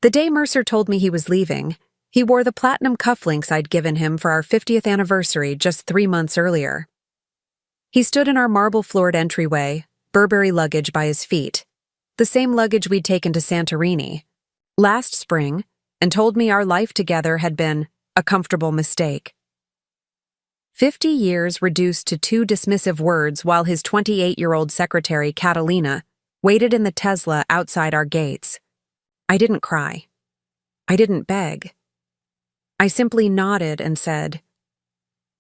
The day Mercer told me he was leaving, he wore the platinum cufflinks I'd given him for our 50th anniversary just 3 months earlier. He stood in our marble-floored entryway, Burberry luggage by his feet, the same luggage we'd taken to Santorini last spring, and told me our life together had been a comfortable mistake. 50 years reduced to 2 dismissive words while his 28-year-old secretary, Catalina, waited in the Tesla outside our gates. I didn't cry. I didn't beg. I simply nodded and said,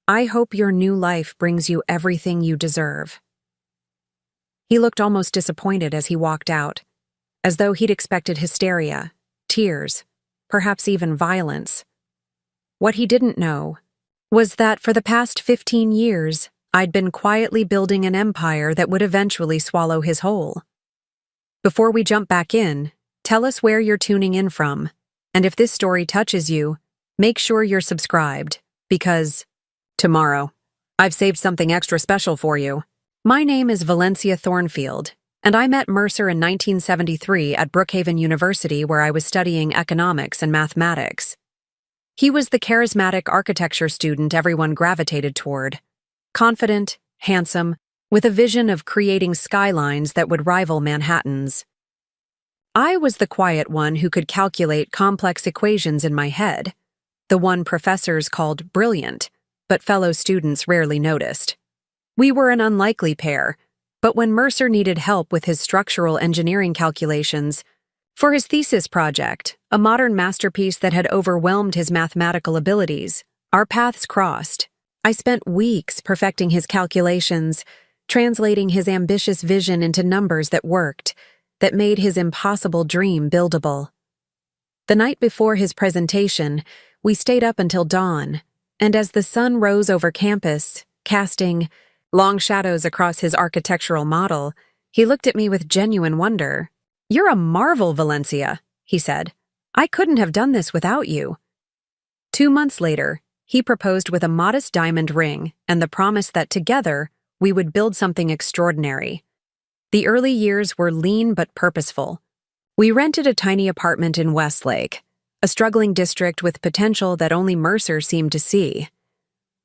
"I hope your new life brings you everything you deserve." He looked almost disappointed as he walked out, as though he'd expected hysteria, tears, perhaps even violence. What he didn't know was that for the past 15 years, I'd been quietly building an empire that would eventually swallow his whole. Before we jump back in, tell us where you're tuning in from, and if this story touches you, make sure you're subscribed, because tomorrow, I've saved something extra special for you. My name is Valencia Thornfield, and I met Mercer in 1973 at Brookhaven University where I was studying economics and mathematics. He was the charismatic architecture student everyone gravitated toward, confident, handsome, with a vision of creating skylines that would rival Manhattan's. I was the quiet one who could calculate complex equations in my head, the one professors called brilliant, but fellow students rarely noticed. We were an unlikely pair, but when Mercer needed help with his structural engineering calculations, for his thesis project, a modern masterpiece that had overwhelmed his mathematical abilities, our paths crossed. I spent weeks perfecting his calculations, translating his ambitious vision into numbers that worked, that made his impossible dream buildable. The night before his presentation, we stayed up until dawn, and as the sun rose over campus, casting long shadows across his architectural model, he looked at me with genuine wonder. "You're a marvel, Valencia," he said. "I couldn't have done this without you." 2 months later, he proposed with a modest diamond ring and the promise that together we would build something extraordinary. The early years were lean but purposeful. We rented a tiny apartment in Westlake, a struggling district with potential that only Mercer seemed to see.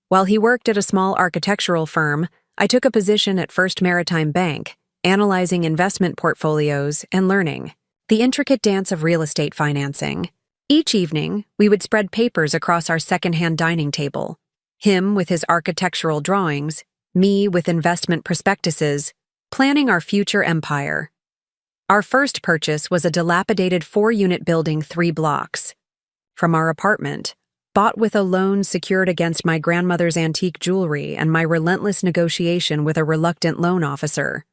While he worked at a small architectural firm, I took a position at First Maritime Bank, analyzing investment portfolios and learning the intricate dance of real estate financing. Each evening, we would spread papers across our second-hand dining table, him with his architectural drawings, me with investment prospectuses, planning our future empire. Our first purchase was a dilapidated 4-unit building 3 blocks from our apartment, bought with a loan secured against my grandmother's antique jewelry and my relentless negotiation with a reluctant loan officer.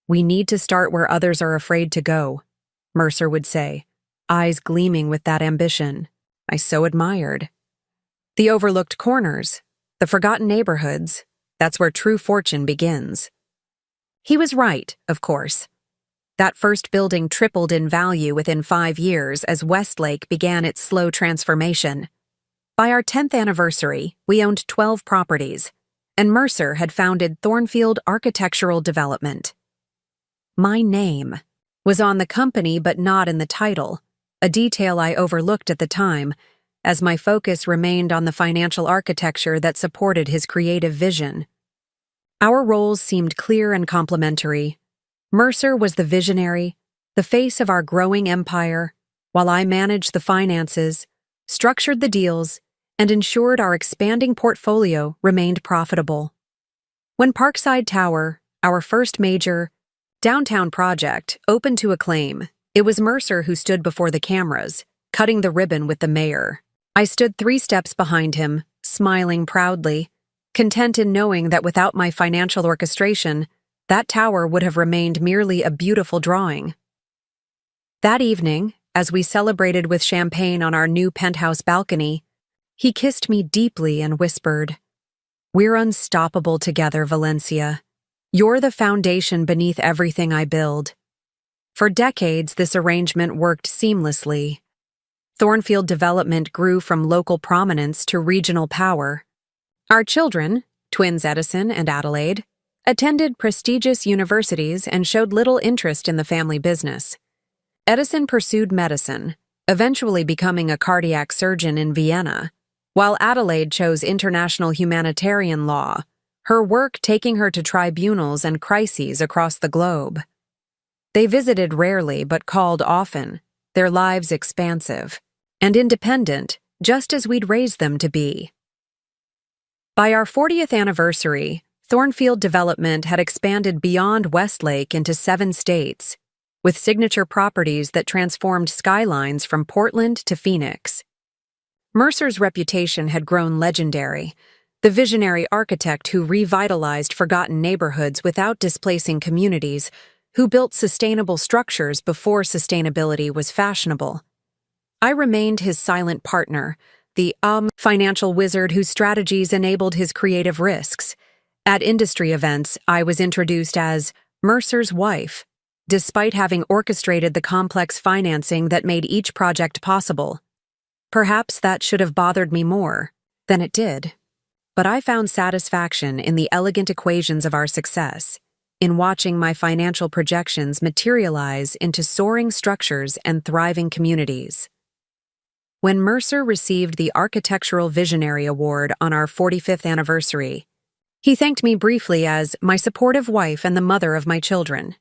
"We need to start where others are afraid to go," Mercer would say, eyes gleaming with that ambition. I so admired. The overlooked corners, the forgotten neighborhoods, that's where true fortune begins. He was right, of course. That first building tripled in value within 5 years as Westlake began its slow transformation. By our 10th anniversary, we owned 12 properties, and Mercer had founded Thornfield Architectural Development. My name was on the company but not in the title, a detail I overlooked at the time, as my focus remained on the financial architecture that supported his creative vision. Our roles seemed clear and complementary. Mercer was the visionary, the face of our growing empire, while I managed the finances, structured the deals, and ensured our expanding portfolio remained profitable. When Parkside Tower, our first major downtown project, opened to acclaim, it was Mercer who stood before the cameras, cutting the ribbon with the mayor. I stood 3 steps behind him, smiling proudly, content in knowing that without my financial orchestration, that tower would have remained merely a beautiful drawing. That evening, as we celebrated with champagne on our new penthouse balcony, he kissed me deeply and whispered, "We're unstoppable together, Valencia. You're the foundation beneath everything I build." For decades, this arrangement worked seamlessly. Thornfield Development grew from local prominence to regional power. Our children, twins Edison and Adelaide, attended prestigious universities and showed little interest in the family business. Edison pursued medicine, eventually becoming a cardiac surgeon in Vienna, while Adelaide chose international humanitarian law, her work taking her to tribunals and crises across the globe. They visited rarely but called often, their lives expansive and independent, just as we'd raised them to be. By our 40th anniversary, Thornfield Development had expanded beyond Westlake into 7 states, with signature properties that transformed skylines from Portland to Phoenix. Mercer's reputation had grown legendary, the visionary architect who revitalized forgotten neighborhoods without displacing communities, who built sustainable structures before sustainability was fashionable. I remained his silent partner, the financial wizard whose strategies enabled his creative risks. At industry events, I was introduced as Mercer's wife, despite having orchestrated the complex financing that made each project possible. Perhaps that should have bothered me more than it did. But I found satisfaction in the elegant equations of our success, in watching my financial projections materialize into soaring structures and thriving communities. When Mercer received the Architectural Visionary Award on our 45th anniversary, he thanked me briefly as my supportive wife and the mother of my children.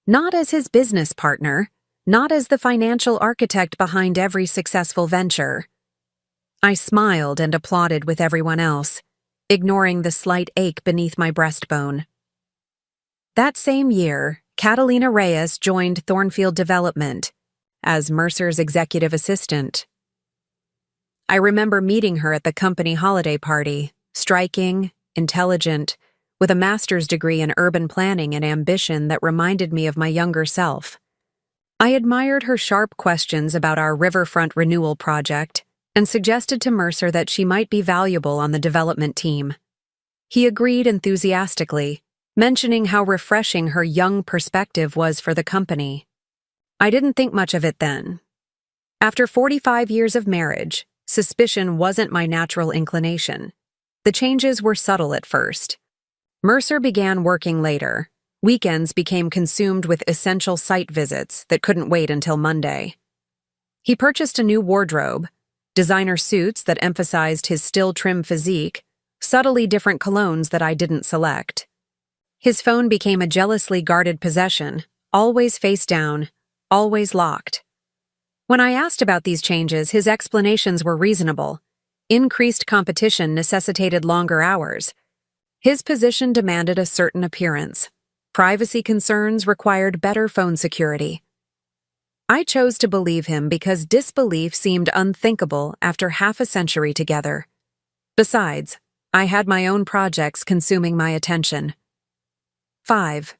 Not as his business partner, not as the financial architect behind every successful venture. I smiled and applauded with everyone else, ignoring the slight ache beneath my breastbone. That same year, Catalina Reyes joined Thornfield Development as Mercer's executive assistant. I remember meeting her at the company holiday party, striking, intelligent, with a master's degree in urban planning and ambition that reminded me of my younger self. I admired her sharp questions about our riverfront renewal project and suggested to Mercer that she might be valuable on the development team. He agreed enthusiastically, mentioning how refreshing her young perspective was for the company. I didn't think much of it then. After 45 years of marriage, suspicion wasn't my natural inclination. The changes were subtle at first. Mercer began working later. Weekends became consumed with essential site visits that couldn't wait until Monday. He purchased a new wardrobe, designer suits that emphasized his still trim physique, subtly different colognes that I didn't select. His phone became a jealously guarded possession, always face down, always locked. When I asked about these changes, his explanations were reasonable. Increased competition necessitated longer hours. His position demanded a certain appearance. Privacy concerns required better phone security. I chose to believe him because disbelief seemed unthinkable after half a century together. Besides, I had my own projects consuming my attention. 5.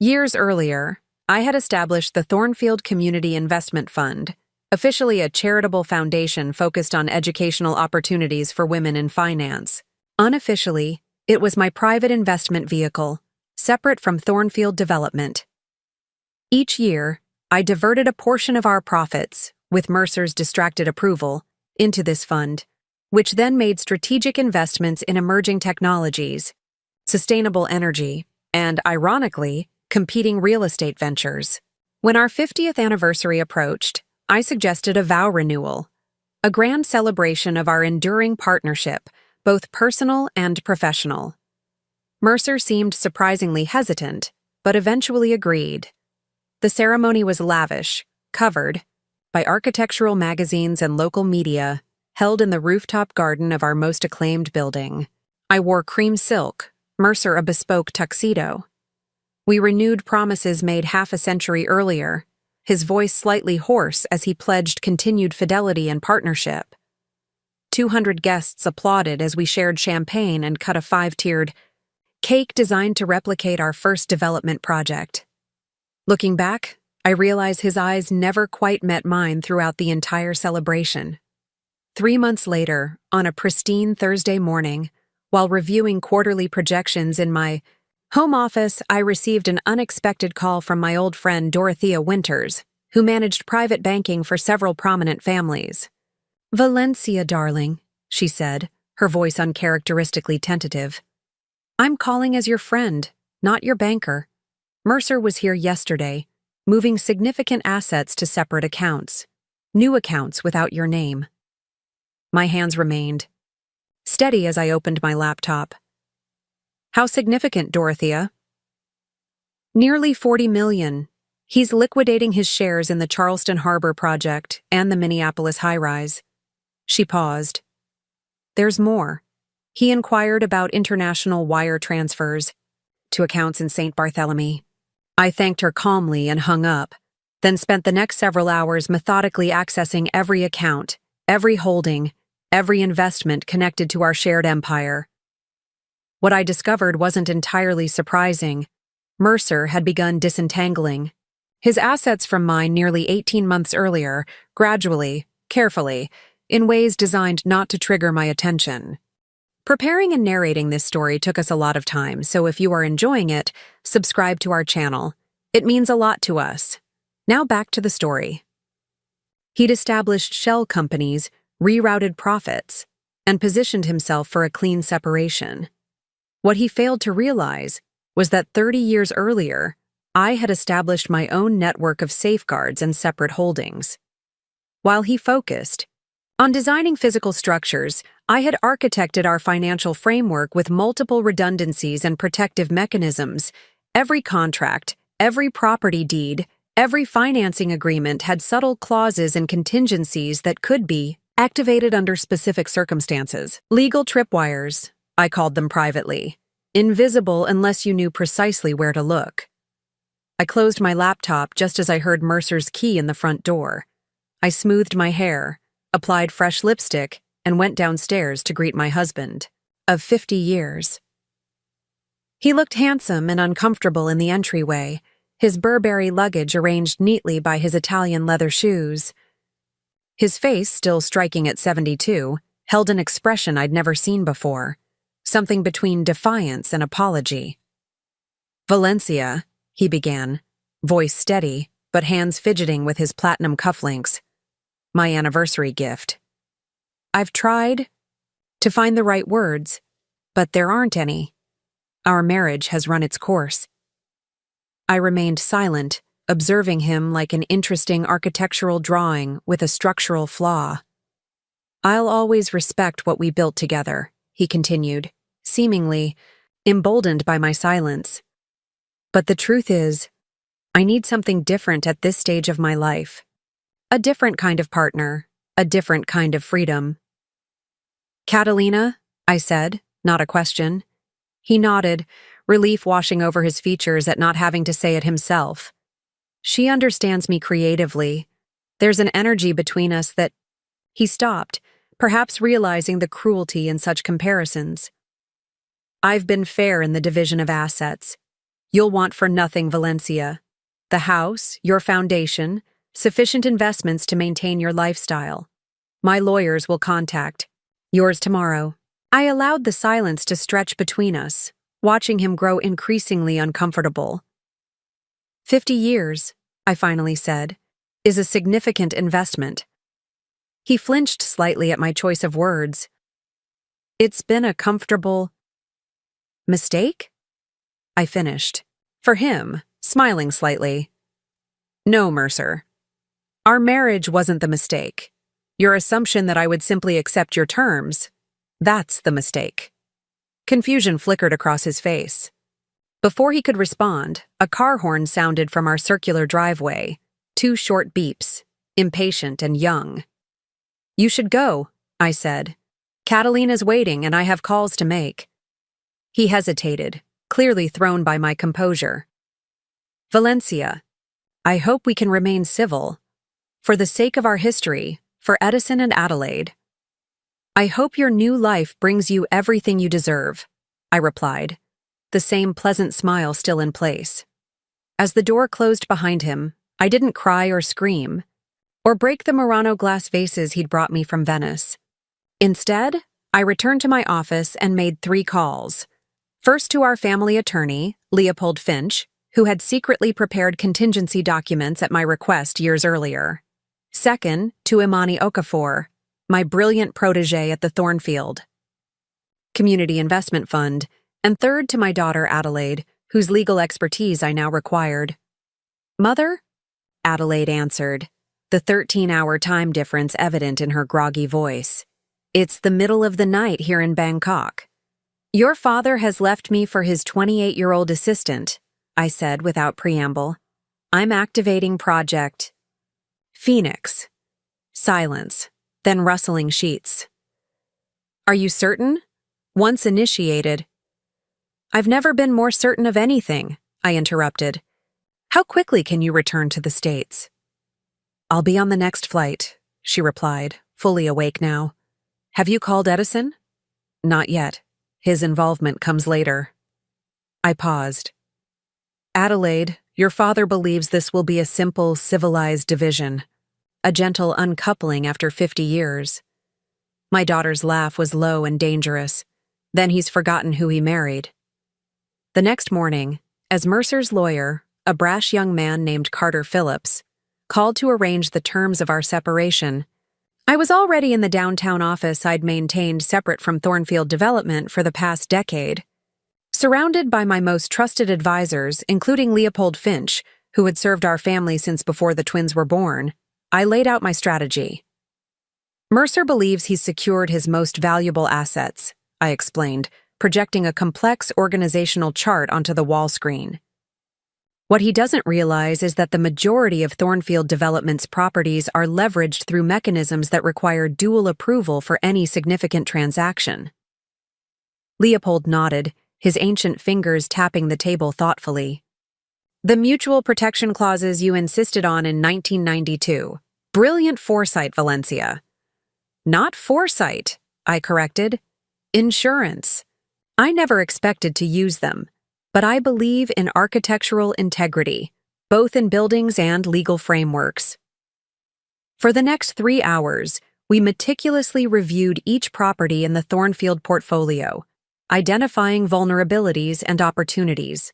Years earlier, I had established the Thornfield Community Investment Fund, officially a charitable foundation focused on educational opportunities for women in finance. Unofficially, it was my private investment vehicle, separate from Thornfield Development. Each year, I diverted a portion of our profits, with Mercer's distracted approval, into this fund, which then made strategic investments in emerging technologies, sustainable energy, and, ironically, competing real estate ventures. When our 50th anniversary approached, I suggested a vow renewal, a grand celebration of our enduring partnership, both personal and professional. Mercer seemed surprisingly hesitant, but eventually agreed. The ceremony was lavish, covered by architectural magazines and local media, held in the rooftop garden of our most acclaimed building. I wore cream silk, Mercer a bespoke tuxedo. We renewed promises made half a century earlier, his voice slightly hoarse as he pledged continued fidelity and partnership. 200 guests applauded as we shared champagne and cut a 5-tiered cake designed to replicate our first development project. Looking back, I realize his eyes never quite met mine throughout the entire celebration. 3 months later, on a pristine Thursday morning, while reviewing quarterly projections in my home office, I received an unexpected call from my old friend Dorothea Winters, who managed private banking for several prominent families. "Valencia, darling," she said, her voice uncharacteristically tentative. "I'm calling as your friend, not your banker. Mercer was here yesterday, moving significant assets to separate accounts. New accounts without your name. My hands remained steady as I opened my laptop. How significant, Dorothea? Nearly 40 million. He's liquidating his shares in the Charleston Harbor project and the Minneapolis high-rise. She paused. There's more. He inquired about international wire transfers to accounts in St. Barthélemy. I thanked her calmly and hung up, then spent the next several hours methodically accessing every account, every holding, every investment connected to our shared empire. What I discovered wasn't entirely surprising. Mercer had begun disentangling his assets from mine nearly 18 months earlier, gradually, carefully, in ways designed not to trigger my attention. Preparing and narrating this story took us a lot of time, so if you are enjoying it, subscribe to our channel. It means a lot to us. Now back to the story. He'd established shell companies, rerouted profits, and positioned himself for a clean separation. What he failed to realize was that 30 years earlier, I had established my own network of safeguards and separate holdings. While he focused on designing physical structures, I had architected our financial framework with multiple redundancies and protective mechanisms. Every contract, every property deed, every financing agreement had subtle clauses and contingencies that could be activated under specific circumstances. Legal tripwires, I called them privately, invisible unless you knew precisely where to look. I closed my laptop just as I heard Mercer's key in the front door. I smoothed my hair, applied fresh lipstick, and went downstairs to greet my husband, of 50 years. He looked handsome and uncomfortable in the entryway, his Burberry luggage arranged neatly by his Italian leather shoes. His face, still striking at 72, held an expression I'd never seen before, something between defiance and apology. Valencia, he began, voice steady, but hands fidgeting with his platinum cufflinks. My anniversary gift. I've tried to find the right words, but there aren't any. Our marriage has run its course. I remained silent, observing him like an interesting architectural drawing with a structural flaw. I'll always respect what we built together, he continued, seemingly emboldened by my silence. But the truth is, I need something different at this stage of my life. A different kind of partner, a different kind of freedom. Catalina, I said, not a question. He nodded, relief washing over his features at not having to say it himself. She understands me creatively. There's an energy between us that... He stopped, perhaps realizing the cruelty in such comparisons. I've been fair in the division of assets. You'll want for nothing, Valencia. The house, your foundation, sufficient investments to maintain your lifestyle. My lawyers will contact. Yours tomorrow. I allowed the silence to stretch between us, watching him grow increasingly uncomfortable. 50 years, I finally said, is a significant investment. He flinched slightly at my choice of words. It's been a comfortable... mistake? I finished. For him, smiling slightly. No, Mercer. Our marriage wasn't the mistake. Your assumption that I would simply accept your terms, that's the mistake. Confusion flickered across his face. Before he could respond, a car horn sounded from our circular driveway, 2 short beeps, impatient and young. You should go, I said. Catalina's waiting and I have calls to make. He hesitated, clearly thrown by my composure. Valencia, I hope we can remain civil. For the sake of our history, for Edison and Adelaide. I hope your new life brings you everything you deserve, I replied, the same pleasant smile still in place. As the door closed behind him, I didn't cry or scream, or break the Murano glass vases he'd brought me from Venice. Instead, I returned to my office and made 3 calls. First to our family attorney, Leopold Finch, who had secretly prepared contingency documents at my request years earlier. Second, to Imani Okafor, my brilliant protégé at the Thornfield Community Investment Fund, and third to my daughter Adelaide, whose legal expertise I now required. Mother? Adelaide answered. the 13-hour time difference evident in her groggy voice. "It's the middle of the night here in Bangkok." "Your father has left me for his 28-year-old assistant," I said without preamble. "I'm activating Project Phoenix." Silence, then rustling sheets. "Are you certain?" "Once initiated." "I've never been more certain of anything," I interrupted. "How quickly can you return to the States?" "I'll be on the next flight," she replied, fully awake now. "Have you called Edison?" "Not yet. His involvement comes later." I paused. "Adelaide, your father believes this will be a simple, civilized division, a gentle uncoupling after 50 years. My daughter's laugh was low and dangerous. "Then he's forgotten who he married." The next morning, as Mercer's lawyer, a brash young man named Carter Phillips, called to arrange the terms of our separation, I was already in the downtown office I'd maintained separate from Thornfield Development for the past decade. Surrounded by my most trusted advisors, including Leopold Finch, who had served our family since before the twins were born, I laid out my strategy. "Mercer believes he's secured his most valuable assets," I explained, projecting a complex organizational chart onto the wall screen. "What he doesn't realize is that the majority of Thornfield Development's properties are leveraged through mechanisms that require dual approval for any significant transaction." Leopold nodded, his ancient fingers tapping the table thoughtfully. "The mutual protection clauses you insisted on in 1992. Brilliant foresight, Valencia." "Not foresight," I corrected. "Insurance. I never expected to use them, but I believe in architectural integrity, both in buildings and legal frameworks." For the next 3 hours, we meticulously reviewed each property in the Thornfield portfolio, identifying vulnerabilities and opportunities.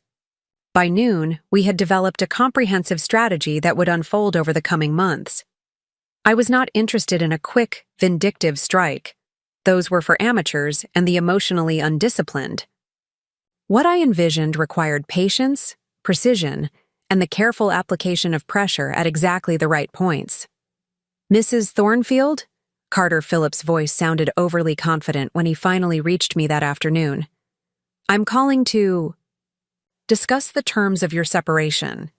By noon, we had developed a comprehensive strategy that would unfold over the coming months. I was not interested in a quick, vindictive strike. Those were for amateurs and the emotionally undisciplined. What I envisioned required patience, precision, and the careful application of pressure at exactly the right points. "Mrs. Thornfield?" Carter Phillips' voice sounded overly confident when he finally reached me that afternoon. "I'm calling to discuss the terms of your separation.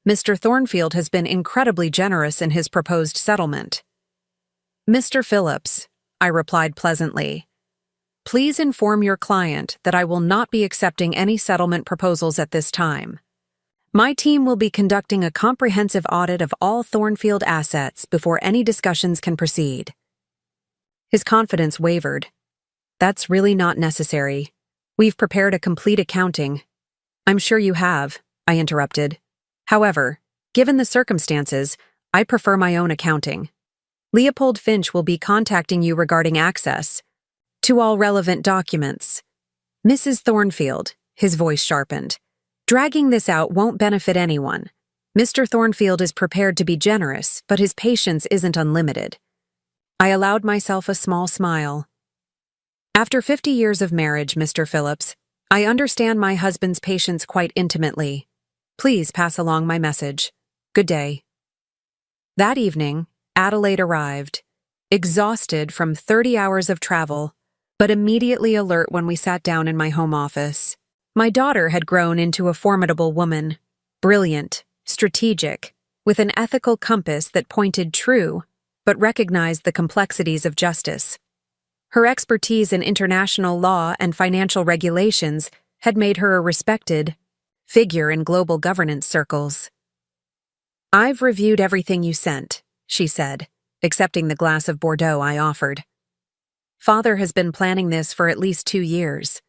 Mr. Thornfield has been incredibly generous in his proposed settlement." "Mr. Phillips," I replied pleasantly, "please inform your client that I will not be accepting any settlement proposals at this time. My team will be conducting a comprehensive audit of all Thornfield assets before any discussions can proceed." His confidence wavered. "That's really not necessary. We've prepared a complete accounting." "I'm sure you have," I interrupted. "However, given the circumstances, I prefer my own accounting. Leopold Finch will be contacting you regarding access to all relevant documents." "Mrs. Thornfield," his voice sharpened, "dragging this out won't benefit anyone. Mr. Thornfield is prepared to be generous, but his patience isn't unlimited." I allowed myself a small smile. "After 50 years of marriage, Mr. Phillips, I understand my husband's patience quite intimately. Please pass along my message. Good day." That evening, Adelaide arrived, exhausted from 30 hours of travel, but immediately alert when we sat down in my home office. My daughter had grown into a formidable woman, brilliant, strategic, with an ethical compass that pointed true, but recognized the complexities of justice. Her expertise in international law and financial regulations had made her a respected figure in global governance circles. "I've reviewed everything you sent," she said, accepting the glass of Bordeaux I offered. "Father has been planning this for at least 2 years.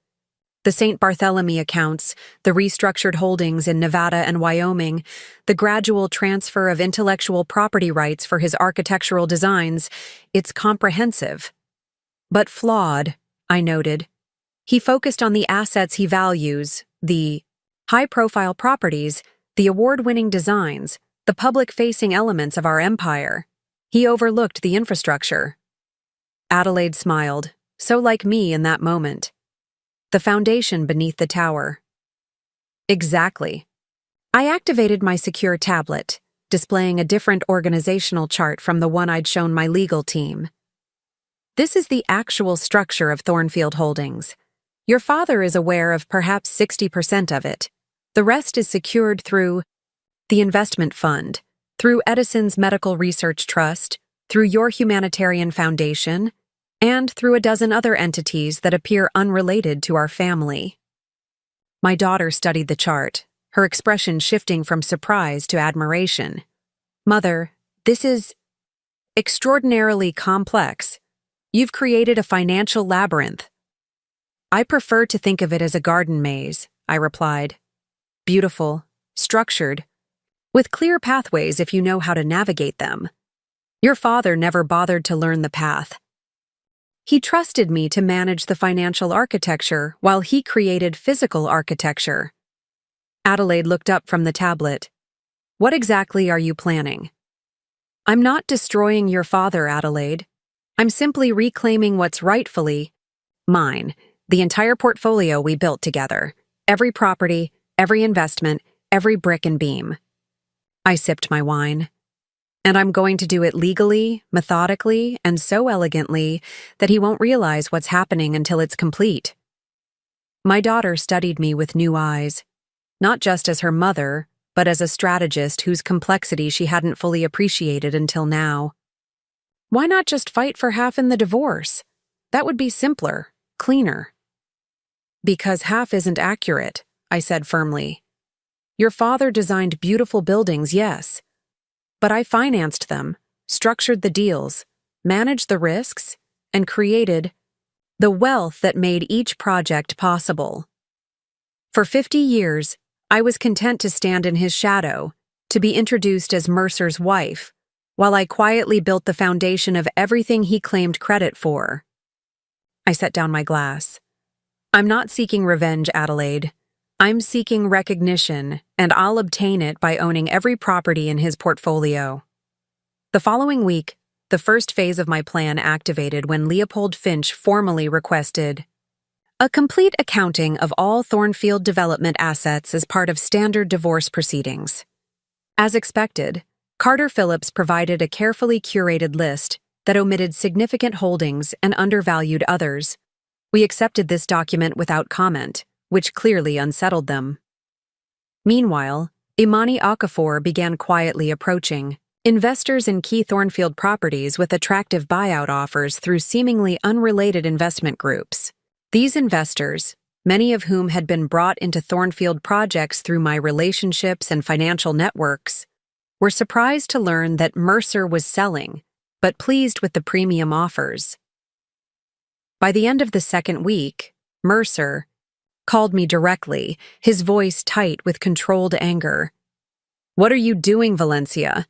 The St. Barthélemy accounts, the restructured holdings in Nevada and Wyoming, the gradual transfer of intellectual property rights for his architectural designs, it's comprehensive. But flawed," I noted. "He focused on the assets he values, the high-profile properties, the award-winning designs, the public-facing elements of our empire. He overlooked the infrastructure." Adelaide smiled, so like me in that moment. "The foundation beneath the tower." "Exactly." I activated my secure tablet, displaying a different organizational chart from the one I'd shown my legal team. This is the actual structure of Thornfield Holdings. Your father is aware of perhaps 60% of it. The rest is secured through the investment fund, through Edison's Medical Research Trust, through your humanitarian foundation, and through a dozen other entities that appear unrelated to our family. My daughter studied the chart, her expression shifting from surprise to admiration. Mother, this is extraordinarily complex. You've created a financial labyrinth. I prefer to think of it as a garden maze, I replied. Beautiful, structured, with clear pathways if you know how to navigate them. Your father never bothered to learn the path. He trusted me to manage the financial architecture while he created physical architecture. Adelaide looked up from the tablet. What exactly are you planning? I'm not destroying your father, Adelaide. I'm simply reclaiming what's rightfully mine, the entire portfolio we built together. Every property, every investment, every brick and beam. I sipped my wine. And I'm going to do it legally, methodically, and so elegantly that he won't realize what's happening until it's complete. My daughter studied me with new eyes, not just as her mother, but as a strategist whose complexity she hadn't fully appreciated until now. Why not just fight for half in the divorce? That would be simpler, cleaner. Because half isn't accurate, I said firmly. Your father designed beautiful buildings, yes. But I financed them, structured the deals, managed the risks, and created the wealth that made each project possible. For 50 years, I was content to stand in his shadow, to be introduced as Mercer's wife, while I quietly built the foundation of everything he claimed credit for. I set down my glass. I'm not seeking revenge, Adelaide. I'm seeking recognition, and I'll obtain it by owning every property in his portfolio. The following week, the first phase of my plan activated when Leopold Finch formally requested a complete accounting of all Thornfield development assets as part of standard divorce proceedings. As expected, Carter Phillips provided a carefully curated list that omitted significant holdings and undervalued others. We accepted this document without comment, which clearly unsettled them. Meanwhile, Imani Okafor began quietly approaching investors in key Thornfield properties with attractive buyout offers through seemingly unrelated investment groups. These investors, many of whom had been brought into Thornfield projects through my relationships and financial networks, were surprised to learn that Mercer was selling, but pleased with the premium offers. By the end of the second week, Mercer called me directly, his voice tight with controlled anger. What are you doing, Valencia?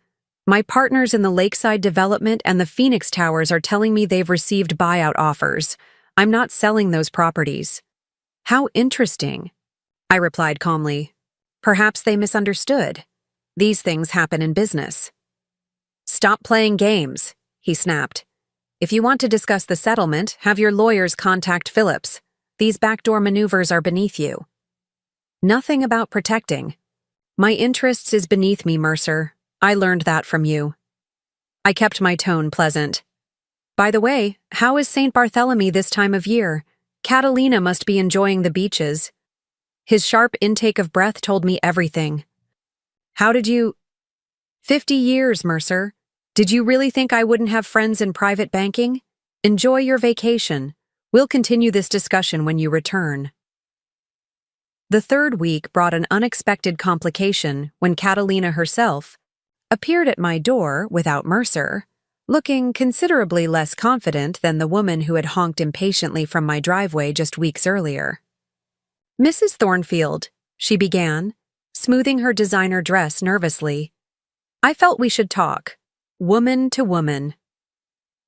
My partners in the Lakeside development and the Phoenix Towers are telling me they've received buyout offers. I'm not selling those properties. How interesting, I replied calmly. Perhaps they misunderstood. These things happen in business. Stop playing games, he snapped. If you want to discuss the settlement, have your lawyers contact Phillips. These backdoor maneuvers are beneath you. Nothing about protecting. My interests is beneath me, Mercer. I learned that from you. I kept my tone pleasant. By the way, how is St. Bartholomew this time of year? Catalina must be enjoying the beaches. His sharp intake of breath told me everything. How did you... 50 years, Mercer. Did you really think I wouldn't have friends in private banking? Enjoy your vacation. We'll continue this discussion when you return. The third week brought an unexpected complication when Catalina herself appeared at my door without Mercer, looking considerably less confident than the woman who had honked impatiently from my driveway just weeks earlier. Mrs. Thornfield, she began, smoothing her designer dress nervously. I felt we should talk, woman to woman.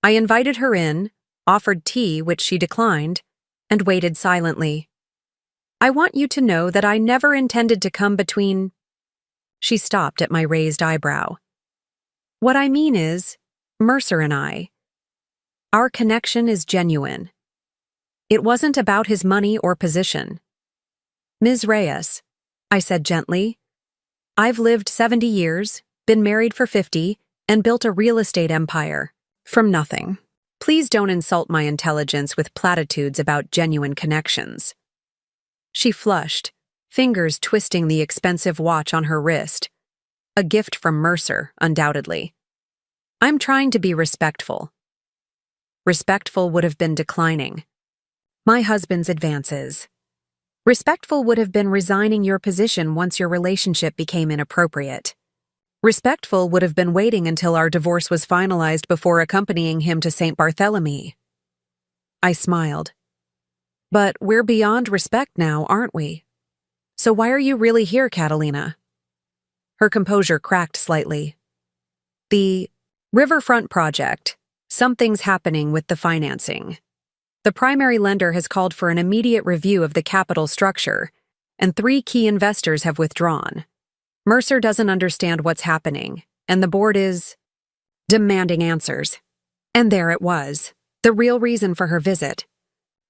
I invited her in, offered tea, which she declined, and waited silently. I want you to know that I never intended to come between... She stopped at my raised eyebrow. What I mean is, Mercer and I. Our connection is genuine. It wasn't about his money or position. Ms. Reyes, I said gently, I've lived 70 years, been married for 50, and built a real estate empire. From nothing. Please don't insult my intelligence with platitudes about genuine connections. She flushed, fingers twisting the expensive watch on her wrist. A gift from Mercer, undoubtedly. I'm trying to be respectful. Respectful would have been declining. My husband's advances. Respectful would have been resigning your position once your relationship became inappropriate. Respectful would have been waiting until our divorce was finalized before accompanying him to St. Barthélemy. I smiled. But we're beyond respect now, aren't we? So why are you really here, Catalina? Her composure cracked slightly. The Riverfront project. Something's happening with the financing. The primary lender has called for an immediate review of the capital structure, and 3 key investors have withdrawn. Mercer doesn't understand what's happening, and the board is demanding answers. And there it was, the real reason for her visit.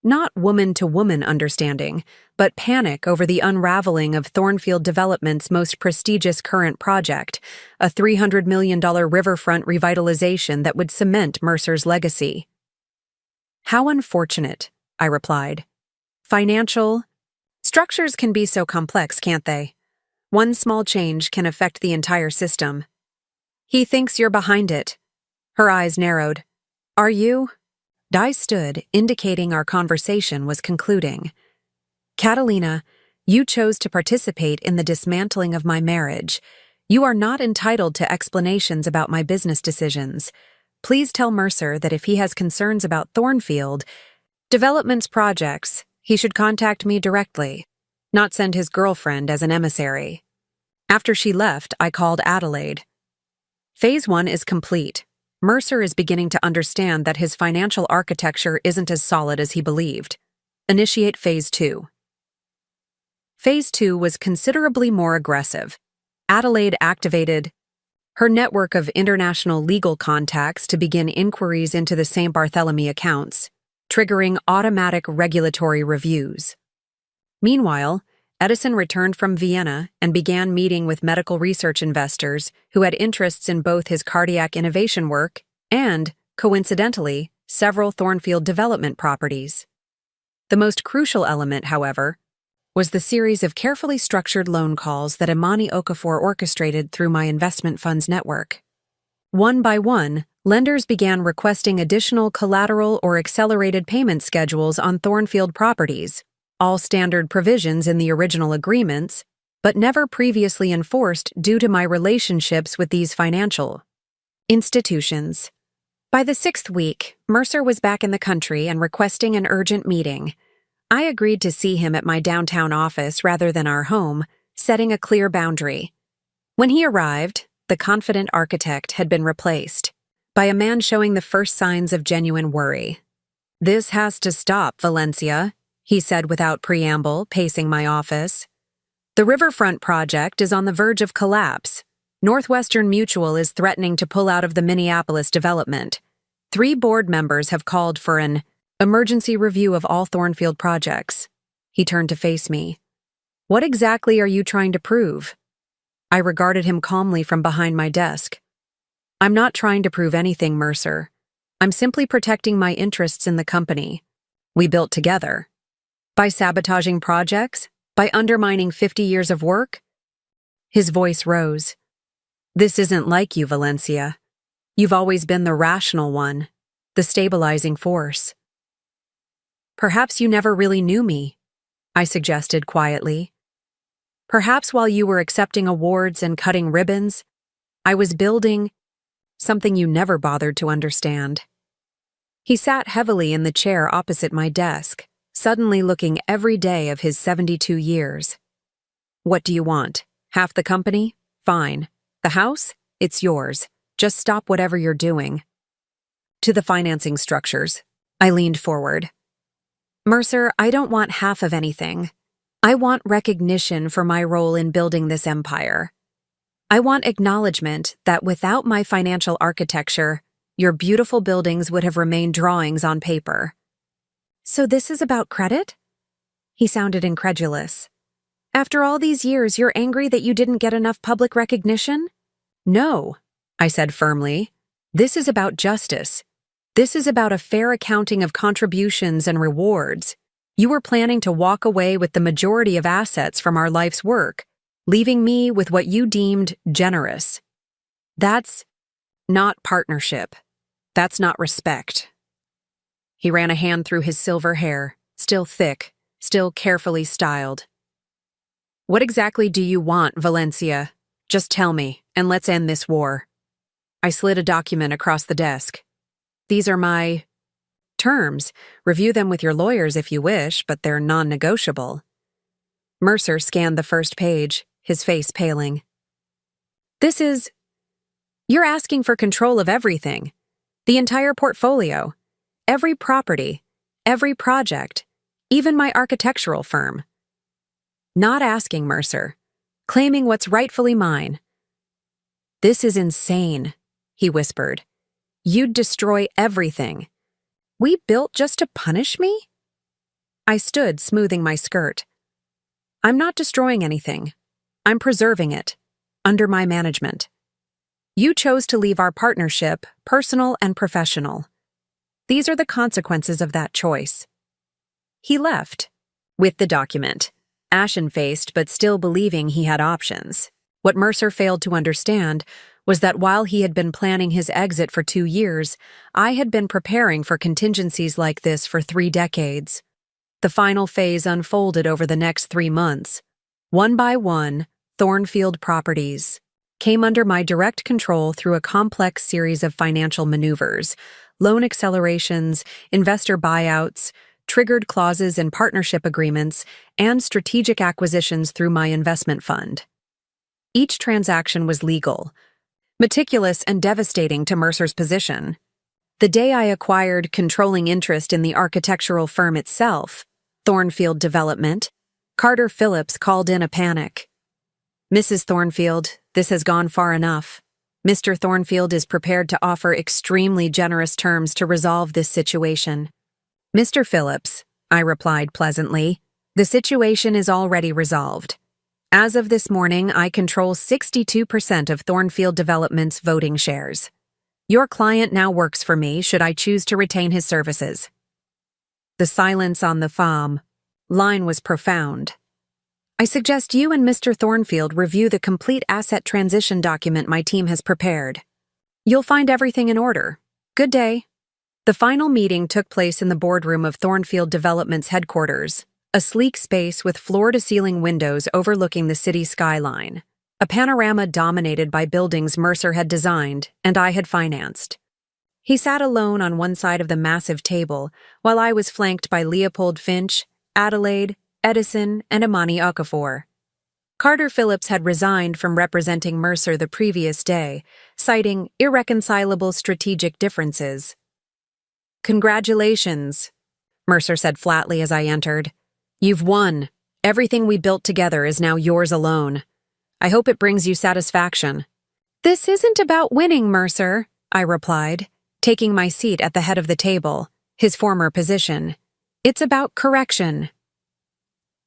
Not woman-to-woman understanding, but panic over the unraveling of Thornfield Development's most prestigious current project, a $300 million riverfront revitalization that would cement Mercer's legacy. How unfortunate, I replied. Financial structures can be so complex, can't they? One small change can affect the entire system. He thinks you're behind it. Her eyes narrowed. Are you? I stood, indicating our conversation was concluding. Catalina, you chose to participate in the dismantling of my marriage. You are not entitled to explanations about my business decisions. Please tell Mercer that if he has concerns about Thornfield Development's projects, he should contact me directly, not send his girlfriend as an emissary. After she left, I called Adelaide. Phase 1 is complete. Mercer is beginning to understand that his financial architecture isn't as solid as he believed. Initiate Phase 2. Phase 2 was considerably more aggressive. Adelaide activated her network of international legal contacts to begin inquiries into the St. Barthélemy accounts, triggering automatic regulatory reviews. Meanwhile, Edison returned from Vienna and began meeting with medical research investors who had interests in both his cardiac innovation work and, coincidentally, several Thornfield Development properties. The most crucial element, however, was the series of carefully structured loan calls that Imani Okafor orchestrated through my investment funds network. One by one, lenders began requesting additional collateral or accelerated payment schedules on Thornfield properties, all standard provisions in the original agreements, but never previously enforced due to my relationships with these financial institutions. By the 6th week, Mercer was back in the country and requesting an urgent meeting. I agreed to see him at my downtown office rather than our home, setting a clear boundary. When he arrived, the confident architect had been replaced by a man showing the first signs of genuine worry. "This has to stop, Valencia," he said without preamble, pacing my office. "The Riverfront project is on the verge of collapse. Northwestern Mutual is threatening to pull out of the Minneapolis development. 3 board members have called for an emergency review of all Thornfield projects." He turned to face me. "What exactly are you trying to prove?" I regarded him calmly from behind my desk. "I'm not trying to prove anything, Mercer. I'm simply protecting my interests in the company we built together. By sabotaging projects? By undermining 50 years of work?" His voice rose. "This isn't like you, Valencia. You've always been the rational one, the stabilizing force." "Perhaps you never really knew me," I suggested quietly. "Perhaps while you were accepting awards and cutting ribbons, I was building something you never bothered to understand." He sat heavily in the chair opposite my desk, suddenly looking every day of his 72 years. "What do you want? Half the company? Fine. The house? It's yours. Just stop whatever you're doing." To the financing structures, I leaned forward. "Mercer, I don't want half of anything. I want recognition for my role in building this empire. I want acknowledgement that without my financial architecture, your beautiful buildings would have remained drawings on paper." "So this is about credit?" He sounded incredulous. "After all these years, you're angry that you didn't get enough public recognition?" No, I said firmly. This is about justice. This is about a fair accounting of contributions and rewards. You were planning to walk away with the majority of assets from our life's work, leaving me with what you deemed generous. That's not partnership. That's not respect. He ran a hand through his silver hair, still thick, still carefully styled. What exactly do you want, Valencia? Just tell me, and let's end this war. I slid a document across the desk. These are my terms. Review them with your lawyers if you wish, but they're non-negotiable. Mercer scanned the first page, his face paling. You're asking for control of everything. The entire portfolio. Every property. Every project. Even my architectural firm. Not asking, Mercer. Claiming what's rightfully mine. This is insane, he whispered. You'd destroy everything. We built just to punish me? I stood, smoothing my skirt. I'm not destroying anything. I'm preserving it. Under my management. You chose to leave our partnership, personal and professional. These are the consequences of that choice. He left. With the document. Ashen-faced but still believing he had options. What Mercer failed to understand was that while he had been planning his exit for 2 years, I had been preparing for contingencies like this for 3 decades. The final phase unfolded over the next 3 months. One by one, Thornfield Properties came under my direct control through a complex series of financial maneuvers, loan accelerations, investor buyouts, triggered clauses in partnership agreements, and strategic acquisitions through my investment fund. Each transaction was legal, meticulous and devastating to Mercer's position. The day I acquired controlling interest in the architectural firm itself, Thornfield Development, Carter Phillips called in a panic. Mrs. Thornfield, this has gone far enough. Mr. Thornfield is prepared to offer extremely generous terms to resolve this situation. Mr. Phillips, I replied pleasantly, the situation is already resolved. As of this morning, I control 62% of Thornfield Development's voting shares. Your client now works for me should I choose to retain his services. The silence on the phone line was profound. I suggest you and Mr. Thornfield review the complete asset transition document my team has prepared. You'll find everything in order. Good day. The final meeting took place in the boardroom of Thornfield Development's headquarters, a sleek space with floor-to-ceiling windows overlooking the city skyline, a panorama dominated by buildings Mercer had designed and I had financed. He sat alone on one side of the massive table, while I was flanked by Leopold Finch, Adelaide, Edison, and Imani Okafor. Carter Phillips had resigned from representing Mercer the previous day, citing irreconcilable strategic differences. Congratulations, Mercer said flatly as I entered. You've won. Everything we built together is now yours alone. I hope it brings you satisfaction. This isn't about winning, Mercer, I replied, taking my seat at the head of the table, his former position. It's about correction.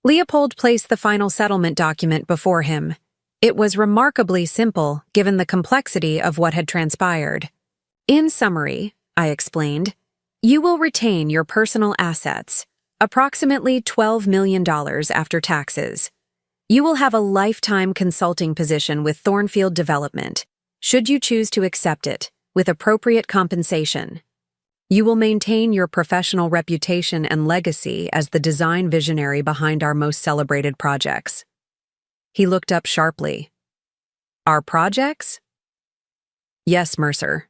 Leopold placed the final settlement document before him. It was remarkably simple, given the complexity of what had transpired. In summary, I explained, you will retain your personal assets, approximately $12 million after taxes. You will have a lifetime consulting position with Thornfield Development, should you choose to accept it, with appropriate compensation. You will maintain your professional reputation and legacy as the design visionary behind our most celebrated projects. He looked up sharply. Our projects? Yes, Mercer.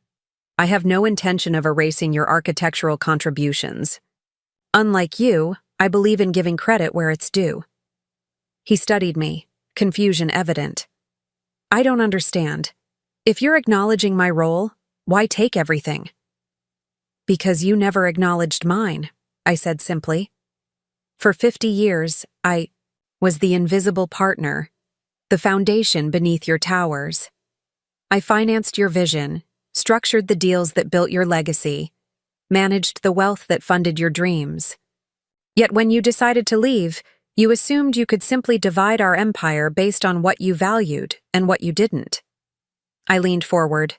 I have no intention of erasing your architectural contributions. Unlike you, I believe in giving credit where it's due. He studied me, confusion evident. I don't understand. If you're acknowledging my role, why take everything? Because you never acknowledged mine, I said simply. For 50 years, I was the invisible partner, the foundation beneath your towers. I financed your vision, structured the deals that built your legacy, managed the wealth that funded your dreams. Yet when you decided to leave, you assumed you could simply divide our empire based on what you valued and what you didn't. I leaned forward.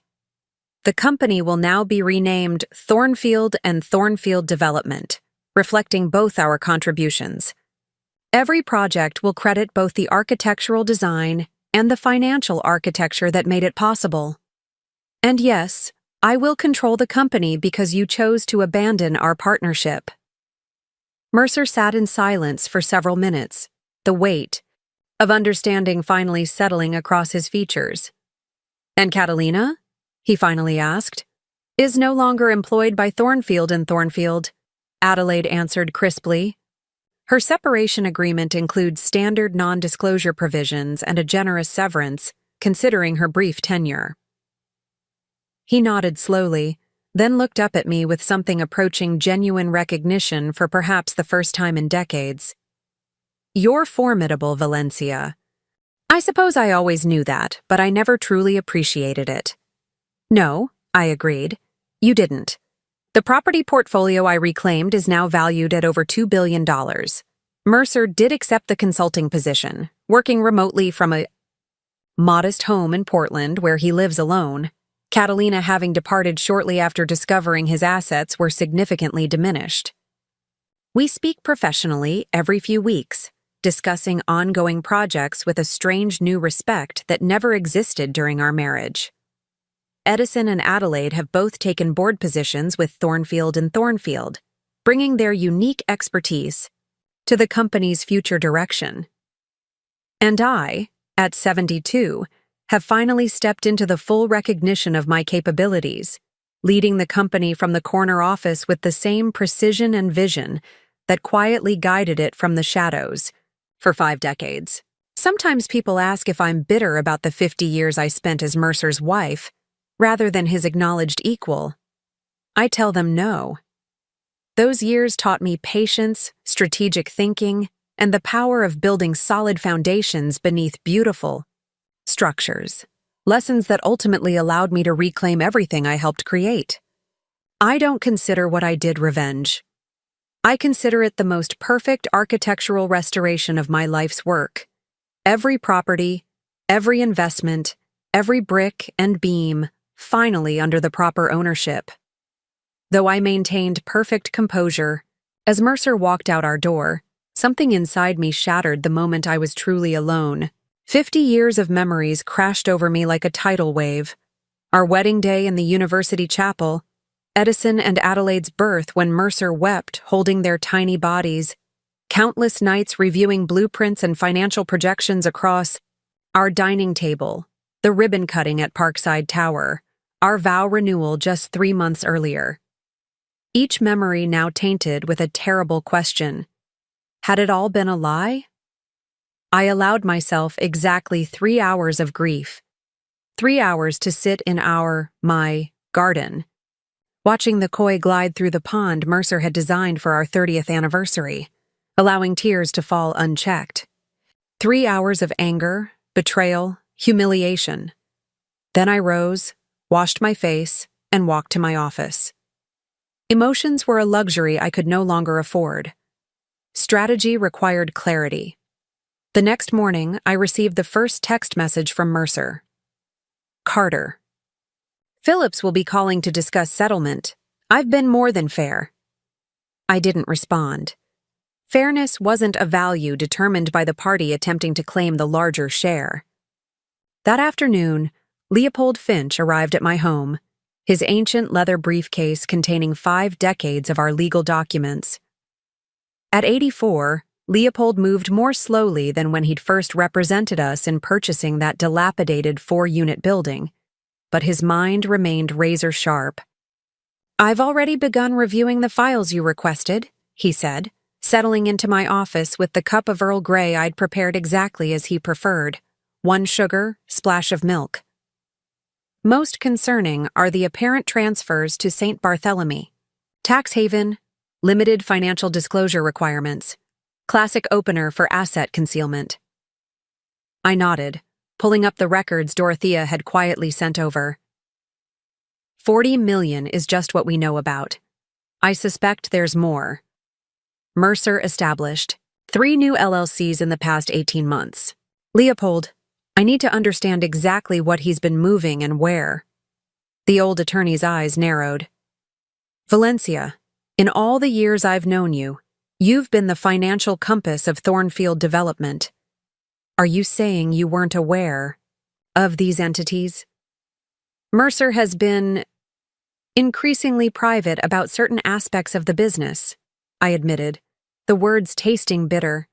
The company will now be renamed Thornfield and Thornfield Development, reflecting both our contributions. Every project will credit both the architectural design and the financial architecture that made it possible. And yes, I will control the company because you chose to abandon our partnership. Mercer sat in silence for several minutes, the weight of understanding finally settling across his features. And Catalina? He finally asked. Is no longer employed by Thornfield and Thornfield, Adelaide answered crisply. Her separation agreement includes standard non-disclosure provisions and a generous severance, considering her brief tenure. He nodded slowly, then looked up at me with something approaching genuine recognition for perhaps the first time in decades. You're formidable, Valencia. I suppose I always knew that, but I never truly appreciated it. No, I agreed. You didn't. The property portfolio I reclaimed is now valued at over $2 billion. Mercer did accept the consulting position, working remotely from a modest home in Portland where he lives alone, Catalina having departed shortly after discovering his assets were significantly diminished. We speak professionally every few weeks, discussing ongoing projects with a strange new respect that never existed during our marriage. Edison and Adelaide have both taken board positions with Thornfield and Thornfield, bringing their unique expertise to the company's future direction. And I, at 72, have finally stepped into the full recognition of my capabilities, leading the company from the corner office with the same precision and vision that quietly guided it from the shadows for 5 decades. Sometimes people ask if I'm bitter about the 50 years I spent as Mercer's wife, rather than his acknowledged equal. I tell them no. Those years taught me patience, strategic thinking, and the power of building solid foundations beneath beautiful structures, lessons that ultimately allowed me to reclaim everything I helped create. I don't consider what I did revenge. I consider it the most perfect architectural restoration of my life's work. Every property, every investment, every brick and beam, finally under the proper ownership. Though I maintained perfect composure, as Mercer walked out our door, something inside me shattered the moment I was truly alone. 50 years of memories crashed over me like a tidal wave. Our wedding day in the university chapel, Edison and Adelaide's birth when Mercer wept holding their tiny bodies, countless nights reviewing blueprints and financial projections across our dining table, the ribbon cutting at Parkside Tower, our vow renewal just 3 months earlier. Each memory now tainted with a terrible question. Had it all been a lie? I allowed myself exactly 3 hours of grief. 3 hours to sit in my garden, watching the koi glide through the pond Mercer had designed for our 30th anniversary, allowing tears to fall unchecked. 3 hours of anger, betrayal, humiliation. Then I rose, washed my face, and walked to my office. Emotions were a luxury I could no longer afford. Strategy required clarity. The next morning, I received the first text message from Mercer. Carter. Phillips will be calling to discuss settlement. I've been more than fair. I didn't respond. Fairness wasn't a value determined by the party attempting to claim the larger share. That afternoon, Leopold Finch arrived at my home, his ancient leather briefcase containing 5 decades of our legal documents. At 84, Leopold moved more slowly than when he'd first represented us in purchasing that dilapidated 4-unit building, but his mind remained razor-sharp. I've already begun reviewing the files you requested, he said, settling into my office with the cup of Earl Grey I'd prepared exactly as he preferred, 1 sugar, splash of milk. Most concerning are the apparent transfers to St. Barthélemy. Tax haven, limited financial disclosure requirements, classic opener for asset concealment. I nodded, pulling up the records Dorothea had quietly sent over. 40 million is just what we know about. I suspect there's more. Mercer established 3 new LLCs in the past 18 months. Leopold, I need to understand exactly what he's been moving and where. The old attorney's eyes narrowed. Valencia, in all the years I've known you, you've been the financial compass of Thornfield Development. Are you saying you weren't aware of these entities? Mercer has been increasingly private about certain aspects of the business, I admitted, the words tasting bitter.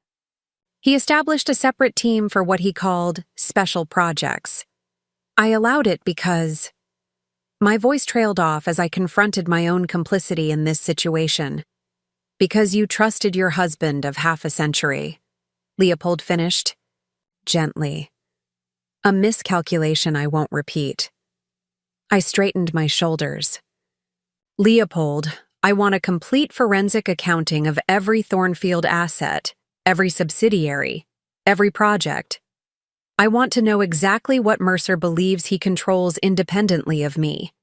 He established a separate team for what he called special projects. I allowed it because... My voice trailed off as I confronted my own complicity in this situation. Because you trusted your husband of half a century, Leopold finished, gently. A miscalculation I won't repeat. I straightened my shoulders. Leopold, I want a complete forensic accounting of every Thornfield asset, every subsidiary, every project. I want to know exactly what Mercer believes he controls independently of me.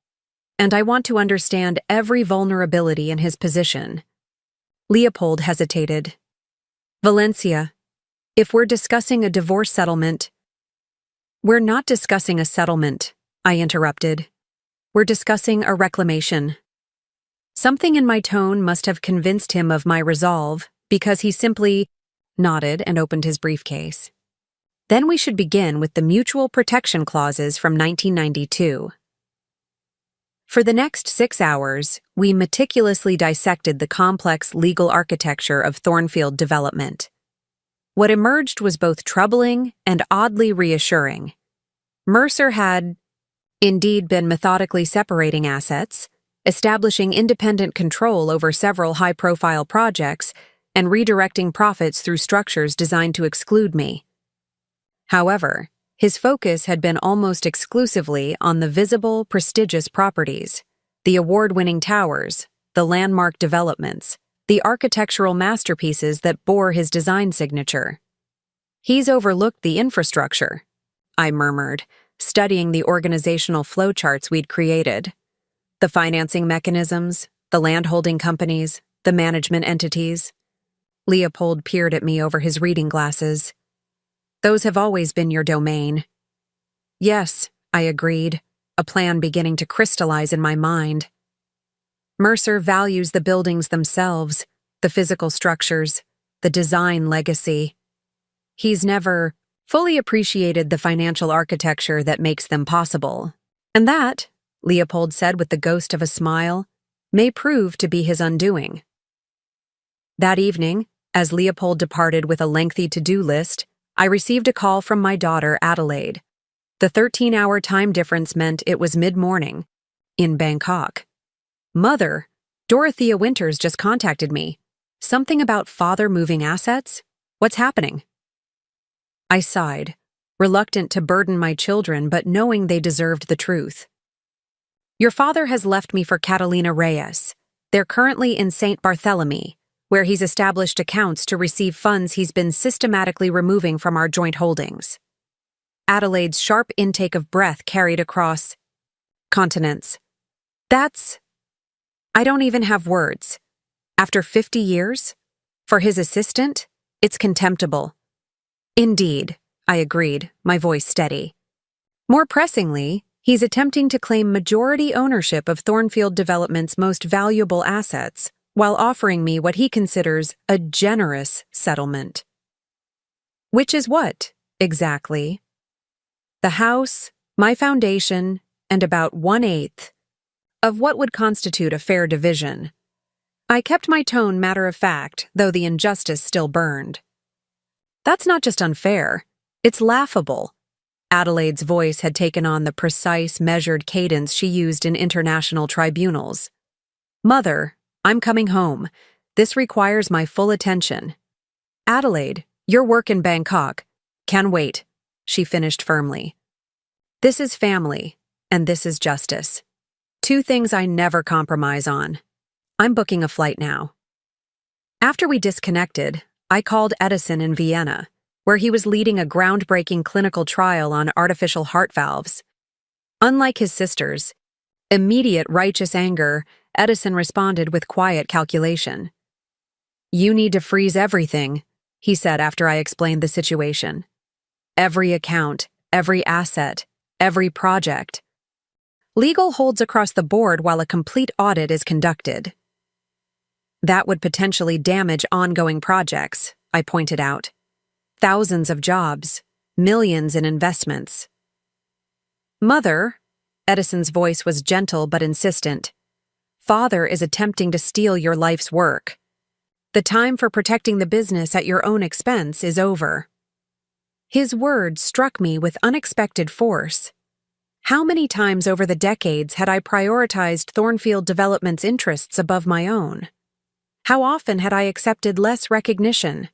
And I want to understand every vulnerability in his position. Leopold hesitated. Valencia, if we're discussing a divorce settlement... We're not discussing a settlement, I interrupted. We're discussing a reclamation. Something in my tone must have convinced him of my resolve, because he simply nodded and opened his briefcase. Then we should begin with the mutual protection clauses from 1992. For the next 6 hours, we meticulously dissected the complex legal architecture of Thornfield Development. What emerged was both troubling and oddly reassuring. Mercer had, indeed, been methodically separating assets, establishing independent control over several high-profile projects, and redirecting profits through structures designed to exclude me. However, his focus had been almost exclusively on the visible, prestigious properties, the award-winning towers, the landmark developments, the architectural masterpieces that bore his design signature. He's overlooked the infrastructure, I murmured, studying the organizational flowcharts we'd created. The financing mechanisms, the landholding companies, the management entities. Leopold peered at me over his reading glasses. Those have always been your domain. Yes, I agreed, a plan beginning to crystallize in my mind. Mercer values the buildings themselves, the physical structures, the design legacy. He's never fully appreciated the financial architecture that makes them possible. And that, Leopold said with the ghost of a smile, may prove to be his undoing. That evening, as Leopold departed with a lengthy to-do list, I received a call from my daughter, Adelaide. The 13-hour time difference meant it was mid-morning, in Bangkok. Mother, Dorothea Winters just contacted me. Something about father moving assets? What's happening? I sighed, reluctant to burden my children but knowing they deserved the truth. Your father has left me for Catalina Reyes. They're currently in St. Barthélemy, where he's established accounts to receive funds he's been systematically removing from our joint holdings. Adelaide's sharp intake of breath carried across continents. I don't even have words. After 50 years? For his assistant? It's contemptible. Indeed, I agreed, my voice steady. More pressingly, he's attempting to claim majority ownership of Thornfield Development's most valuable assets, while offering me what he considers a generous settlement. Which is what, exactly? The house, my foundation, and about 1/8 of what would constitute a fair division. I kept my tone matter-of-fact, though the injustice still burned. That's not just unfair, it's laughable. Adelaide's voice had taken on the precise, measured cadence she used in international tribunals. Mother, I'm coming home. This requires my full attention. Adelaide, your work in Bangkok can wait, she finished firmly. This is family, and this is justice. 2 things I never compromise on. I'm booking a flight now. After we disconnected, I called Edison in Vienna, where he was leading a groundbreaking clinical trial on artificial heart valves. Unlike his sisters, immediate righteous anger, Edison responded with quiet calculation. You need to freeze everything, he said after I explained the situation. Every account, every asset, every project. Legal holds across the board while a complete audit is conducted. That would potentially damage ongoing projects, I pointed out. Thousands of jobs, millions in investments. Mother, Edison's voice was gentle but insistent. Father is attempting to steal your life's work. The time for protecting the business at your own expense is over. His words struck me with unexpected force. How many times over the decades had I prioritized Thornfield Development's interests above my own? How often had I accepted less recognition,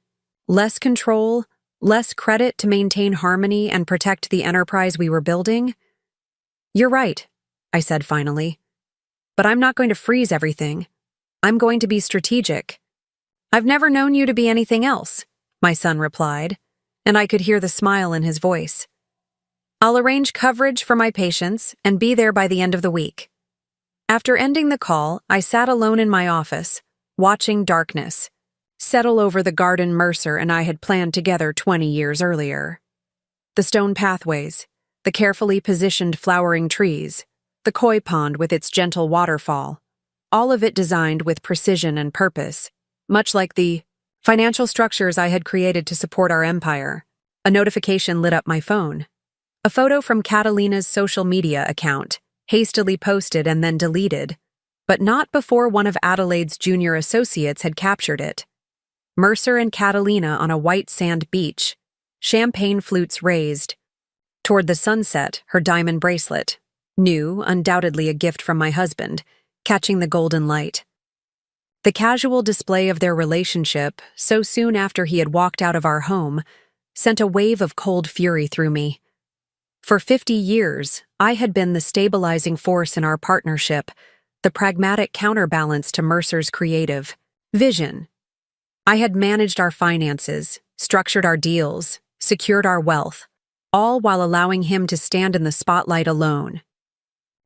less control, less credit to maintain harmony and protect the enterprise we were building? You're right, I said finally. But I'm not going to freeze everything. I'm going to be strategic. I've never known you to be anything else, my son replied, and I could hear the smile in his voice. I'll arrange coverage for my patients and be there by the end of the week. After ending the call, I sat alone in my office, watching darkness settle over the garden Mercer and I had planned together 20 years earlier. The stone pathways, the carefully positioned flowering trees, the koi pond with its gentle waterfall, all of it designed with precision and purpose, much like the financial structures I had created to support our empire. A notification lit up my phone. A photo from Catalina's social media account, hastily posted and then deleted, but not before one of Adelaide's junior associates had captured it. Mercer and Catalina on a white sand beach, champagne flutes raised. Toward the sunset, her diamond bracelet, new, undoubtedly a gift from my husband, catching the golden light. The casual display of their relationship, so soon after he had walked out of our home, sent a wave of cold fury through me. For 50 years, I had been the stabilizing force in our partnership, the pragmatic counterbalance to Mercer's creative vision. I had managed our finances, structured our deals, secured our wealth, all while allowing him to stand in the spotlight alone.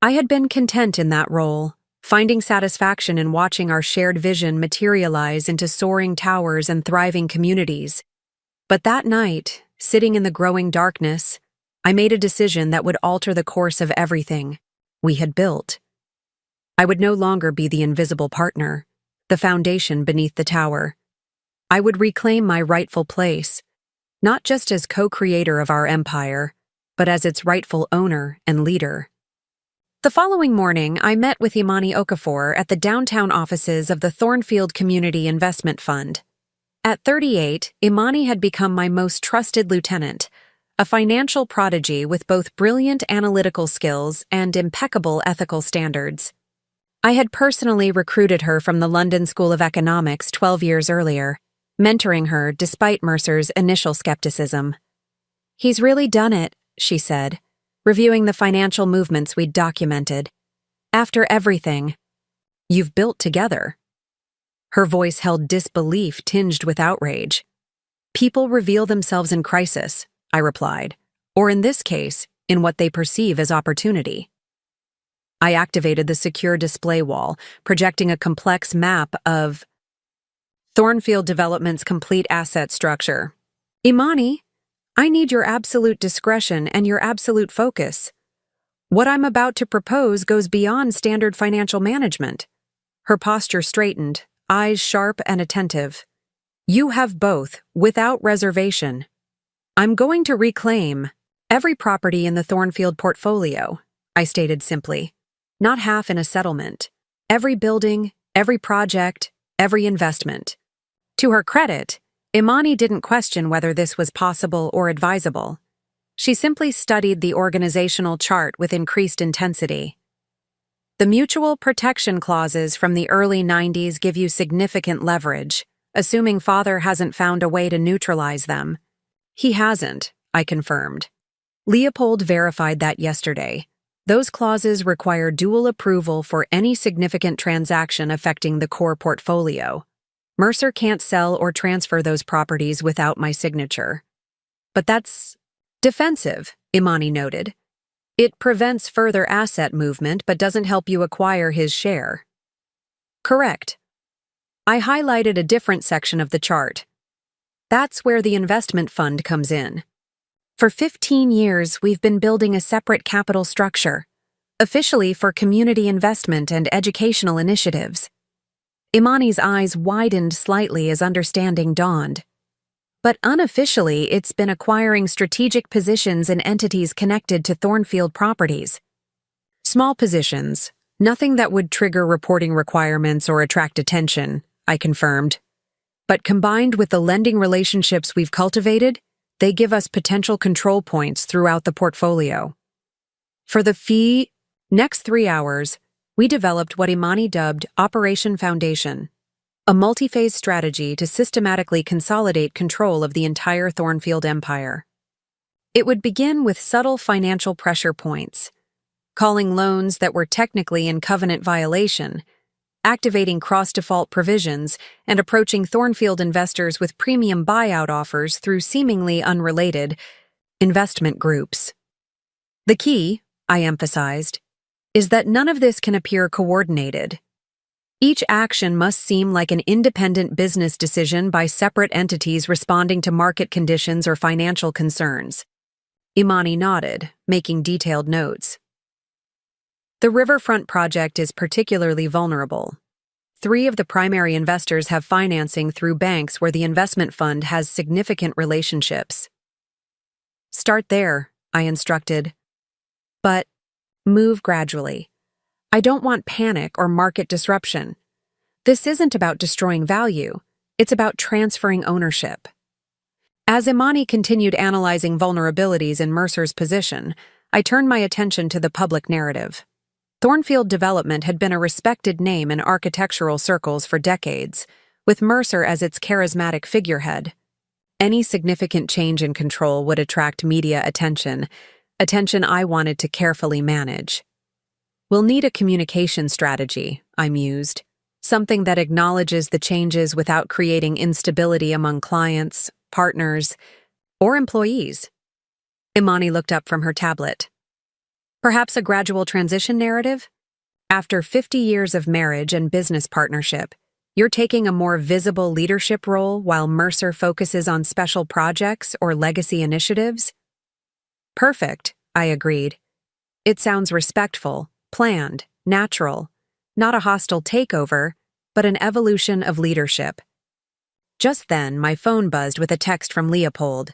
I had been content in that role, finding satisfaction in watching our shared vision materialize into soaring towers and thriving communities. But that night, sitting in the growing darkness, I made a decision that would alter the course of everything we had built. I would no longer be the invisible partner, the foundation beneath the tower. I would reclaim my rightful place, not just as co-creator of our empire, but as its rightful owner and leader. The following morning, I met with Imani Okafor at the downtown offices of the Thornfield Community Investment Fund. At 38, Imani had become my most trusted lieutenant, a financial prodigy with both brilliant analytical skills and impeccable ethical standards. I had personally recruited her from the London School of Economics 12 years earlier, mentoring her despite Mercer's initial skepticism. He's really done it, she said, reviewing the financial movements we'd documented. After everything you've built together. Her voice held disbelief tinged with outrage. People reveal themselves in crisis, I replied, or in this case, in what they perceive as opportunity. I activated the secure display wall, projecting a complex map of Thornfield Development's complete asset structure. Imani, I need your absolute discretion and your absolute focus. What I'm about to propose goes beyond standard financial management. Her posture straightened, eyes sharp and attentive. You have both, without reservation. I'm going to reclaim every property in the Thornfield portfolio, I stated simply. Not half in a settlement. Every building, every project, every investment. To her credit, Imani didn't question whether this was possible or advisable. She simply studied the organizational chart with increased intensity. The mutual protection clauses from the early 90s give you significant leverage, assuming father hasn't found a way to neutralize them. He hasn't, I confirmed. Leopold verified that yesterday. Those clauses require dual approval for any significant transaction affecting the core portfolio. Mercer can't sell or transfer those properties without my signature. But that's defensive, Imani noted. It prevents further asset movement but doesn't help you acquire his share. Correct. I highlighted a different section of the chart. That's where the investment fund comes in. For 15 years, we've been building a separate capital structure, officially for community investment and educational initiatives. Imani's eyes widened slightly as understanding dawned. But unofficially, it's been acquiring strategic positions in entities connected to Thornfield Properties. Small positions, nothing that would trigger reporting requirements or attract attention, I confirmed. But combined with the lending relationships we've cultivated, they give us potential control points throughout the portfolio. For the next 3 hours, we developed what Imani dubbed Operation Foundation, a multi-phase strategy to systematically consolidate control of the entire Thornfield empire. It would begin with subtle financial pressure points, calling loans that were technically in covenant violation, activating cross-default provisions, and approaching Thornfield investors with premium buyout offers through seemingly unrelated investment groups. The key, I emphasized, is that none of this can appear coordinated. Each action must seem like an independent business decision by separate entities responding to market conditions or financial concerns. Imani nodded, making detailed notes. The riverfront project is particularly vulnerable. 3 of the primary investors have financing through banks where the investment fund has significant relationships. Start there, I instructed. But move gradually. I don't want panic or market disruption. This isn't about destroying value. It's about transferring ownership. As Imani continued analyzing vulnerabilities in Mercer's position, I turned my attention to the public narrative. Thornfield Development had been a respected name in architectural circles for decades, with Mercer as its charismatic figurehead. Any significant change in control would attract media attention I wanted to carefully manage. We'll need a communication strategy, I mused, something that acknowledges the changes without creating instability among clients, partners, or employees. Imani looked up from her tablet. Perhaps a gradual transition narrative? After 50 years of marriage and business partnership, you're taking a more visible leadership role while Mercer focuses on special projects or legacy initiatives? Perfect, I agreed. It sounds respectful, planned, natural, not a hostile takeover, but an evolution of leadership. Just then, my phone buzzed with a text from Leopold.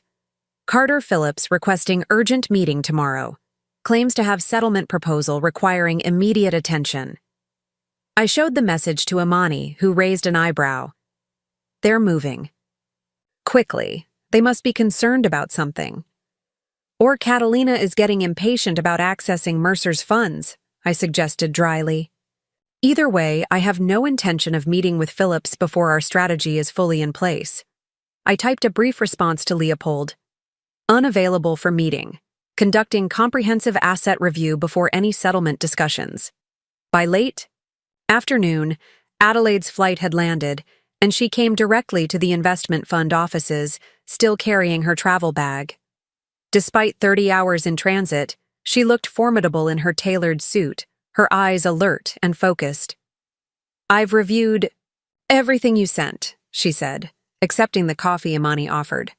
Carter Phillips requesting urgent meeting tomorrow. Claims to have settlement proposal requiring immediate attention. I showed the message to Imani, who raised an eyebrow. They're moving. Quickly. They must be concerned about something. Or Catalina is getting impatient about accessing Mercer's funds, I suggested dryly. Either way, I have no intention of meeting with Phillips before our strategy is fully in place. I typed a brief response to Leopold. Unavailable for meeting. Conducting comprehensive asset review before any settlement discussions. By late afternoon, Adelaide's flight had landed, and she came directly to the investment fund offices, still carrying her travel bag. Despite 30 hours in transit, she looked formidable in her tailored suit, her eyes alert and focused. I've reviewed everything you sent, she said, accepting the coffee Imani offered.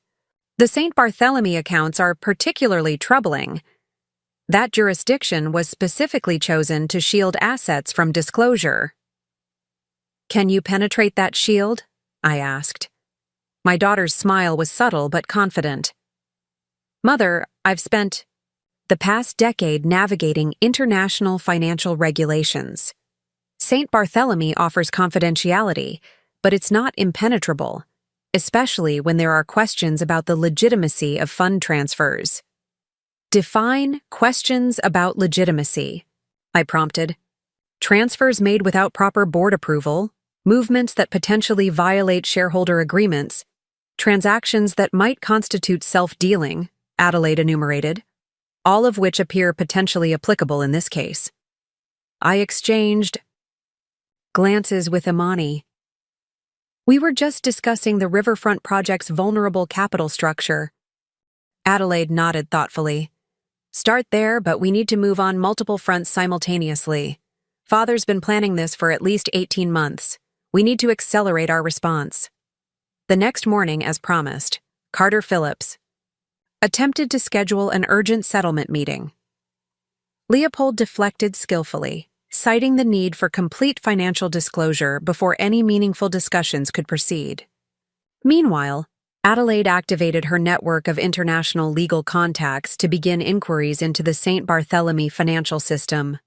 The St. Barthélemy accounts are particularly troubling. That jurisdiction was specifically chosen to shield assets from disclosure. Can you penetrate that shield? I asked. My daughter's smile was subtle but confident. Mother, I've spent the past decade navigating international financial regulations. St. Barthélemy offers confidentiality, but it's not impenetrable, especially when there are questions about the legitimacy of fund transfers. Define questions about legitimacy, I prompted. Transfers made without proper board approval, movements that potentially violate shareholder agreements, transactions that might constitute self-dealing, Adelaide enumerated, all of which appear potentially applicable in this case. I exchanged glances with Imani. We were just discussing the riverfront project's vulnerable capital structure. Adelaide nodded thoughtfully. Start there, but we need to move on multiple fronts simultaneously. Father's been planning this for at least 18 months. We need to accelerate our response. The next morning, as promised, Carter Phillips. attempted to schedule an urgent settlement meeting. Leopold deflected skillfully, citing the need for complete financial disclosure before any meaningful discussions could proceed. Meanwhile, Adelaide activated her network of international legal contacts to begin inquiries into the St. Barthélemy financial system.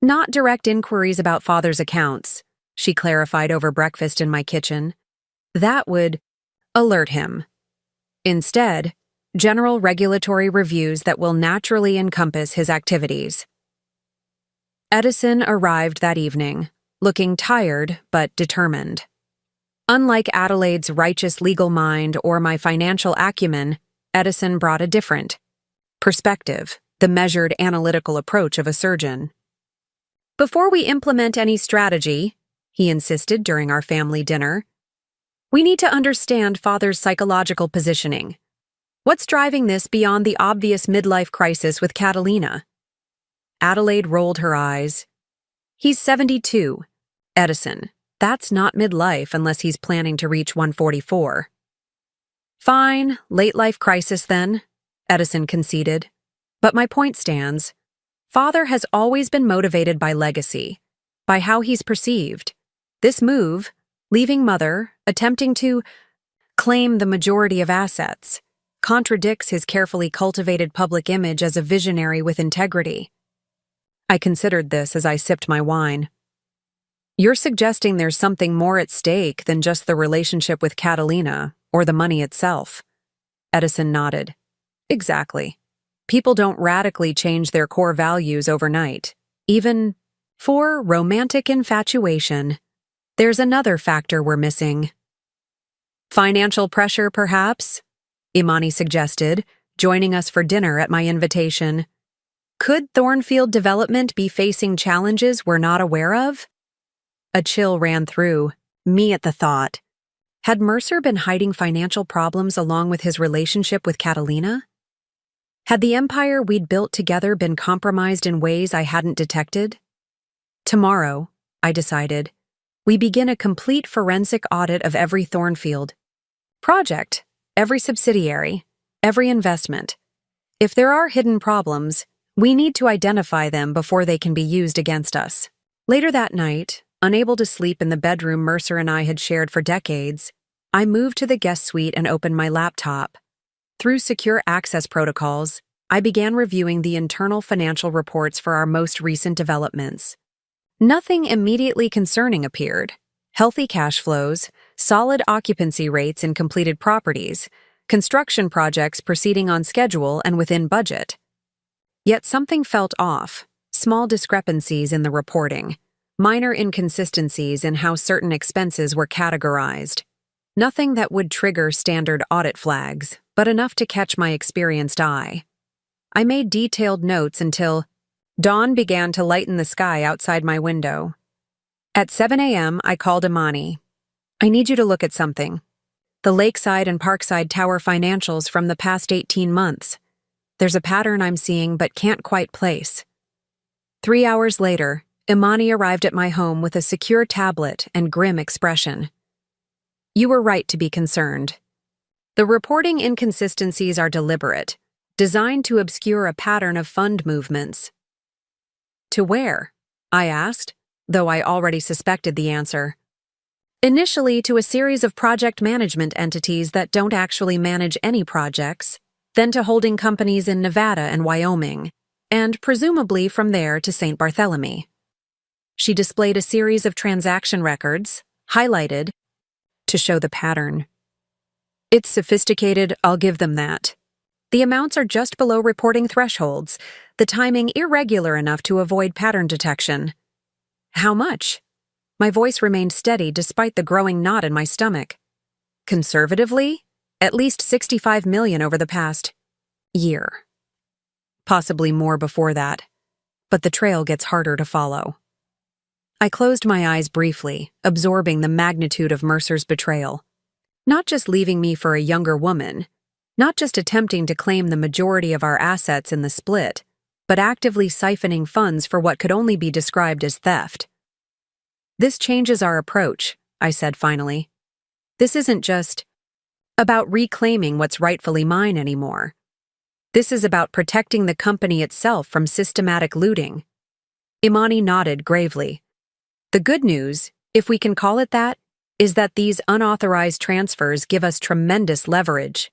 Not direct inquiries about father's accounts, she clarified over breakfast in my kitchen. That would alert him. Instead, general regulatory reviews that will naturally encompass his activities. Edison arrived that evening, looking tired but determined. Unlike Adelaide's righteous legal mind or my financial acumen, Edison brought a different perspective, the measured analytical approach of a surgeon. Before we implement any strategy, he insisted during our family dinner, we need to understand father's psychological positioning. What's driving this beyond the obvious midlife crisis with Catalina? Adelaide rolled her eyes. He's 72. Edison, that's not midlife unless he's planning to reach 144. Fine, late life crisis then, Edison conceded. But my point stands. Father has always been motivated by legacy, by how he's perceived. This move, leaving mother, attempting to claim the majority of assets, contradicts his carefully cultivated public image as a visionary with integrity. I considered this as I sipped my wine. You're suggesting there's something more at stake than just the relationship with Catalina or the money itself. Edison nodded. Exactly. People don't radically change their core values overnight. Even for romantic infatuation, there's another factor we're missing. Financial pressure, perhaps? Imani suggested, joining us for dinner at my invitation. Could Thornfield Development be facing challenges we're not aware of? A chill ran through me at the thought. Had Mercer been hiding financial problems along with his relationship with Catalina? Had the empire we'd built together been compromised in ways I hadn't detected? Tomorrow, I decided, we begin a complete forensic audit of every Thornfield project, every subsidiary, every investment. If there are hidden problems, we need to identify them before they can be used against us. Later that night, unable to sleep in the bedroom Mercer and I had shared for decades, I moved to the guest suite and opened my laptop. Through secure access protocols, I began reviewing the internal financial reports for our most recent developments. Nothing immediately concerning appeared. Healthy cash flows, solid occupancy rates in completed properties, construction projects proceeding on schedule and within budget. Yet something felt off, small discrepancies in the reporting, minor inconsistencies in how certain expenses were categorized. Nothing that would trigger standard audit flags, but enough to catch my experienced eye. I made detailed notes until dawn began to lighten the sky outside my window. At 7 a.m., I called Imani. I need you to look at something. The Lakeside and Parkside Tower financials from the past 18 months. There's a pattern I'm seeing but can't quite place. 3 hours later, Imani arrived at my home with a secure tablet and grim expression. You were right to be concerned. The reporting inconsistencies are deliberate, designed to obscure a pattern of fund movements. To where? I asked, though I already suspected the answer. Initially to a series of project management entities that don't actually manage any projects, then to holding companies in Nevada and Wyoming, and presumably from there to St. Barthélemy. She displayed a series of transaction records, highlighted, to show the pattern. It's sophisticated, I'll give them that. The amounts are just below reporting thresholds, the timing irregular enough to avoid pattern detection. How much? My voice remained steady despite the growing knot in my stomach. Conservatively, at least $65 million over the past year. Possibly more before that, but the trail gets harder to follow. I closed my eyes briefly, absorbing the magnitude of Mercer's betrayal. Not just leaving me for a younger woman, not just attempting to claim the majority of our assets in the split, but actively siphoning funds for what could only be described as theft. This changes our approach, I said finally. This isn't just about reclaiming what's rightfully mine anymore. This is about protecting the company itself from systematic looting. Imani nodded gravely. The good news, if we can call it that, is that these unauthorized transfers give us tremendous leverage.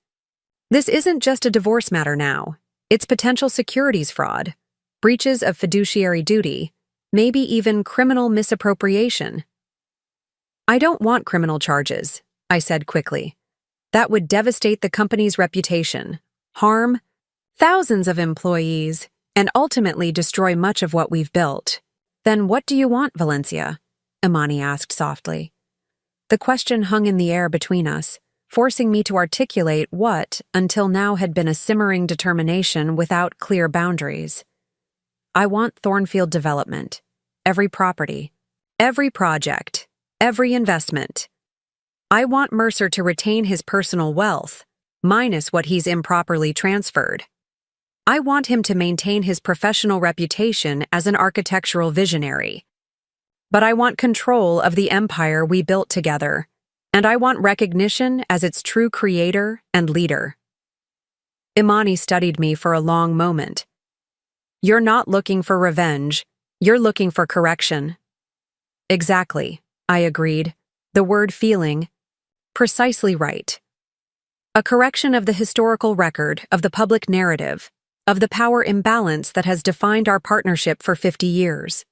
This isn't just a divorce matter now. It's potential securities fraud, breaches of fiduciary duty, maybe even criminal misappropriation. I don't want criminal charges, I said quickly. That would devastate the company's reputation, harm thousands of employees, and ultimately destroy much of what we've built. Then what do you want, Valencia? Imani asked softly. The question hung in the air between us, forcing me to articulate what, until now, had been a simmering determination without clear boundaries. I want Thornfield development. Every property. Every project. Every investment. I want Mercer to retain his personal wealth, minus what he's improperly transferred. I want him to maintain his professional reputation as an architectural visionary. But I want control of the empire we built together, and I want recognition as its true creator and leader. Imani studied me for a long moment. You're not looking for revenge, you're looking for correction. Exactly, I agreed, the word feeling. Precisely right. A correction of the historical record, of the public narrative, of the power imbalance that has defined our partnership for 50 years.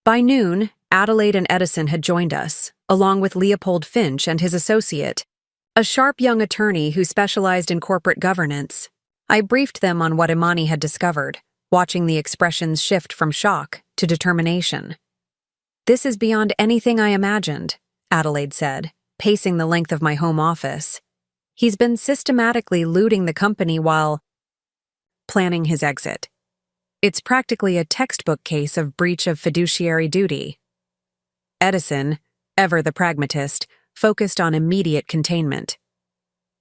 By noon, Adelaide and Edison had joined us, along with Leopold Finch and his associate, a sharp young attorney who specialized in corporate governance. I briefed them on what Imani had discovered, watching the expressions shift from shock to determination. This is beyond anything I imagined, Adelaide said, pacing the length of my home office. He's been systematically looting the company while planning his exit. It's practically a textbook case of breach of fiduciary duty. Edison, ever the pragmatist, focused on immediate containment.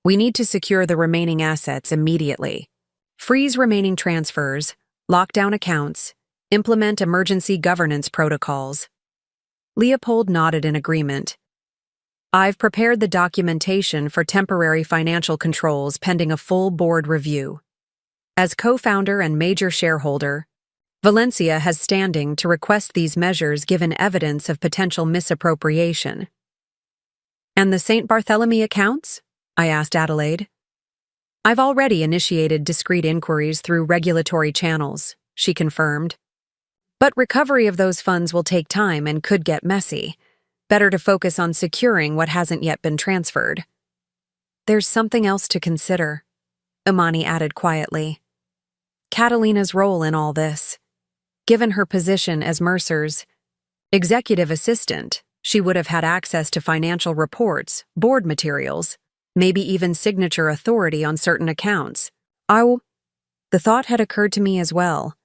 We need to secure the remaining assets immediately. Freeze remaining transfers, lock down accounts, implement emergency governance protocols. Leopold nodded in agreement. I've prepared the documentation for temporary financial controls pending a full board review. As co-founder and major shareholder, Valencia has standing to request these measures given evidence of potential misappropriation. And the St. Barthélemy accounts? I asked Adelaide. I've already initiated discreet inquiries through regulatory channels, she confirmed. But recovery of those funds will take time and could get messy. Better to focus on securing what hasn't yet been transferred. There's something else to consider, Imani added quietly. Catalina's role in all this. Given her position as Mercer's executive assistant, she would have had access to financial reports, board materials, maybe even signature authority on certain accounts. The thought had occurred to me as well.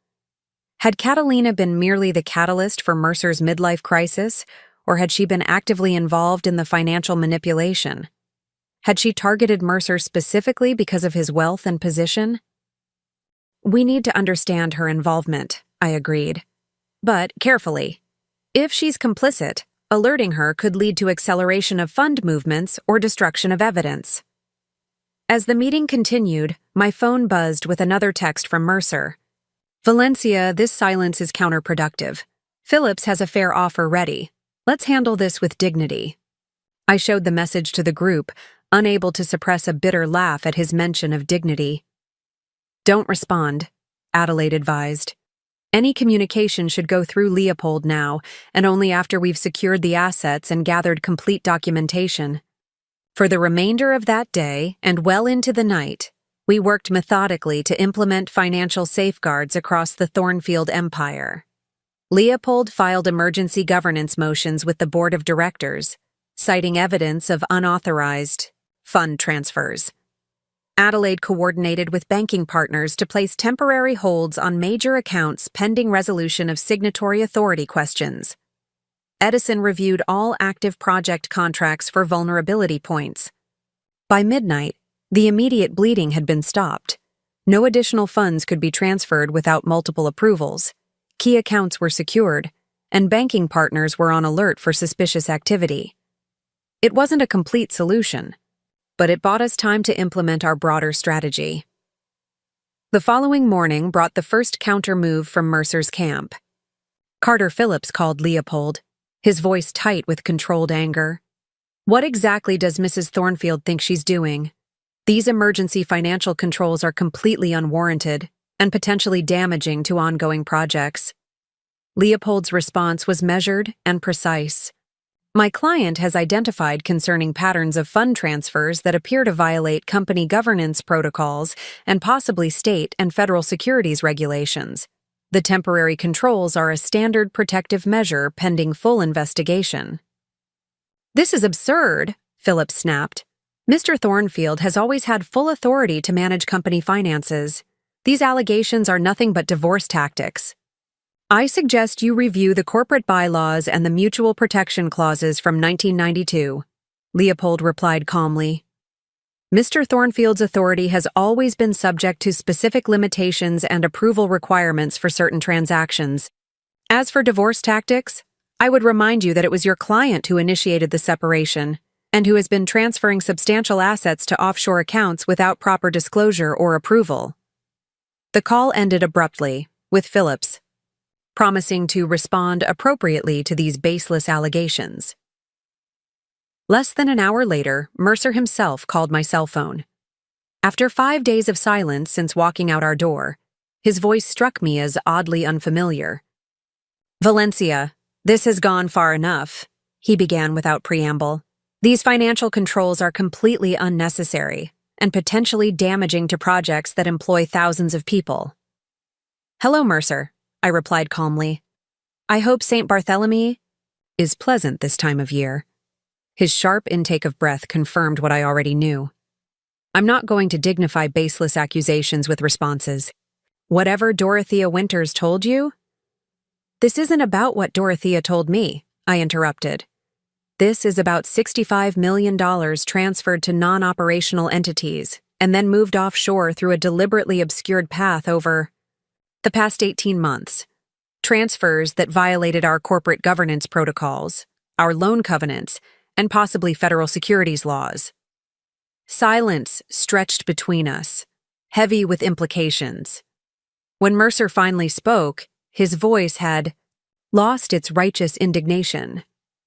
Had Catalina been merely the catalyst for Mercer's midlife crisis, or had she been actively involved in the financial manipulation? Had she targeted Mercer specifically because of his wealth and position? We need to understand her involvement, I agreed. But carefully. If she's complicit, alerting her could lead to acceleration of fund movements or destruction of evidence. As the meeting continued, my phone buzzed with another text from Mercer. Valencia, this silence is counterproductive. Phillips has a fair offer ready. Let's handle this with dignity. I showed the message to the group, unable to suppress a bitter laugh at his mention of dignity. Don't respond, Adelaide advised. Any communication should go through Leopold now, and only after we've secured the assets and gathered complete documentation. For the remainder of that day, and well into the night, we worked methodically to implement financial safeguards across the Thornfield empire. Leopold filed emergency governance motions with the board of directors, citing evidence of unauthorized fund transfers. Adelaide coordinated with banking partners to place temporary holds on major accounts pending resolution of signatory authority questions. Edison reviewed all active project contracts for vulnerability points. By midnight, the immediate bleeding had been stopped. No additional funds could be transferred without multiple approvals. Key accounts were secured, and banking partners were on alert for suspicious activity. It wasn't a complete solution, but it bought us time to implement our broader strategy. The following morning brought the first counter-move from Mercer's camp. Carter Phillips called Leopold, his voice tight with controlled anger. "What exactly does Mrs. Thornfield think she's doing? These emergency financial controls are completely unwarranted and potentially damaging to ongoing projects." Leopold's response was measured and precise. "My client has identified concerning patterns of fund transfers that appear to violate company governance protocols and possibly state and federal securities regulations. The temporary controls are a standard protective measure pending full investigation." "This is absurd," Phillips snapped. "Mr. Thornfield has always had full authority to manage company finances. These allegations are nothing but divorce tactics. I suggest you review the corporate bylaws and the mutual protection clauses from 1992, Leopold replied calmly. "Mr. Thornfield's authority has always been subject to specific limitations and approval requirements for certain transactions. As for divorce tactics, I would remind you that it was your client who initiated the separation and who has been transferring substantial assets to offshore accounts without proper disclosure or approval." The call ended abruptly, with Phillips promising to respond appropriately to these baseless allegations. Less than an hour later, Mercer himself called my cell phone. After 5 days of silence since walking out our door, his voice struck me as oddly unfamiliar. "Valencia, this has gone far enough," he began without preamble. "These financial controls are completely unnecessary and potentially damaging to projects that employ thousands of people." "Hello, Mercer," I replied calmly. "I hope St. Bartholomew is pleasant this time of year." His sharp intake of breath confirmed what I already knew. I'm not going to dignify baseless accusations with responses. "Whatever Dorothea Winters told you?" "This isn't about what Dorothea told me," I interrupted. "This is about $65 million transferred to non-operational entities and then moved offshore through a deliberately obscured path over the past 18 months. Transfers that violated our corporate governance protocols, our loan covenants, and possibly federal securities laws." Silence stretched between us, heavy with implications. When Mercer finally spoke, his voice had lost its righteous indignation.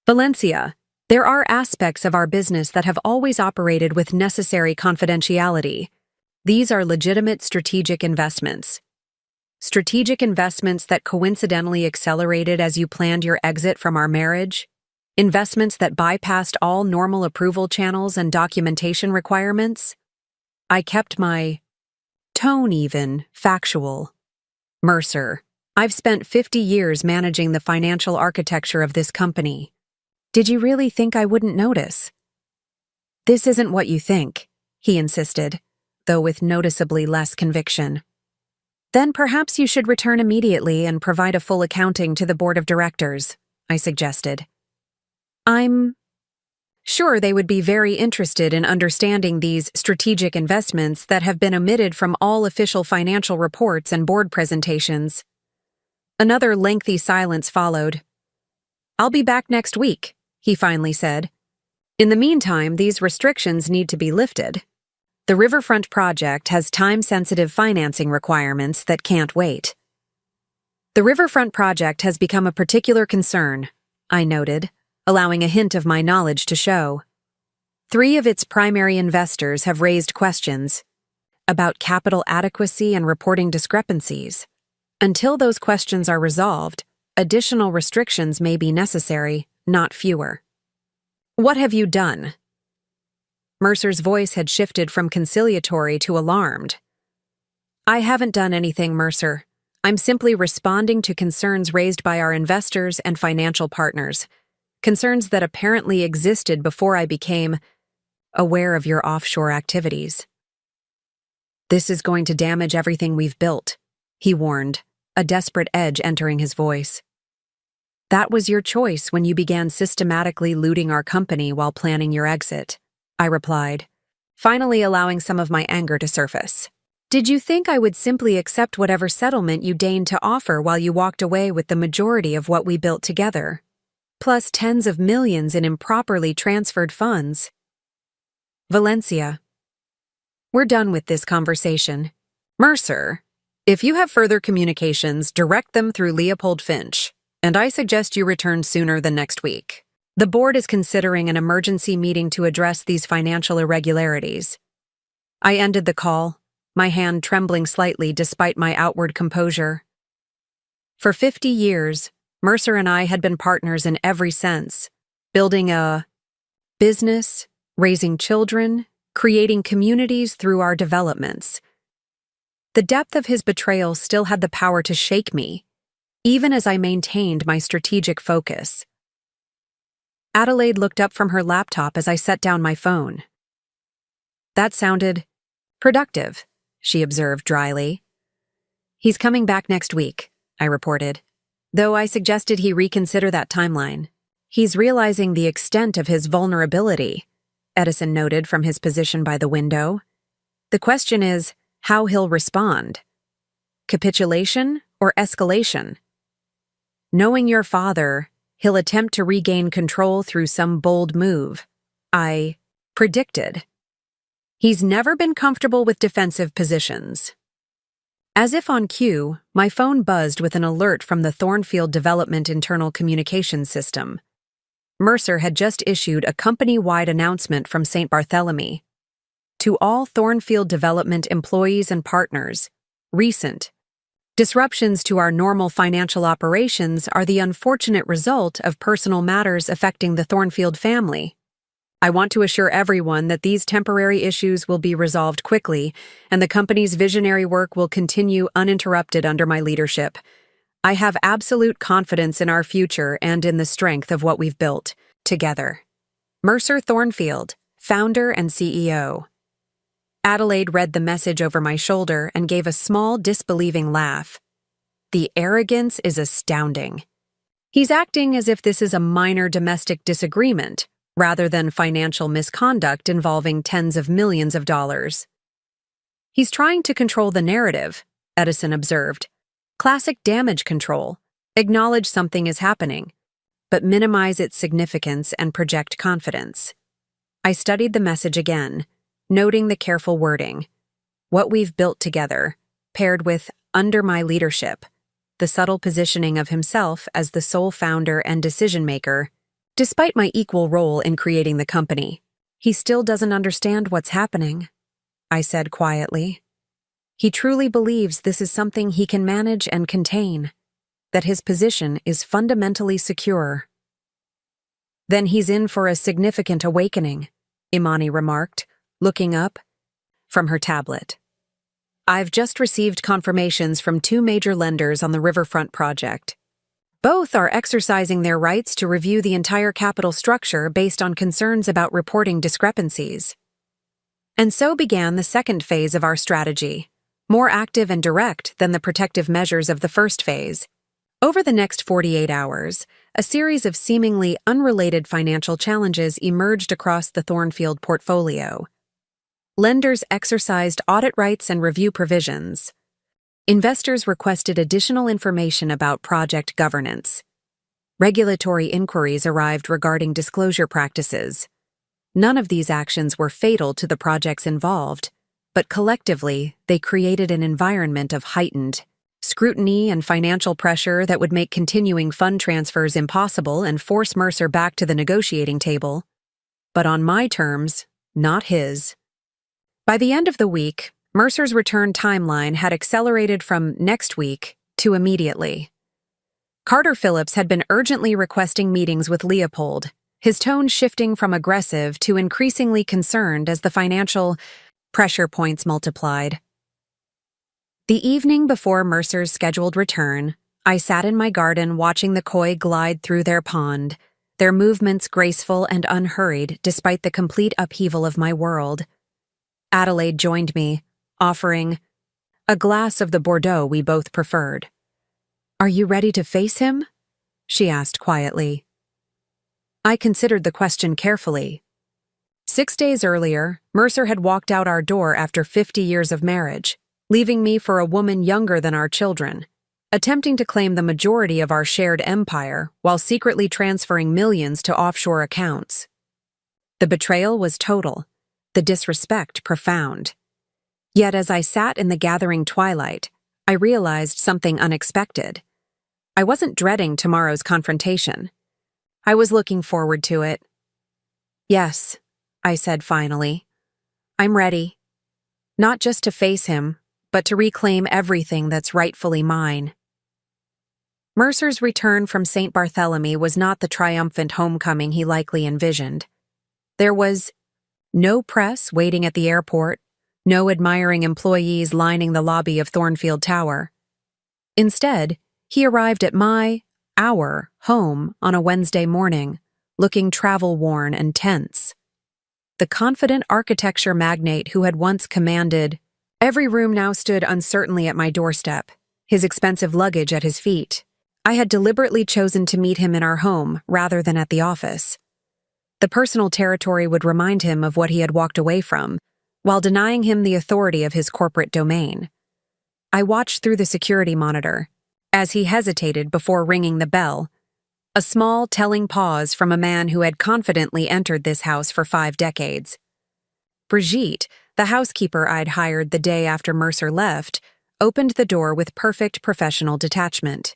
"Valencia, there are aspects of our business that have always operated with necessary confidentiality. These are legitimate strategic investments. Strategic investments that coincidentally accelerated as you planned your exit from our marriage. Investments that bypassed all normal approval channels and documentation requirements." I kept my tone even, factual. "Mercer, I've spent 50 years managing the financial architecture of this company. Did you really think I wouldn't notice?" "This isn't what you think," he insisted, though with noticeably less conviction. "Then perhaps you should return immediately and provide a full accounting to the board of directors," I suggested. "I'm sure they would be very interested in understanding these strategic investments that have been omitted from all official financial reports and board presentations." Another lengthy silence followed. "I'll be back next week," he finally said. "In the meantime, these restrictions need to be lifted. The Riverfront project has time-sensitive financing requirements that can't wait." "The Riverfront project has become a particular concern," I noted, allowing a hint of my knowledge to show. 3 of its primary investors have raised questions about capital adequacy and reporting discrepancies. Until those questions are resolved, additional restrictions may be necessary, not fewer. "What have you done?" Mercer's voice had shifted from conciliatory to alarmed. "I haven't done anything, Mercer. I'm simply responding to concerns raised by our investors and financial partners, concerns that apparently existed before I became aware of your offshore activities." "This is going to damage everything we've built," he warned, a desperate edge entering his voice. "That was your choice when you began systematically looting our company while planning your exit," I replied, finally allowing some of my anger to surface. "Did you think I would simply accept whatever settlement you deigned to offer while you walked away with the majority of what we built together, plus tens of millions in improperly transferred funds?" Valencia. We're done with this conversation. Mercer, if you have further communications, direct them through Leopold Finch, and I suggest you return sooner than next week. The board is considering an emergency meeting to address these financial irregularities. I ended the call, my hand trembling slightly despite my outward composure. For 50 years, Mercer and I had been partners in every sense, building a business, raising children, creating communities through our developments. The depth of his betrayal still had the power to shake me, even as I maintained my strategic focus. Adelaide looked up from her laptop as I set down my phone. That sounded productive, she observed dryly. He's coming back next week, I reported, though I suggested he reconsider that timeline. He's realizing the extent of his vulnerability, Edison noted from his position by the window. The question is how he'll respond. Capitulation or escalation? Knowing your father, he'll attempt to regain control through some bold move, I predicted. He's never been comfortable with defensive positions. As if on cue, my phone buzzed with an alert from the Thornfield Development internal communications system. Mercer had just issued a company-wide announcement from St. Barthélemy. To all Thornfield Development employees and partners, recent disruptions to our normal financial operations are the unfortunate result of personal matters affecting the Thornfield family. I want to assure everyone that these temporary issues will be resolved quickly, and the company's visionary work will continue uninterrupted under my leadership. I have absolute confidence in our future and in the strength of what we've built together. Mercer Thornfield, founder and CEO. Adelaide read the message over my shoulder and gave a small, disbelieving laugh. The arrogance is astounding. He's acting as if this is a minor domestic disagreement, rather than financial misconduct involving tens of millions of dollars. He's trying to control the narrative, Edison observed. Classic damage control. Acknowledge something is happening, but minimize its significance and project confidence. I studied the message again, noting the careful wording. What we've built together, paired with under my leadership, the subtle positioning of himself as the sole founder and decision-maker. Despite my equal role in creating the company, he still doesn't understand what's happening, I said quietly. He truly believes this is something he can manage and contain, that his position is fundamentally secure. Then he's in for a significant awakening, Imani remarked, looking up from her tablet. I've just received confirmations from 2 major lenders on the Riverfront project. Both are exercising their rights to review the entire capital structure based on concerns about reporting discrepancies. And so began the second phase of our strategy, more active and direct than the protective measures of the first phase. Over the next 48 hours, a series of seemingly unrelated financial challenges emerged across the Thornfield portfolio. Lenders exercised audit rights and review provisions. Investors requested additional information about project governance. Regulatory inquiries arrived regarding disclosure practices. None of these actions were fatal to the projects involved, but collectively, they created an environment of heightened scrutiny and financial pressure that would make continuing fund transfers impossible and force Mercer back to the negotiating table. But on my terms, not his. By the end of the week, Mercer's return timeline had accelerated from next week to immediately. Carter Phillips had been urgently requesting meetings with Leopold, his tone shifting from aggressive to increasingly concerned as the financial pressure points multiplied. The evening before Mercer's scheduled return, I sat in my garden watching the koi glide through their pond, their movements graceful and unhurried despite the complete upheaval of my world. Adelaide joined me, offering a glass of the Bordeaux we both preferred. "Are you ready to face him?" she asked quietly. I considered the question carefully. 6 days earlier, Mercer had walked out our door after 50 years of marriage, leaving me for a woman younger than our children, attempting to claim the majority of our shared empire while secretly transferring millions to offshore accounts. The betrayal was total, the disrespect profound. Yet as I sat in the gathering twilight, I realized something unexpected. I wasn't dreading tomorrow's confrontation. I was looking forward to it. "Yes," I said finally. "I'm ready. Not just to face him, but to reclaim everything that's rightfully mine." Mercer's return from St. Barthélemy was not the triumphant homecoming he likely envisioned. There was no press waiting at the airport, no admiring employees lining the lobby of Thornfield Tower. Instead, he arrived at our home on a Wednesday morning, looking travel-worn and tense. The confident architecture magnate who had once commanded every room now stood uncertainly at my doorstep, his expensive luggage at his feet. I had deliberately chosen to meet him in our home rather than at the office. The personal territory would remind him of what he had walked away from, while denying him the authority of his corporate domain. I watched through the security monitor, as he hesitated before ringing the bell, a small, telling pause from a man who had confidently entered this house for 5 decades. Brigitte, the housekeeper I'd hired the day after Mercer left, opened the door with perfect professional detachment.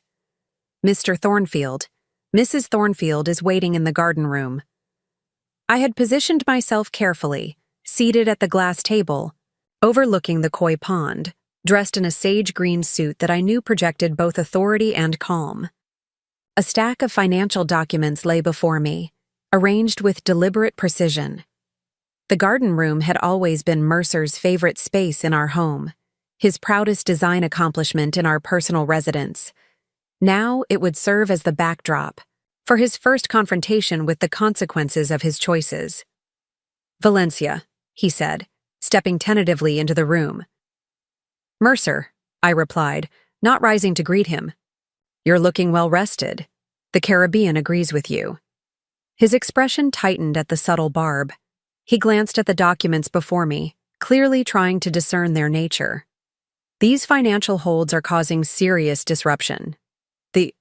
"Mr. Thornfield, Mrs. Thornfield is waiting in the garden room." I had positioned myself carefully, seated at the glass table, overlooking the koi pond, dressed in a sage green suit that I knew projected both authority and calm. A stack of financial documents lay before me, arranged with deliberate precision. The garden room had always been Mercer's favorite space in our home, his proudest design accomplishment in our personal residence. Now it would serve as the backdrop for his first confrontation with the consequences of his choices. "Valencia," he said, stepping tentatively into the room. "Mercer," I replied, not rising to greet him. "You're looking well rested. The Caribbean agrees with you." His expression tightened at the subtle barb. He glanced at the documents before me, clearly trying to discern their nature. "These financial holds are causing serious disruption. The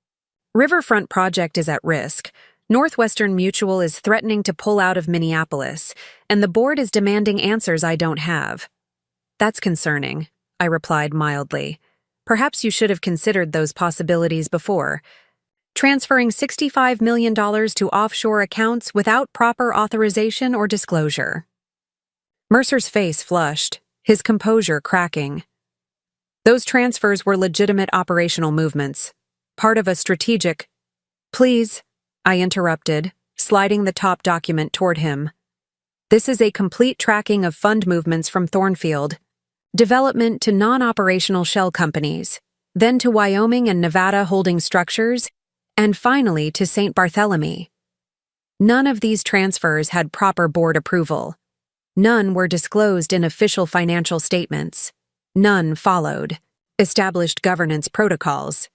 Riverfront project is at risk. Northwestern Mutual is threatening to pull out of Minneapolis, and the board is demanding answers I don't have." "That's concerning," I replied mildly. "Perhaps you should have considered those possibilities before. Transferring $65 million to offshore accounts without proper authorization or disclosure." Mercer's face flushed, his composure cracking. "Those transfers were legitimate operational movements, part of a strategic—" "Please," I interrupted, sliding the top document toward him. "This is a complete tracking of fund movements from Thornfield, development to non-operational shell companies, then to Wyoming and Nevada holding structures, and finally to St. Barthélemy. None of these transfers had proper board approval. None were disclosed in official financial statements. None followed established governance protocols."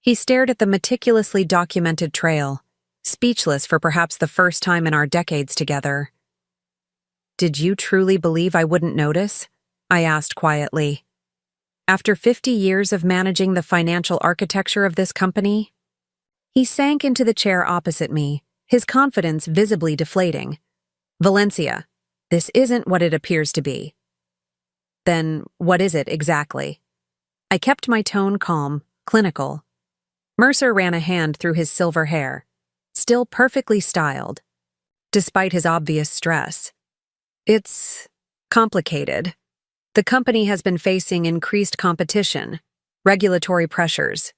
He stared at the meticulously documented trail, speechless for perhaps the first time in our decades together. "Did you truly believe I wouldn't notice?" I asked quietly. "After 50 years of managing the financial architecture of this company?" He sank into the chair opposite me, his confidence visibly deflating. "Valencia, this isn't what it appears to be." "Then what is it exactly?" I kept my tone calm, clinical. Mercer ran a hand through his silver hair, still perfectly styled, despite his obvious stress. "It's complicated. The company has been facing increased competition, regulatory pressures.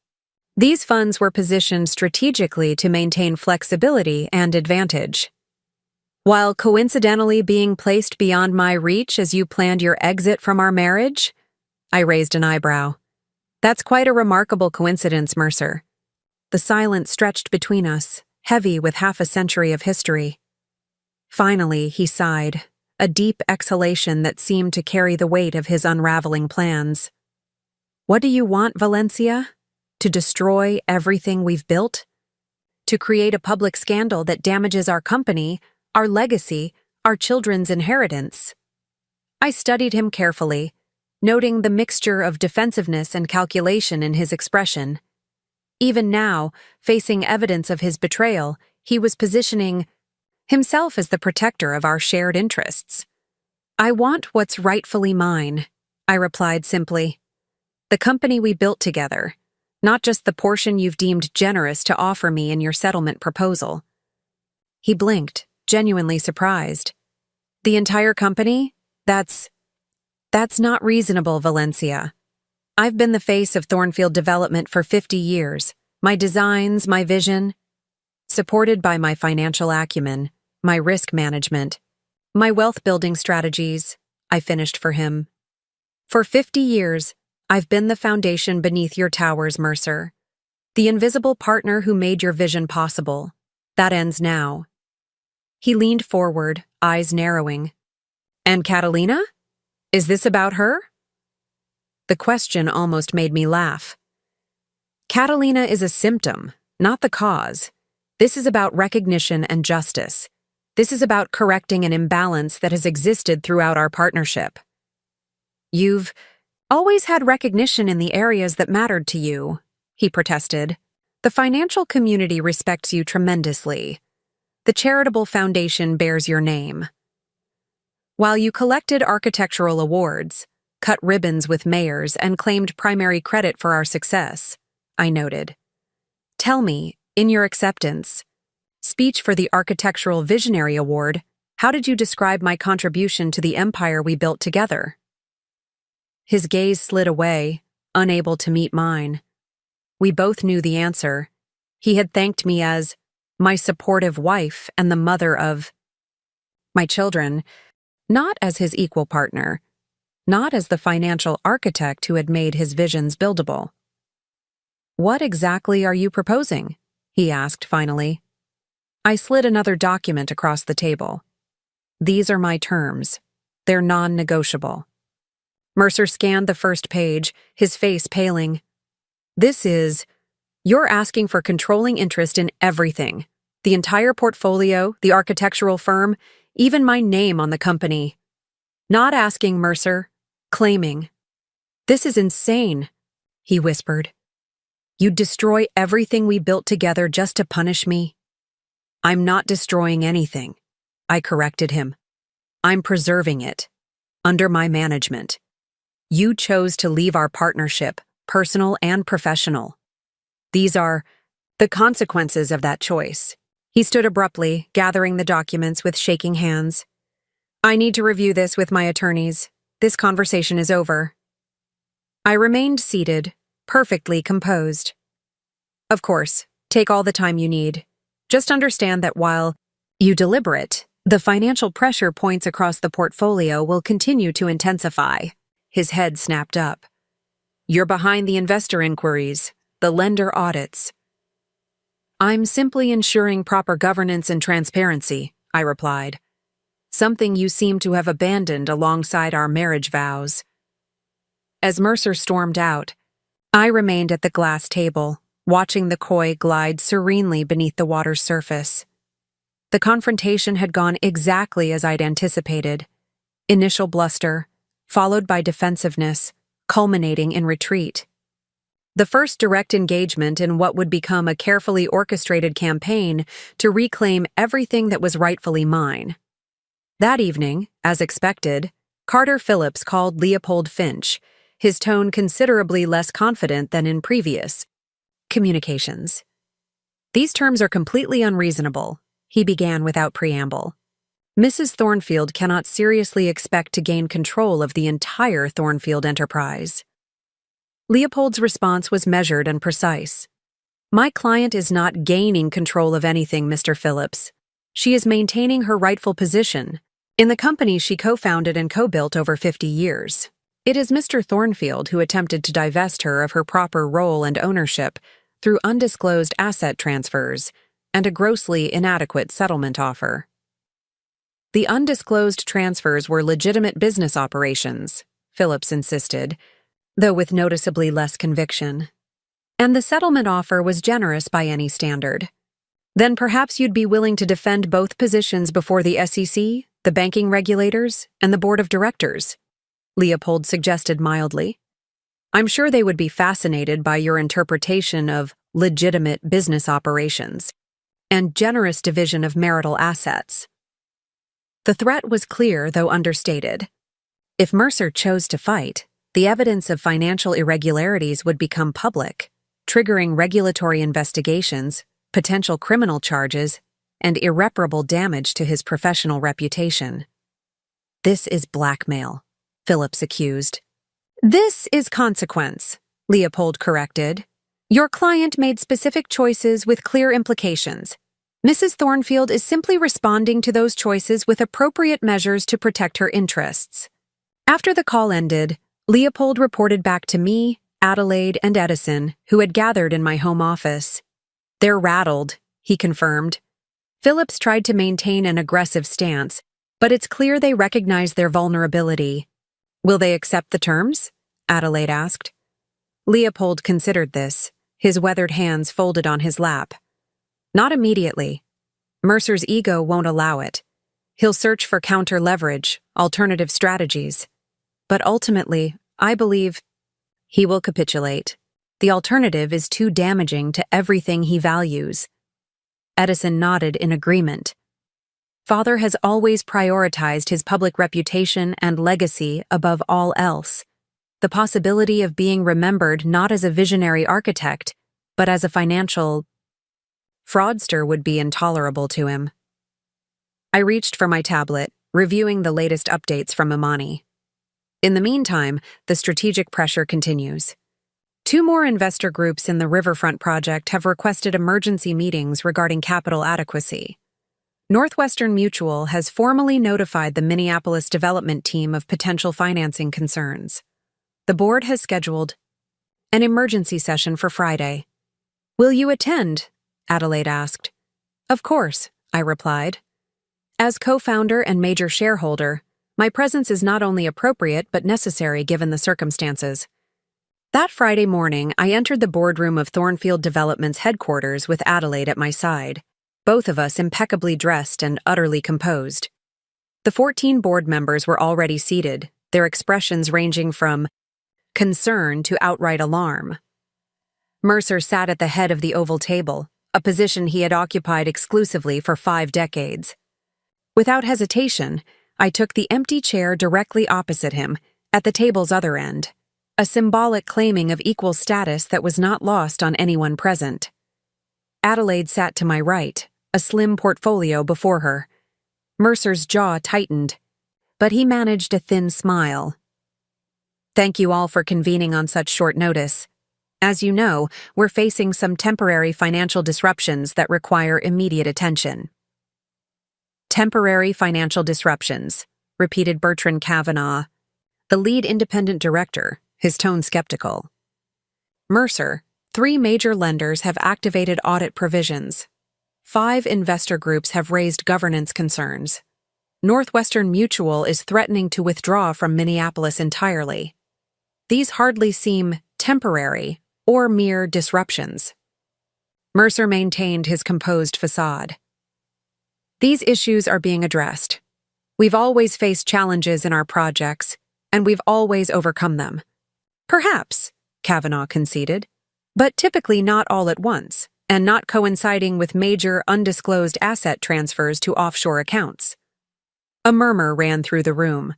These funds were positioned strategically to maintain flexibility and advantage, while coincidentally being placed beyond my reach as you planned your exit from our marriage." I raised an eyebrow. "That's quite a remarkable coincidence, Mercer." The silence stretched between us, heavy with half a century of history. Finally, he sighed, a deep exhalation that seemed to carry the weight of his unraveling plans. "What do you want, Valencia? To destroy everything we've built? To create a public scandal that damages our company, our legacy, our children's inheritance?" I studied him carefully, noting the mixture of defensiveness and calculation in his expression. Even now, facing evidence of his betrayal, he was positioning himself as the protector of our shared interests. I want what's rightfully mine, I replied simply. The company we built together, not just the portion you've deemed generous to offer me in your settlement proposal. He blinked, genuinely surprised. The entire company? That's not reasonable, Valencia. I've been the face of Thornfield Development for 50 years. My designs, my vision, supported by my financial acumen, my risk management, my wealth-building strategies, I finished for him. For 50 years, I've been the foundation beneath your towers, Mercer. The invisible partner who made your vision possible. That ends now. He leaned forward, eyes narrowing. And Catalina? Is this about her? The question almost made me laugh. Catalina is a symptom, not the cause. This is about recognition and justice. This is about correcting an imbalance that has existed throughout our partnership. You've always had recognition in the areas that mattered to you, he protested. The financial community respects you tremendously. The charitable foundation bears your name. While you collected architectural awards, cut ribbons with mayors, and claimed primary credit for our success, I noted. Tell me, in your acceptance speech for the Architectural Visionary Award, how did you describe my contribution to the empire we built together? His gaze slid away, unable to meet mine. We both knew the answer. He had thanked me as my supportive wife and the mother of my children, not as his equal partner, not as the financial architect who had made his visions buildable. What exactly are you proposing? He asked finally. I slid another document across the table. These are my terms. They're non-negotiable. Mercer scanned the first page, his face paling. You're asking for controlling interest in everything. The entire portfolio, the architectural firm, even my name on the company. Not asking, Mercer. Claiming. This is insane, he whispered. You'd destroy everything we built together just to punish me? I'm not destroying anything, I corrected him. I'm preserving it. Under my management. You chose to leave our partnership, personal and professional. These are the consequences of that choice. He stood abruptly, gathering the documents with shaking hands. I need to review this with my attorneys. This conversation is over. I remained seated, perfectly composed. Of course, take all the time you need. Just understand that while you deliberate, the financial pressure points across the portfolio will continue to intensify. His head snapped up. You're behind the investor inquiries, the lender audits. I'm simply ensuring proper governance and transparency, I replied. Something you seem to have abandoned alongside our marriage vows. As Mercer stormed out, I remained at the glass table, watching the koi glide serenely beneath the water's surface. The confrontation had gone exactly as I'd anticipated. Initial bluster, followed by defensiveness, culminating in retreat. The first direct engagement in what would become a carefully orchestrated campaign to reclaim everything that was rightfully mine. That evening, as expected, Carter Phillips called Leopold Finch, his tone considerably less confident than in previous communications. These terms are completely unreasonable, he began without preamble. Mrs. Thornfield cannot seriously expect to gain control of the entire Thornfield enterprise. Leopold's response was measured and precise. My client is not gaining control of anything, Mr. Phillips. She is maintaining her rightful position in the company she co-founded and co-built over 50 years. It is Mr. Thornfield who attempted to divest her of her proper role and ownership through undisclosed asset transfers and a grossly inadequate settlement offer. The undisclosed transfers were legitimate business operations, Phillips insisted, though with noticeably less conviction. And the settlement offer was generous by any standard. Then perhaps you'd be willing to defend both positions before the SEC, the banking regulators, and the board of directors, Leopold suggested mildly. I'm sure they would be fascinated by your interpretation of legitimate business operations and generous division of marital assets. The threat was clear, though understated. If Mercer chose to fight, the evidence of financial irregularities would become public, triggering regulatory investigations, potential criminal charges, and irreparable damage to his professional reputation. "This is blackmail," Phillips accused. "This is consequence," Leopold corrected. "Your client made specific choices with clear implications. Mrs. Thornfield is simply responding to those choices with appropriate measures to protect her interests." After the call ended, Leopold reported back to me, Adelaide, and Edison, who had gathered in my home office. "They're rattled," he confirmed. Phillips tried to maintain an aggressive stance, but it's clear they recognize their vulnerability. "Will they accept the terms?" Adelaide asked. Leopold considered this, his weathered hands folded on his lap. "Not immediately. Mercer's ego won't allow it. He'll search for counter-leverage, alternative strategies. But ultimately, I believe he will capitulate. The alternative is too damaging to everything he values." Edison nodded in agreement. "Father has always prioritized his public reputation and legacy above all else. The possibility of being remembered not as a visionary architect, but as a financial fraudster would be intolerable to him." I reached for my tablet, reviewing the latest updates from Imani. In the meantime, the strategic pressure continues. 2 more investor groups in the Riverfront project have requested emergency meetings regarding capital adequacy. Northwestern Mutual has formally notified the Minneapolis development team of potential financing concerns. The board has scheduled an emergency session for Friday. "Will you attend?" Adelaide asked. "Of course," I replied. As co-founder and major shareholder, my presence is not only appropriate but necessary given the circumstances. That Friday morning, I entered the boardroom of Thornfield Development's headquarters with Adelaide at my side, both of us impeccably dressed and utterly composed. The 14 board members were already seated, their expressions ranging from concern to outright alarm. Mercer sat at the head of the oval table, a position he had occupied exclusively for 5 decades. Without hesitation, I took the empty chair directly opposite him, at the table's other end, a symbolic claiming of equal status that was not lost on anyone present. Adelaide sat to my right, a slim portfolio before her. Mercer's jaw tightened, but he managed a thin smile. "Thank you all for convening on such short notice. As you know, we're facing some temporary financial disruptions that require immediate attention." "Temporary financial disruptions," repeated Bertrand Kavanaugh, the lead independent director, his tone skeptical. "Mercer, 3 major lenders have activated audit provisions. 5 investor groups have raised governance concerns. Northwestern Mutual is threatening to withdraw from Minneapolis entirely. These hardly seem temporary or mere disruptions." Mercer maintained his composed facade. "These issues are being addressed. We've always faced challenges in our projects, and we've always overcome them." "Perhaps," Kavanaugh conceded, "but typically not all at once, and not coinciding with major undisclosed asset transfers to offshore accounts." A murmur ran through the room.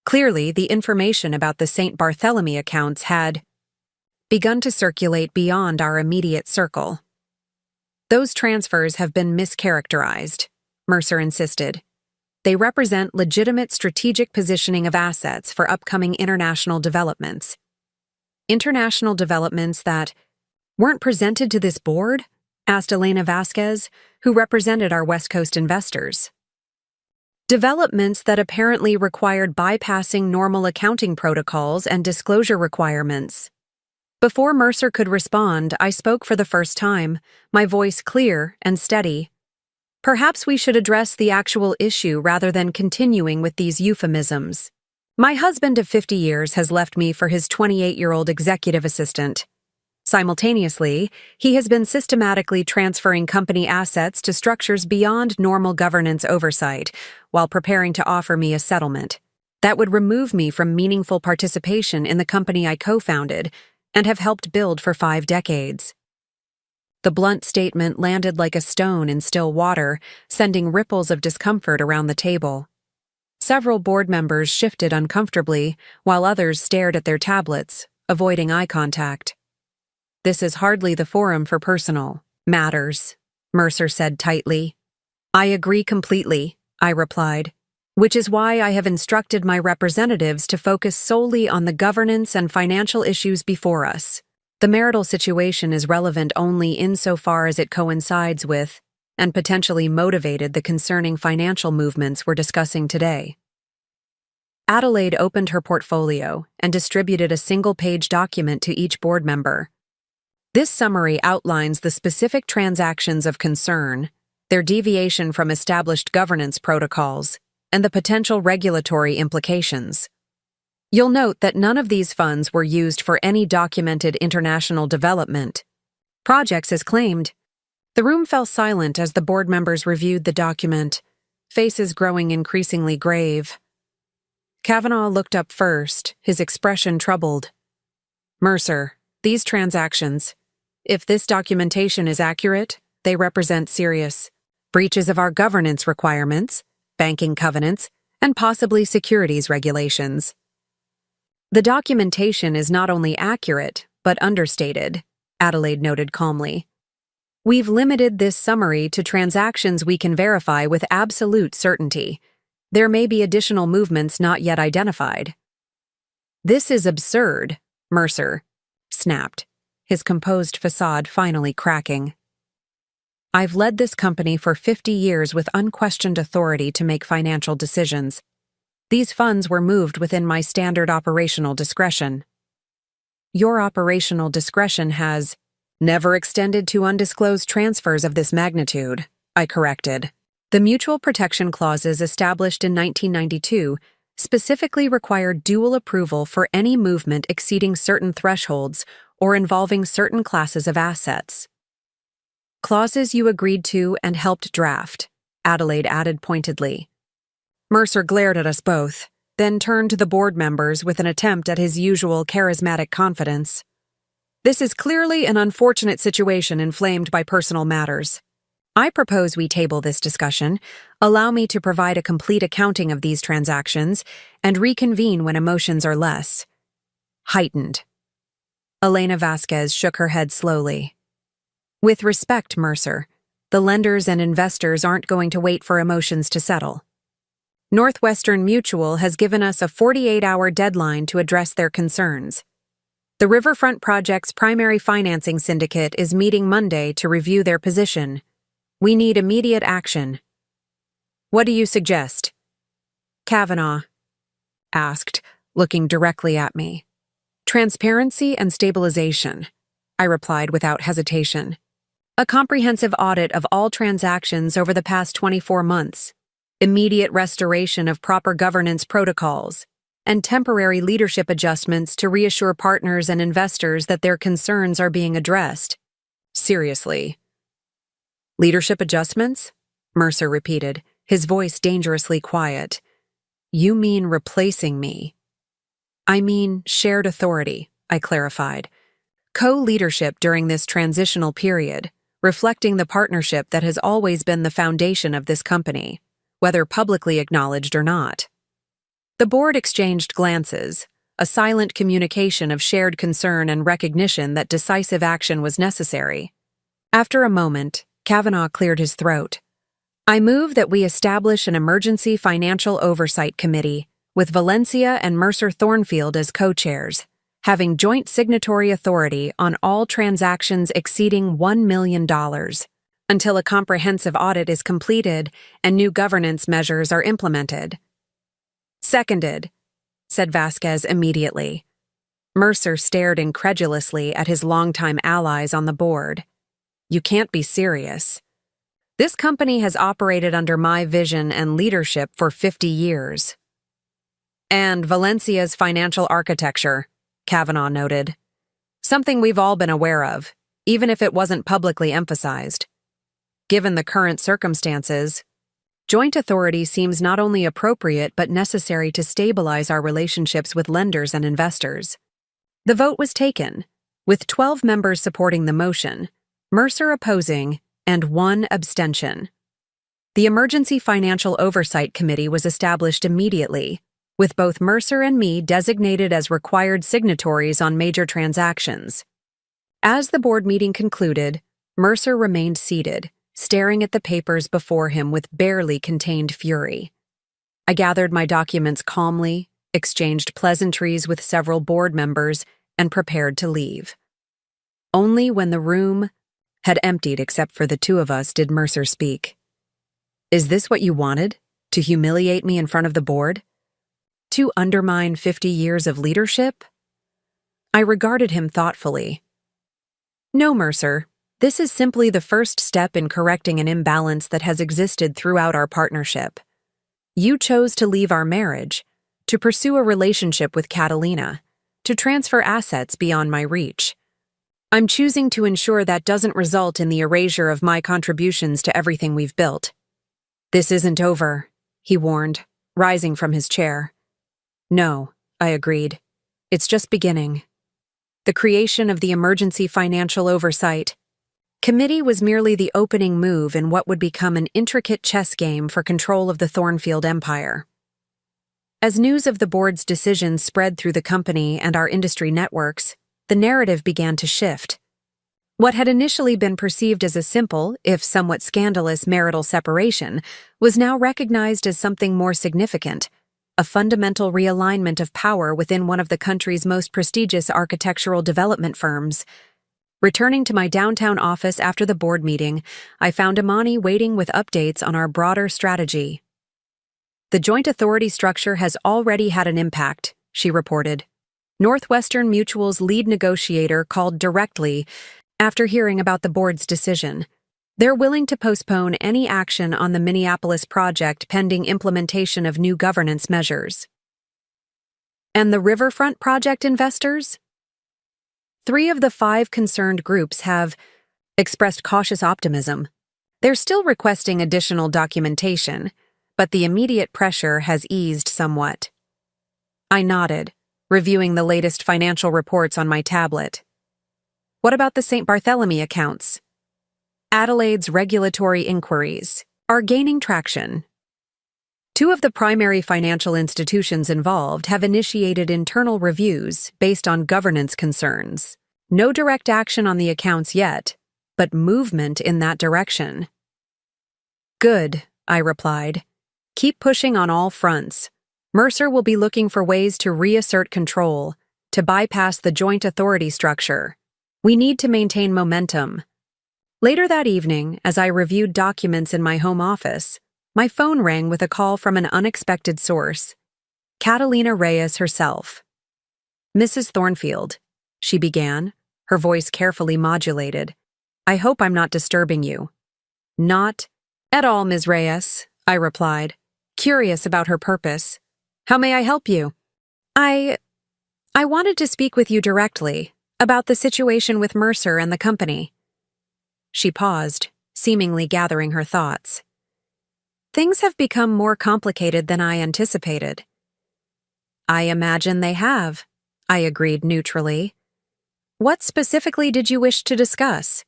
Clearly, the information about the St. Barthélemy accounts had begun to circulate beyond our immediate circle. "Those transfers have been mischaracterized," Mercer insisted. "They represent legitimate strategic positioning of assets for upcoming international developments." "International developments that weren't presented to this board?" asked Elena Vasquez, who represented our West Coast investors. "Developments that apparently required bypassing normal accounting protocols and disclosure requirements." Before Mercer could respond, I spoke for the first time, my voice clear and steady. "Perhaps we should address the actual issue rather than continuing with these euphemisms. My husband of 50 years has left me for his 28-year-old executive assistant. Simultaneously, he has been systematically transferring company assets to structures beyond normal governance oversight while preparing to offer me a settlement that would remove me from meaningful participation in the company I co-founded and have helped build for 5 decades. The blunt statement landed like a stone in still water, sending ripples of discomfort around the table. Several board members shifted uncomfortably, while others stared at their tablets, avoiding eye contact. "This is hardly the forum for personal matters," Mercer said tightly. "I agree completely," I replied, "which is why I have instructed my representatives to focus solely on the governance and financial issues before us. The marital situation is relevant only insofar as it coincides with and potentially motivated the concerning financial movements we're discussing today." Adelaide opened her portfolio and distributed a single-page document to each board member. This summary outlines the specific transactions of concern, their deviation from established governance protocols, and the potential regulatory implications. You'll note that none of these funds were used for any documented international development projects as claimed. The room fell silent as the board members reviewed the document, faces growing increasingly grave. Kavanaugh looked up first, his expression troubled. "Mercer, these transactions, if this documentation is accurate, they represent serious breaches of our governance requirements, banking covenants, and possibly securities regulations." "The documentation is not only accurate, but understated," Adelaide noted calmly. "We've limited this summary to transactions we can verify with absolute certainty. There may be additional movements not yet identified." "This is absurd," Mercer snapped, his composed facade finally cracking. "I've led this company for 50 years with unquestioned authority to make financial decisions. These funds were moved within my standard operational discretion." "Your operational discretion has never extended to undisclosed transfers of this magnitude," I corrected. "The mutual protection clauses established in 1992 specifically require dual approval for any movement exceeding certain thresholds or involving certain classes of assets." "Clauses you agreed to and helped draft," Adelaide added pointedly. Mercer glared at us both, then turned to the board members with an attempt at his usual charismatic confidence. "This is clearly an unfortunate situation inflamed by personal matters. I propose we table this discussion, allow me to provide a complete accounting of these transactions, and reconvene when emotions are less heightened." Elena Vasquez shook her head slowly. "With respect, Mercer, the lenders and investors aren't going to wait for emotions to settle. Northwestern Mutual has given us a 48-hour deadline to address their concerns. The Riverfront Project's primary financing syndicate is meeting Monday to review their position. We need immediate action." "What do you suggest?" Kavanaugh asked, looking directly at me. "Transparency and stabilization," I replied without hesitation. "A comprehensive audit of all transactions over the past 24 months. Immediate restoration of proper governance protocols, and temporary leadership adjustments to reassure partners and investors that their concerns are being addressed." "Seriously?" "Leadership adjustments?" Mercer repeated, his voice dangerously quiet. "You mean replacing me?" "I mean shared authority," I clarified. "Co-leadership during this transitional period, reflecting the partnership that has always been the foundation of this company, whether publicly acknowledged or not." The board exchanged glances, a silent communication of shared concern and recognition that decisive action was necessary. After a moment, Kavanaugh cleared his throat. "I move that we establish an emergency financial oversight committee with Valencia and Mercer Thornfield as co-chairs, having joint signatory authority on all transactions exceeding $1 million, until a comprehensive audit is completed and new governance measures are implemented." "Seconded," said Vasquez immediately. Mercer stared incredulously at his longtime allies on the board. "You can't be serious. This company has operated under my vision and leadership for 50 years. "And Valencia's financial architecture," Kavanaugh noted. "Something we've all been aware of, even if it wasn't publicly emphasized. Given the current circumstances, joint authority seems not only appropriate but necessary to stabilize our relationships with lenders and investors." The vote was taken, with 12 members supporting the motion, Mercer opposing, and 1 abstention. The Emergency Financial Oversight Committee was established immediately, with both Mercer and me designated as required signatories on major transactions. As the board meeting concluded, Mercer remained seated, staring at the papers before him with barely contained fury. I gathered my documents calmly, exchanged pleasantries with several board members, and prepared to leave. Only when the room had emptied except for the 2 of us did Mercer speak. "Is this what you wanted? To humiliate me in front of the board? To undermine 50 years of leadership?" I regarded him thoughtfully. "No, Mercer. This is simply the first step in correcting an imbalance that has existed throughout our partnership. You chose to leave our marriage, to pursue a relationship with Catalina, to transfer assets beyond my reach. I'm choosing to ensure that doesn't result in the erasure of my contributions to everything we've built." "This isn't over," he warned, rising from his chair. "No," I agreed. "It's just beginning." The creation of the Emergency Financial Oversight Committee was merely the opening move in what would become an intricate chess game for control of the Thornfield empire. As news of the board's decisions spread through the company and our industry networks, the narrative began to shift. What had initially been perceived as a simple, if somewhat scandalous, marital separation was now recognized as something more significant, a fundamental realignment of power within one of the country's most prestigious architectural development firms. Returning to my downtown office after the board meeting, I found Imani waiting with updates on our broader strategy. "The joint authority structure has already had an impact," she reported. Northwestern Mutual's lead negotiator called directly after hearing about the board's decision. They're willing to postpone any action on the Minneapolis project pending implementation of new governance measures. And the Riverfront project investors? 3 of the 5 concerned groups have expressed cautious optimism. They're still requesting additional documentation, but the immediate pressure has eased somewhat. I nodded, reviewing the latest financial reports on my tablet. "What about the St. Barthélemy accounts?" "Adelaide's regulatory inquiries are gaining traction. 2 of the primary financial institutions involved have initiated internal reviews based on governance concerns. No direct action on the accounts yet, but movement in that direction." "Good," I replied. "Keep pushing on all fronts. Mercer will be looking for ways to reassert control, to bypass the joint authority structure. We need to maintain momentum." Later that evening, as I reviewed documents in my home office, my phone rang with a call from an unexpected source. Catalina Reyes herself. "Mrs. Thornfield," she began, her voice carefully modulated. "I hope I'm not disturbing you." "Not at all, Ms. Reyes," I replied, curious about her purpose. "How may I help you?" I wanted to speak with you directly about the situation with Mercer and the company." She paused, seemingly gathering her thoughts. "Things have become more complicated than I anticipated." "I imagine they have," I agreed neutrally. "What specifically did you wish to discuss?"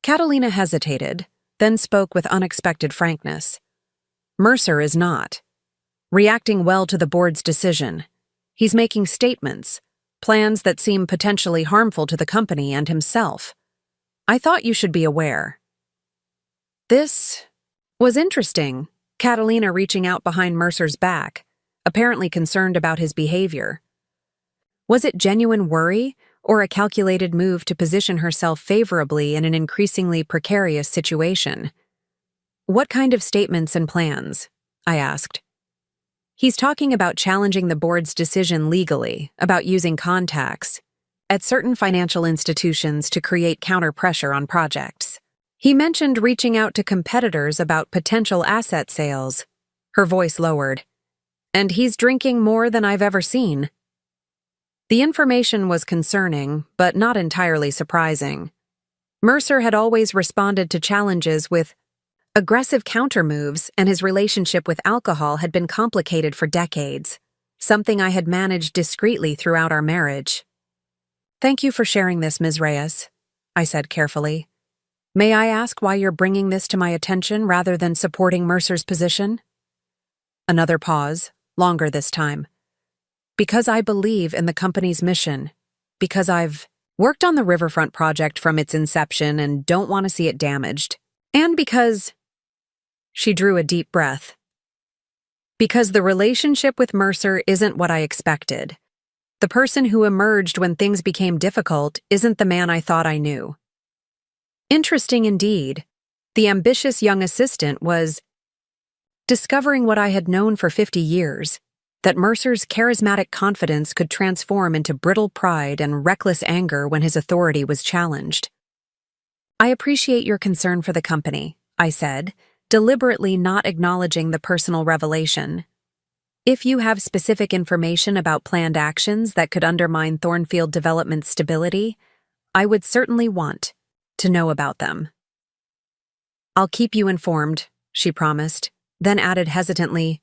Catalina hesitated, then spoke with unexpected frankness. "Mercer is not reacting well to the board's decision. He's making statements, plans that seem potentially harmful to the company and himself. I thought you should be aware." This was interesting, Catalina reaching out behind Mercer's back, apparently concerned about his behavior. Was it genuine worry or a calculated move to position herself favorably in an increasingly precarious situation? "What kind of statements and plans?" I asked. "He's talking about challenging the board's decision legally, about using contacts at certain financial institutions to create counter-pressure on projects. He mentioned reaching out to competitors about potential asset sales." Her voice lowered. "And he's drinking more than I've ever seen." The information was concerning, but not entirely surprising. Mercer had always responded to challenges with aggressive countermoves, and his relationship with alcohol had been complicated for decades, something I had managed discreetly throughout our marriage. "Thank you for sharing this, Ms. Reyes," I said carefully. May I ask why you're bringing this to my attention rather than supporting Mercer's position? Another pause, longer this time. Because I believe in the company's mission. Because I've worked on the Riverfront project from its inception and don't want to see it damaged. And because... She drew a deep breath. Because the relationship with Mercer isn't what I expected. The person who emerged when things became difficult isn't the man I thought I knew. Interesting indeed. The ambitious young assistant was discovering what I had known for 50 years, that Mercer's charismatic confidence could transform into brittle pride and reckless anger when his authority was challenged. I appreciate your concern for the company, I said, deliberately not acknowledging the personal revelation. If you have specific information about planned actions that could undermine Thornfield Development's stability, I would certainly want to know about them. I'll keep you informed, she promised, then added hesitantly,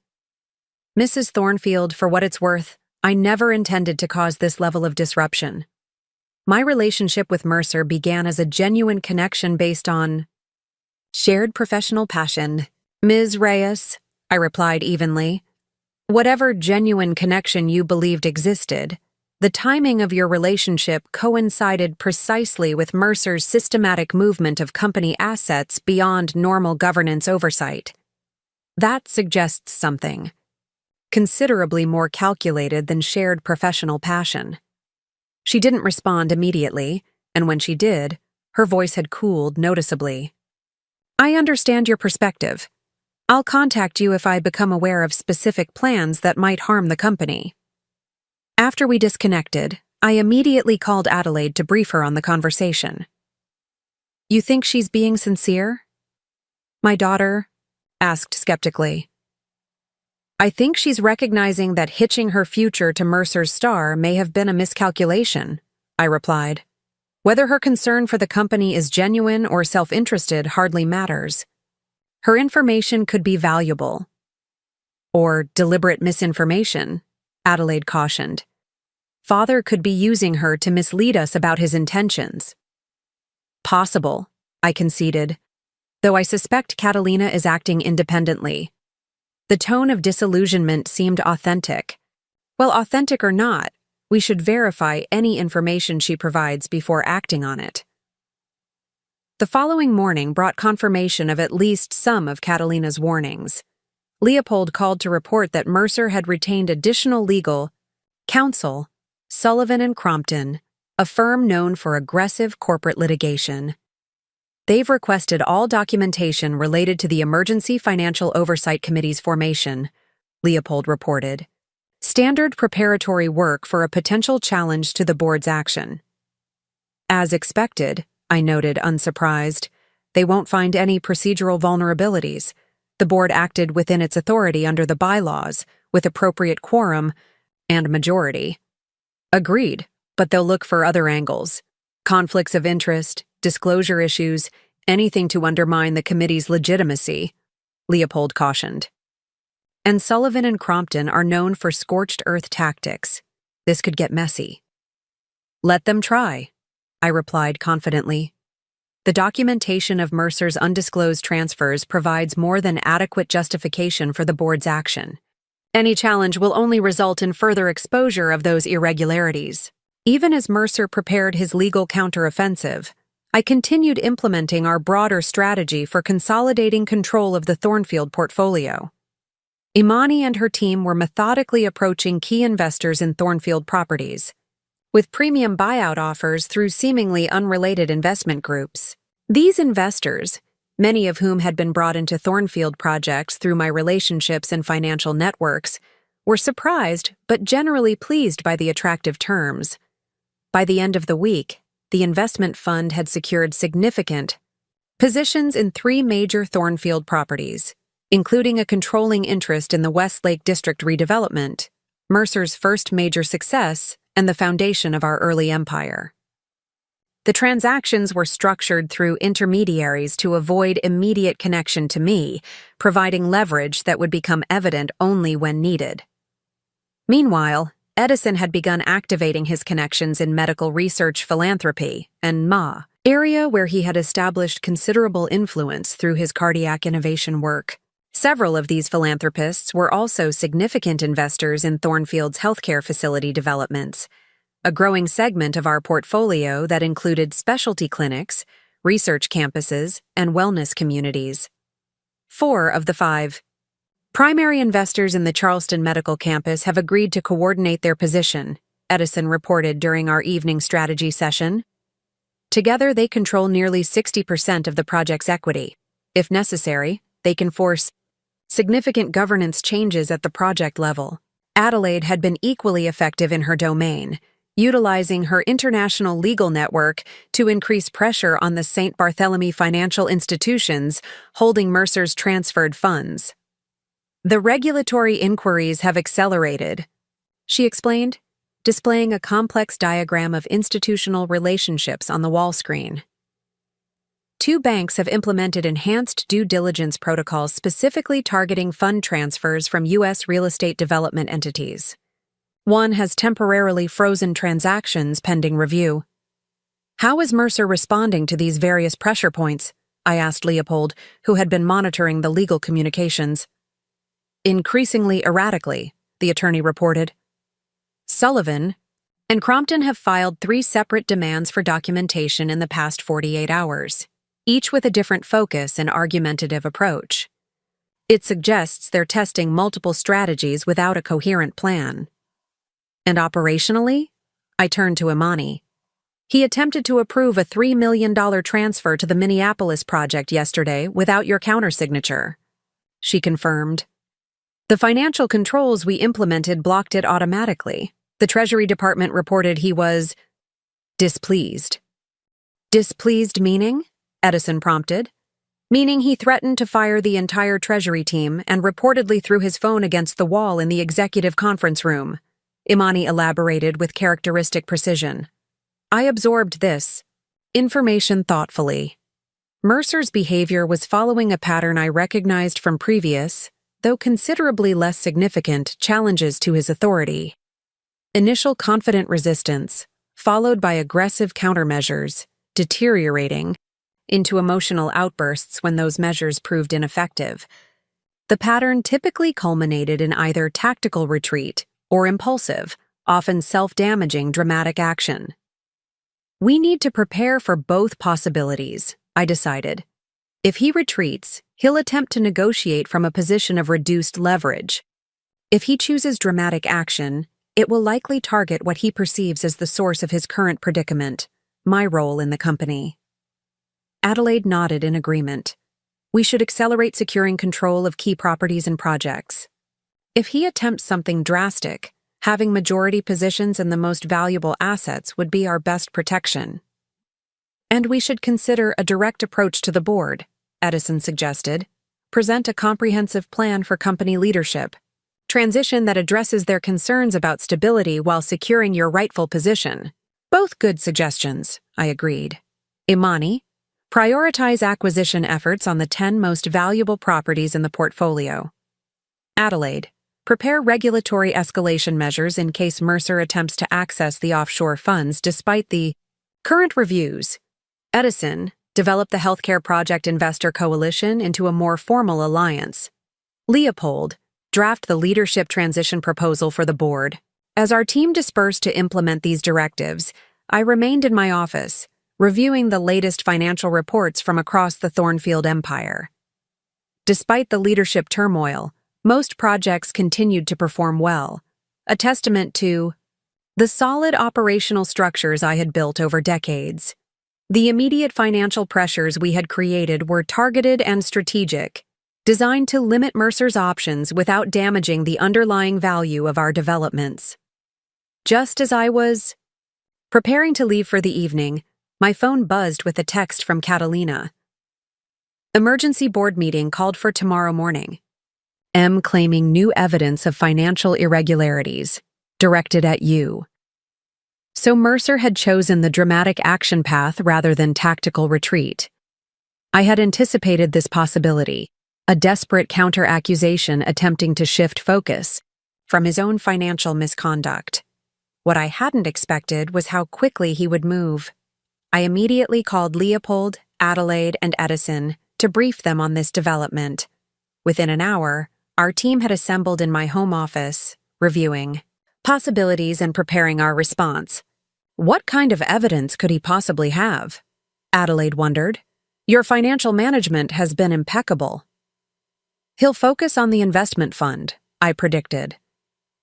Mrs. Thornfield, for what it's worth, I never intended to cause this level of disruption. My relationship with Mercer began as a genuine connection based on shared professional passion. Ms. Reyes, I replied evenly, whatever genuine connection you believed existed, the timing of your relationship coincided precisely with Mercer's systematic movement of company assets beyond normal governance oversight. That suggests something considerably more calculated than shared professional passion. She didn't respond immediately, and when she did, her voice had cooled noticeably. I understand your perspective. I'll contact you if I become aware of specific plans that might harm the company. After we disconnected, I immediately called Adelaide to brief her on the conversation. You think she's being sincere? My daughter asked skeptically. I think she's recognizing that hitching her future to Mercer's star may have been a miscalculation, I replied. Whether her concern for the company is genuine or self-interested hardly matters. Her information could be valuable. Or deliberate misinformation, Adelaide cautioned. Father could be using her to mislead us about his intentions. Possible, I conceded, though I suspect Catalina is acting independently. The tone of disillusionment seemed authentic. Well, authentic or not, we should verify any information she provides before acting on it. The following morning brought confirmation of at least some of Catalina's warnings. Leopold called to report that Mercer had retained additional legal counsel, Sullivan and Crompton, a firm known for aggressive corporate litigation. They've requested all documentation related to the Emergency Financial Oversight Committee's formation, Leopold reported. Standard preparatory work for a potential challenge to the board's action. As expected, I noted unsurprised, they won't find any procedural vulnerabilities. The board acted within its authority under the bylaws, with appropriate quorum and majority. Agreed, but they'll look for other angles. Conflicts of interest, disclosure issues, anything to undermine the committee's legitimacy, Leopold cautioned. And Sullivan and Crompton are known for scorched earth tactics. This could get messy. Let them try, I replied confidently. The documentation of Mercer's undisclosed transfers provides more than adequate justification for the board's action. Any challenge will only result in further exposure of those irregularities. Even as Mercer prepared his legal counteroffensive, I continued implementing our broader strategy for consolidating control of the Thornfield portfolio. Imani and her team were methodically approaching key investors in Thornfield properties, with premium buyout offers through seemingly unrelated investment groups. These investors, many of whom had been brought into Thornfield projects through my relationships and financial networks, were surprised but generally pleased by the attractive terms. By the end of the week, the investment fund had secured significant positions in 3 major Thornfield properties, including a controlling interest in the Westlake District redevelopment, Mercer's first major success and the foundation of our early empire. The transactions were structured through intermediaries to avoid immediate connection to me, providing leverage that would become evident only when needed. Meanwhile, Edison had begun activating his connections in medical research philanthropy and MA, area where he had established considerable influence through his cardiac innovation work. Several of these philanthropists were also significant investors in Thornfield's healthcare facility developments, a growing segment of our portfolio that included specialty clinics, research campuses, and wellness communities. 4 of the 5 primary investors in the Charleston Medical Campus have agreed to coordinate their position, Edison reported during our evening strategy session. Together, they control nearly 60% of the project's equity. If necessary, they can force significant governance changes at the project level. Adelaide had been equally effective in her domain, utilizing her international legal network to increase pressure on the St. Barthélemy financial institutions holding Mercer's transferred funds. The regulatory inquiries have accelerated, she explained, displaying a complex diagram of institutional relationships on the wall screen. 2 banks have implemented enhanced due diligence protocols specifically targeting fund transfers from U.S. real estate development entities. 1 has temporarily frozen transactions pending review. How is Mercer responding to these various pressure points? I asked Leopold, who had been monitoring the legal communications. Increasingly erratically, the attorney reported. Sullivan and Crompton have filed 3 separate demands for documentation in the past 48 hours, each with a different focus and argumentative approach. It suggests they're testing multiple strategies without a coherent plan. And operationally? I turned to Imani. He attempted to approve a $3 million transfer to the Minneapolis project yesterday without your countersignature. She confirmed. The financial controls we implemented blocked it automatically. The Treasury Department reported he was displeased. Displeased meaning? Edison prompted. Meaning he threatened to fire the entire Treasury team and reportedly threw his phone against the wall in the executive conference room. Imani elaborated with characteristic precision. I absorbed this information thoughtfully. Mercer's behavior was following a pattern I recognized from previous, though considerably less significant, challenges to his authority. Initial confident resistance, followed by aggressive countermeasures, deteriorating into emotional outbursts when those measures proved ineffective. The pattern typically culminated in either tactical retreat or impulsive, often self-damaging dramatic action. We need to prepare for both possibilities, I decided. If he retreats, he'll attempt to negotiate from a position of reduced leverage. If he chooses dramatic action, it will likely target what he perceives as the source of his current predicament, my role in the company. Adelaide nodded in agreement. We should accelerate securing control of key properties and projects. If he attempts something drastic, having majority positions in the most valuable assets would be our best protection. And we should consider a direct approach to the board, Edison suggested. Present a comprehensive plan for company leadership. Transition that addresses their concerns about stability while securing your rightful position. Both good suggestions, I agreed. Imani, prioritize acquisition efforts on the 10 most valuable properties in the portfolio. Adelaide, prepare regulatory escalation measures in case Mercer attempts to access the offshore funds despite the current reviews. Edison, develop the Healthcare Project Investor Coalition into a more formal alliance. Leopold, draft the leadership transition proposal for the board. As our team dispersed to implement these directives, I remained in my office, reviewing the latest financial reports from across the Thornfield empire. Despite the leadership turmoil, most projects continued to perform well, a testament to the solid operational structures I had built over decades. The immediate financial pressures we had created were targeted and strategic, designed to limit Mercer's options without damaging the underlying value of our developments. Just as I was preparing to leave for the evening, my phone buzzed with a text from Catalina. Emergency board meeting called for tomorrow morning. M claiming new evidence of financial irregularities, directed at you. So Mercer had chosen the dramatic action path rather than tactical retreat. I had anticipated this possibility, a desperate counter-accusation attempting to shift focus from his own financial misconduct What I hadn't expected was how quickly he would move. I immediately called Leopold, Adelaide, and Edison to brief them on this development. Within an hour, our team had assembled in my home office, reviewing possibilities and preparing our response. What kind of evidence could he possibly have? Adelaide wondered. Your financial management has been impeccable. He'll focus on the investment fund, I predicted.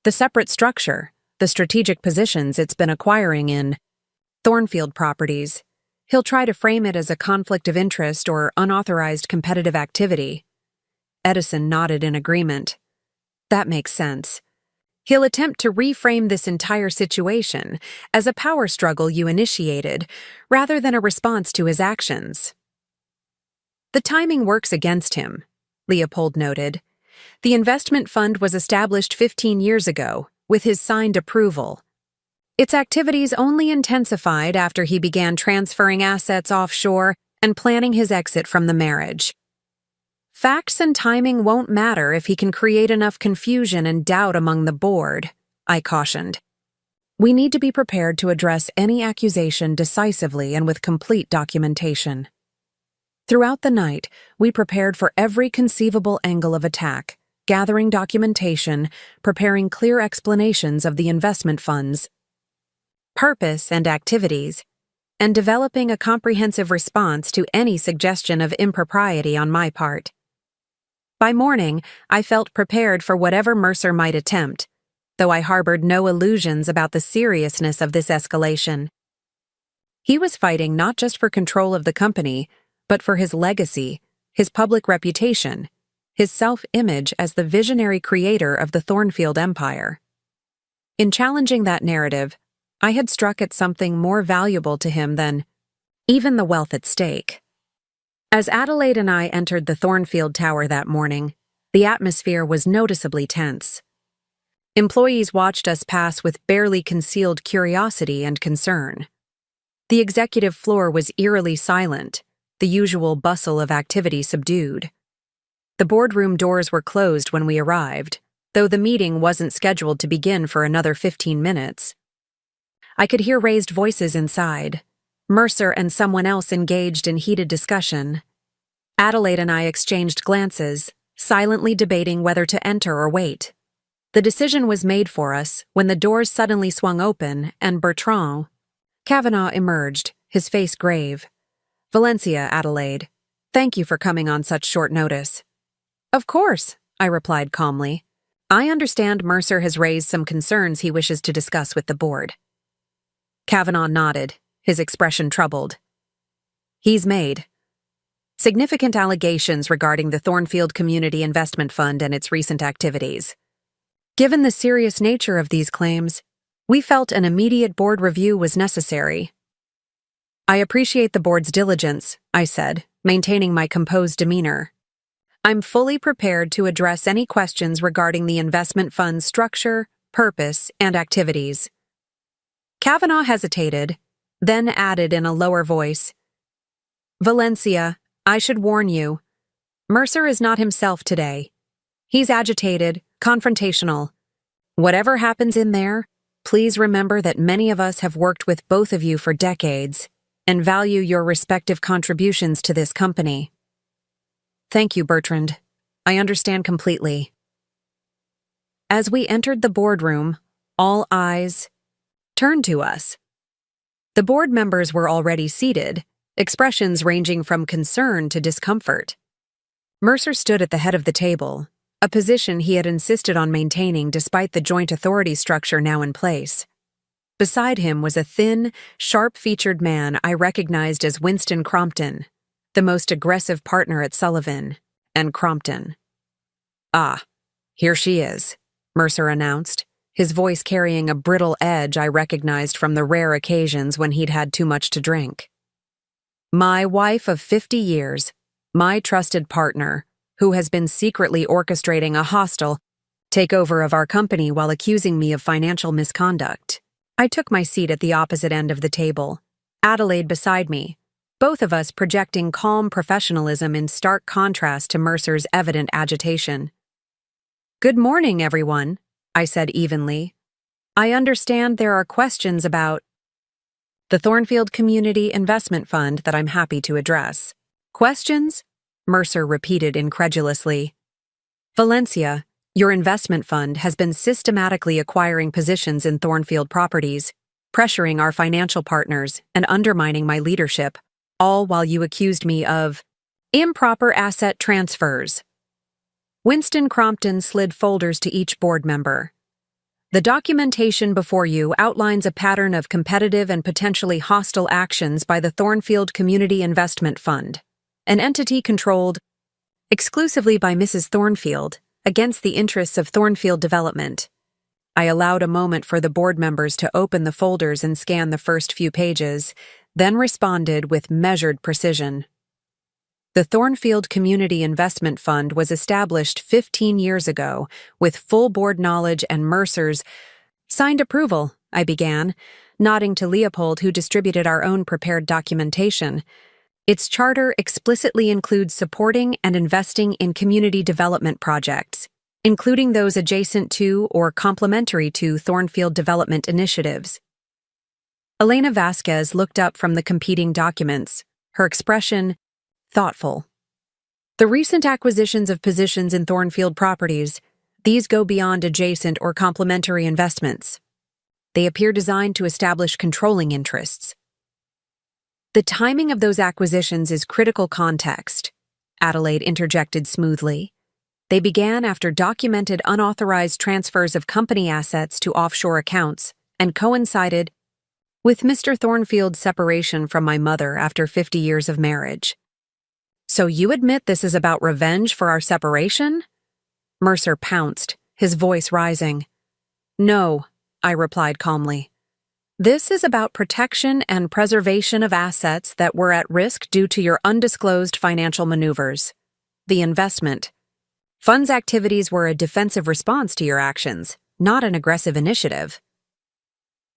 The separate structure, the strategic positions it's been acquiring in Thornfield Properties. He'll try to frame it as a conflict of interest or unauthorized competitive activity. Edison nodded in agreement. That makes sense. He'll attempt to reframe this entire situation as a power struggle you initiated, rather than a response to his actions. The timing works against him, Leopold noted. The investment fund was established 15 years ago, with his signed approval. Its activities only intensified after he began transferring assets offshore and planning his exit from the marriage. Facts and timing won't matter if he can create enough confusion and doubt among the board, I cautioned. We need to be prepared to address any accusation decisively and with complete documentation. Throughout the night, we prepared for every conceivable angle of attack, gathering documentation, preparing clear explanations of the investment fund's purpose and activities, and developing a comprehensive response to any suggestion of impropriety on my part. By morning, I felt prepared for whatever Mercer might attempt, though I harbored no illusions about the seriousness of this escalation. He was fighting not just for control of the company, but for his legacy, his public reputation, his self-image as the visionary creator of the Thornfield Empire. In challenging that narrative, I had struck at something more valuable to him than even the wealth at stake. As Adelaide and I entered the Thornfield Tower that morning, the atmosphere was noticeably tense. Employees watched us pass with barely concealed curiosity and concern. The executive floor was eerily silent, the usual bustle of activity subdued. The boardroom doors were closed when we arrived, though the meeting wasn't scheduled to begin for another 15 minutes. I could hear raised voices inside. Mercer and someone else engaged in heated discussion. Adelaide and I exchanged glances, silently debating whether to enter or wait. The decision was made for us when the doors suddenly swung open and Bertrand Kavanaugh emerged, his face grave. Valencia, Adelaide. Thank you for coming on such short notice. Of course, I replied calmly. I understand Mercer has raised some concerns he wishes to discuss with the board. Kavanaugh nodded, his expression troubled. He's made significant allegations regarding the Thornfield Community Investment Fund and its recent activities. Given the serious nature of these claims, we felt an immediate board review was necessary. I appreciate the board's diligence, I said, maintaining my composed demeanor. I'm fully prepared to address any questions regarding the investment fund's structure, purpose, and activities. Kavanaugh hesitated, then added in a lower voice, Valencia, I should warn you. Mercer is not himself today. He's agitated, confrontational. Whatever happens in there, please remember that many of us have worked with both of you for decades and value your respective contributions to this company. Thank you, Bertrand. I understand completely. As we entered the boardroom, all eyes turned to us. The board members were already seated, expressions ranging from concern to discomfort. Mercer stood at the head of the table, a position he had insisted on maintaining despite the joint authority structure now in place. Beside him was a thin, sharp-featured man I recognized as Winston Crompton, the most aggressive partner at Sullivan and Crompton. Ah, here she is, Mercer announced, his voice carrying a brittle edge I recognized from the rare occasions when he'd had too much to drink. My wife of 50 years, my trusted partner, who has been secretly orchestrating a hostile takeover of our company while accusing me of financial misconduct. I took my seat at the opposite end of the table, Adelaide beside me, both of us projecting calm professionalism in stark contrast to Mercer's evident agitation. Good morning, everyone, I said evenly. I understand there are questions about the Thornfield Community Investment Fund that I'm happy to address. Questions? Mercer repeated incredulously. Valencia, your investment fund has been systematically acquiring positions in Thornfield Properties, pressuring our financial partners and undermining my leadership, all while you accused me of improper asset transfers. Winston Crompton slid folders to each board member. The documentation before you outlines a pattern of competitive and potentially hostile actions by the Thornfield Community Investment Fund, an entity controlled exclusively by Mrs. Thornfield, against the interests of Thornfield Development. I allowed a moment for the board members to open the folders and scan the first few pages, then responded with measured precision. The Thornfield Community Investment Fund was established 15 years ago, with full board knowledge and Mercer's signed approval, I began, nodding to Leopold, who distributed our own prepared documentation. Its charter explicitly includes supporting and investing in community development projects, including those adjacent to or complementary to Thornfield development initiatives. Elena Vasquez looked up from the competing documents, her expression thoughtful. The recent acquisitions of positions in Thornfield Properties, these go beyond adjacent or complementary investments. They appear designed to establish controlling interests. The timing of those acquisitions is critical context, Adelaide interjected smoothly. They began after documented unauthorized transfers of company assets to offshore accounts and coincided with Mr. Thornfield's separation from my mother after 50 years of marriage. So you admit this is about revenge for our separation? Mercer pounced, his voice rising. No, I replied calmly. This is about protection and preservation of assets that were at risk due to your undisclosed financial maneuvers. The investment. Fund's activities were a defensive response to your actions, not an aggressive initiative.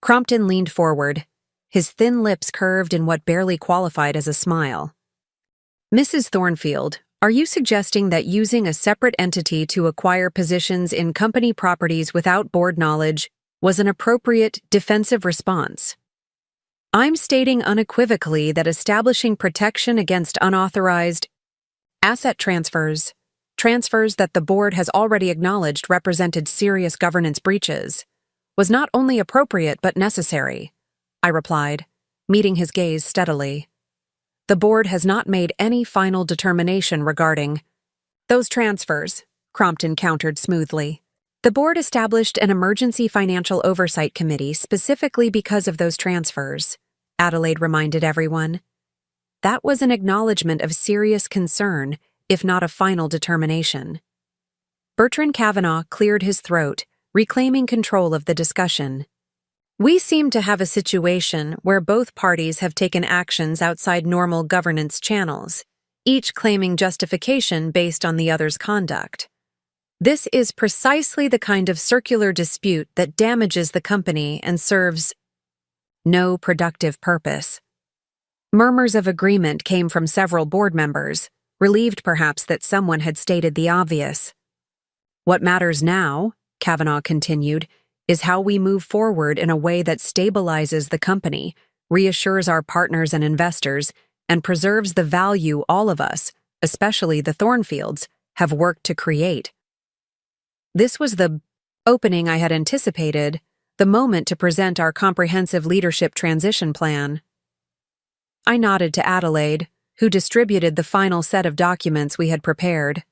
Crompton leaned forward, his thin lips curved in what barely qualified as a smile. Mrs. Thornfield, are you suggesting that using a separate entity to acquire positions in company properties without board knowledge was an appropriate defensive response? I'm stating unequivocally that establishing protection against unauthorized asset transfers that the board has already acknowledged represented serious governance breaches, was not only appropriate but necessary, I replied, meeting his gaze steadily. The board has not made any final determination regarding those transfers, Crompton countered smoothly. The board established an emergency financial oversight committee specifically because of those transfers, Adelaide reminded everyone. That was an acknowledgement of serious concern, if not a final determination. Bertrand Kavanaugh cleared his throat, reclaiming control of the discussion. We seem to have a situation where both parties have taken actions outside normal governance channels, each claiming justification based on the other's conduct. This is precisely the kind of circular dispute that damages the company and serves no productive purpose. Murmurs of agreement came from several board members, relieved perhaps that someone had stated the obvious. What matters now, Kavanaugh continued, is how we move forward in a way that stabilizes the company, reassures our partners and investors, and preserves the value all of us, especially the Thornfields, have worked to create. This was the opening I had anticipated, the moment to present our comprehensive leadership transition plan. I nodded to Adelaide, who distributed the final set of documents we had prepared.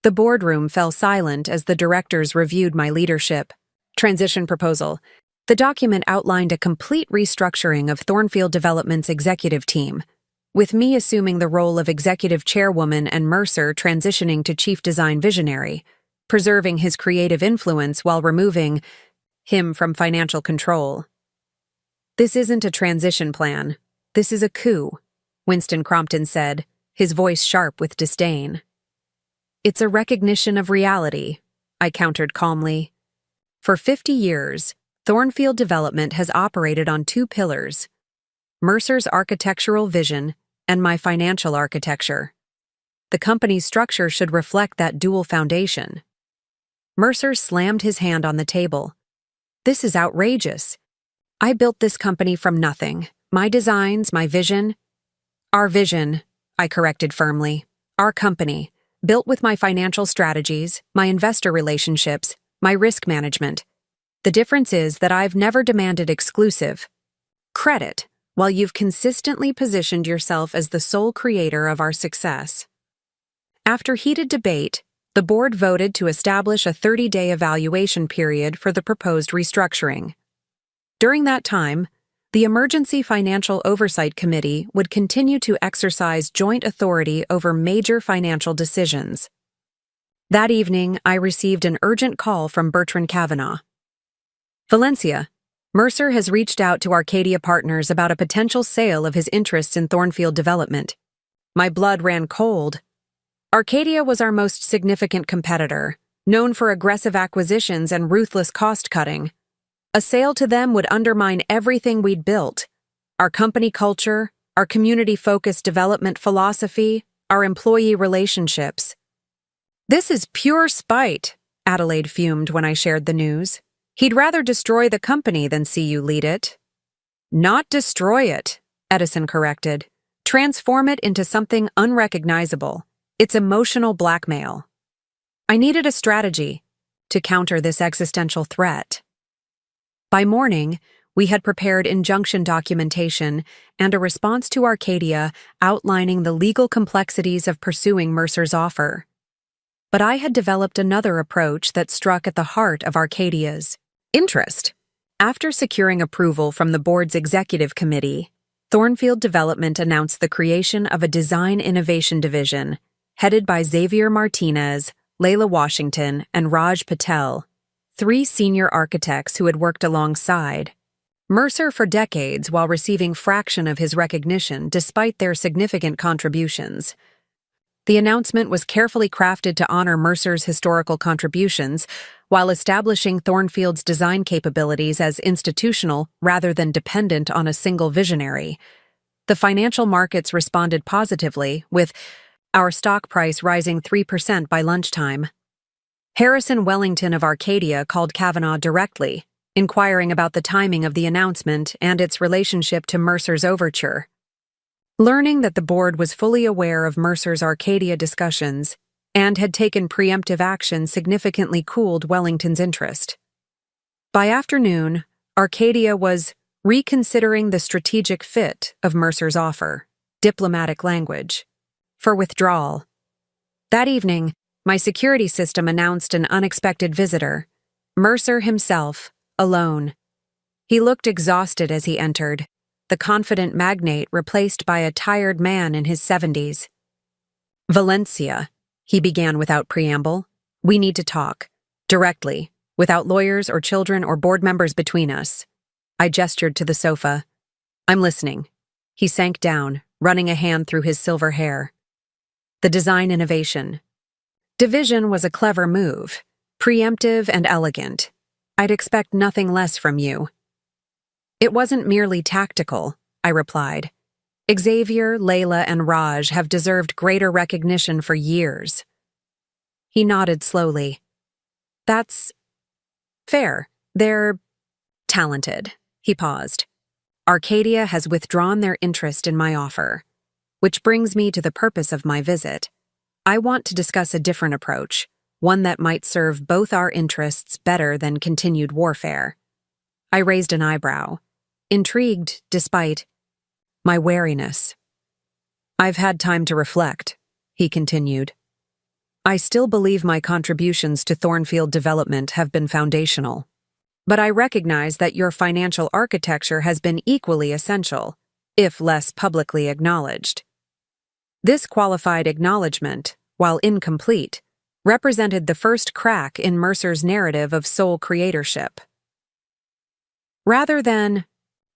The boardroom fell silent as the directors reviewed my leadership transition proposal. The document outlined a complete restructuring of Thornfield Development's executive team, with me assuming the role of executive chairwoman and Mercer transitioning to chief design visionary, preserving his creative influence while removing him from financial control. This isn't a transition plan. This is a coup, Winston Crompton said, his voice sharp with disdain. It's a recognition of reality, I countered calmly. For 50 years, Thornfield Development has operated on two pillars: Mercer's architectural vision and my financial architecture. The company's structure should reflect that dual foundation. Mercer slammed his hand on the table. This is outrageous. I built this company from nothing. My designs, my vision. Our vision, I corrected firmly. Our company, built with my financial strategies, my investor relationships, my risk management. The difference is that I've never demanded exclusive credit, while you've consistently positioned yourself as the sole creator of our success. After heated debate, the board voted to establish a 30-day evaluation period for the proposed restructuring. During that time, the Emergency Financial Oversight Committee would continue to exercise joint authority over major financial decisions. That evening, I received an urgent call from Bertrand Kavanaugh. Valencia, Mercer has reached out to Arcadia Partners about a potential sale of his interests in Thornfield Development. My blood ran cold. Arcadia was our most significant competitor, known for aggressive acquisitions and ruthless cost-cutting. A sale to them would undermine everything we'd built: our company culture, our community-focused development philosophy, our employee relationships. This is pure spite, Adelaide fumed when I shared the news. He'd rather destroy the company than see you lead it. Not destroy it, Edison corrected. Transform it into something unrecognizable. It's emotional blackmail. I needed a strategy to counter this existential threat. By morning, we had prepared injunction documentation and a response to Arcadia outlining the legal complexities of pursuing Mercer's offer. But I had developed another approach that struck at the heart of Arcadia's interest. After securing approval from the board's executive committee, Thornfield Development announced the creation of a design innovation division, headed by Xavier Martinez, Layla Washington, and Raj Patel, 3 senior architects who had worked alongside Mercer for decades while receiving fraction of his recognition despite their significant contributions. The announcement was carefully crafted to honor Mercer's historical contributions while establishing Thornfield's design capabilities as institutional rather than dependent on a single visionary. The financial markets responded positively, with our stock price rising 3% by lunchtime. Harrison Wellington of Arcadia called Kavanaugh directly, inquiring about the timing of the announcement and its relationship to Mercer's overture. Learning that the board was fully aware of Mercer's Arcadia discussions and had taken preemptive action significantly cooled Wellington's interest. By afternoon, Arcadia was reconsidering the strategic fit of Mercer's offer, diplomatic language, for withdrawal. That evening, my security system announced an unexpected visitor, Mercer himself, alone. He looked exhausted as he entered, the confident magnate replaced by a tired man in his 70s. Valencia, he began without preamble. We need to talk. Directly, without lawyers or children or board members between us. I gestured to the sofa. I'm listening. He sank down, running a hand through his silver hair. The design innovation. Division was a clever move, preemptive and elegant. I'd expect nothing less from you. It wasn't merely tactical, I replied. Xavier, Layla, and Raj have deserved greater recognition for years. He nodded slowly. That's fair. They're talented. He paused. Arcadia has withdrawn their interest in my offer. Which brings me to the purpose of my visit. I want to discuss a different approach, one that might serve both our interests better than continued warfare. I raised an eyebrow, intrigued despite my wariness. I've had time to reflect, he continued. I still believe my contributions to Thornfield Development have been foundational. But I recognize that your financial architecture has been equally essential, if less publicly acknowledged. This qualified acknowledgement, while incomplete, represented the first crack in Mercer's narrative of sole creatorship. Rather than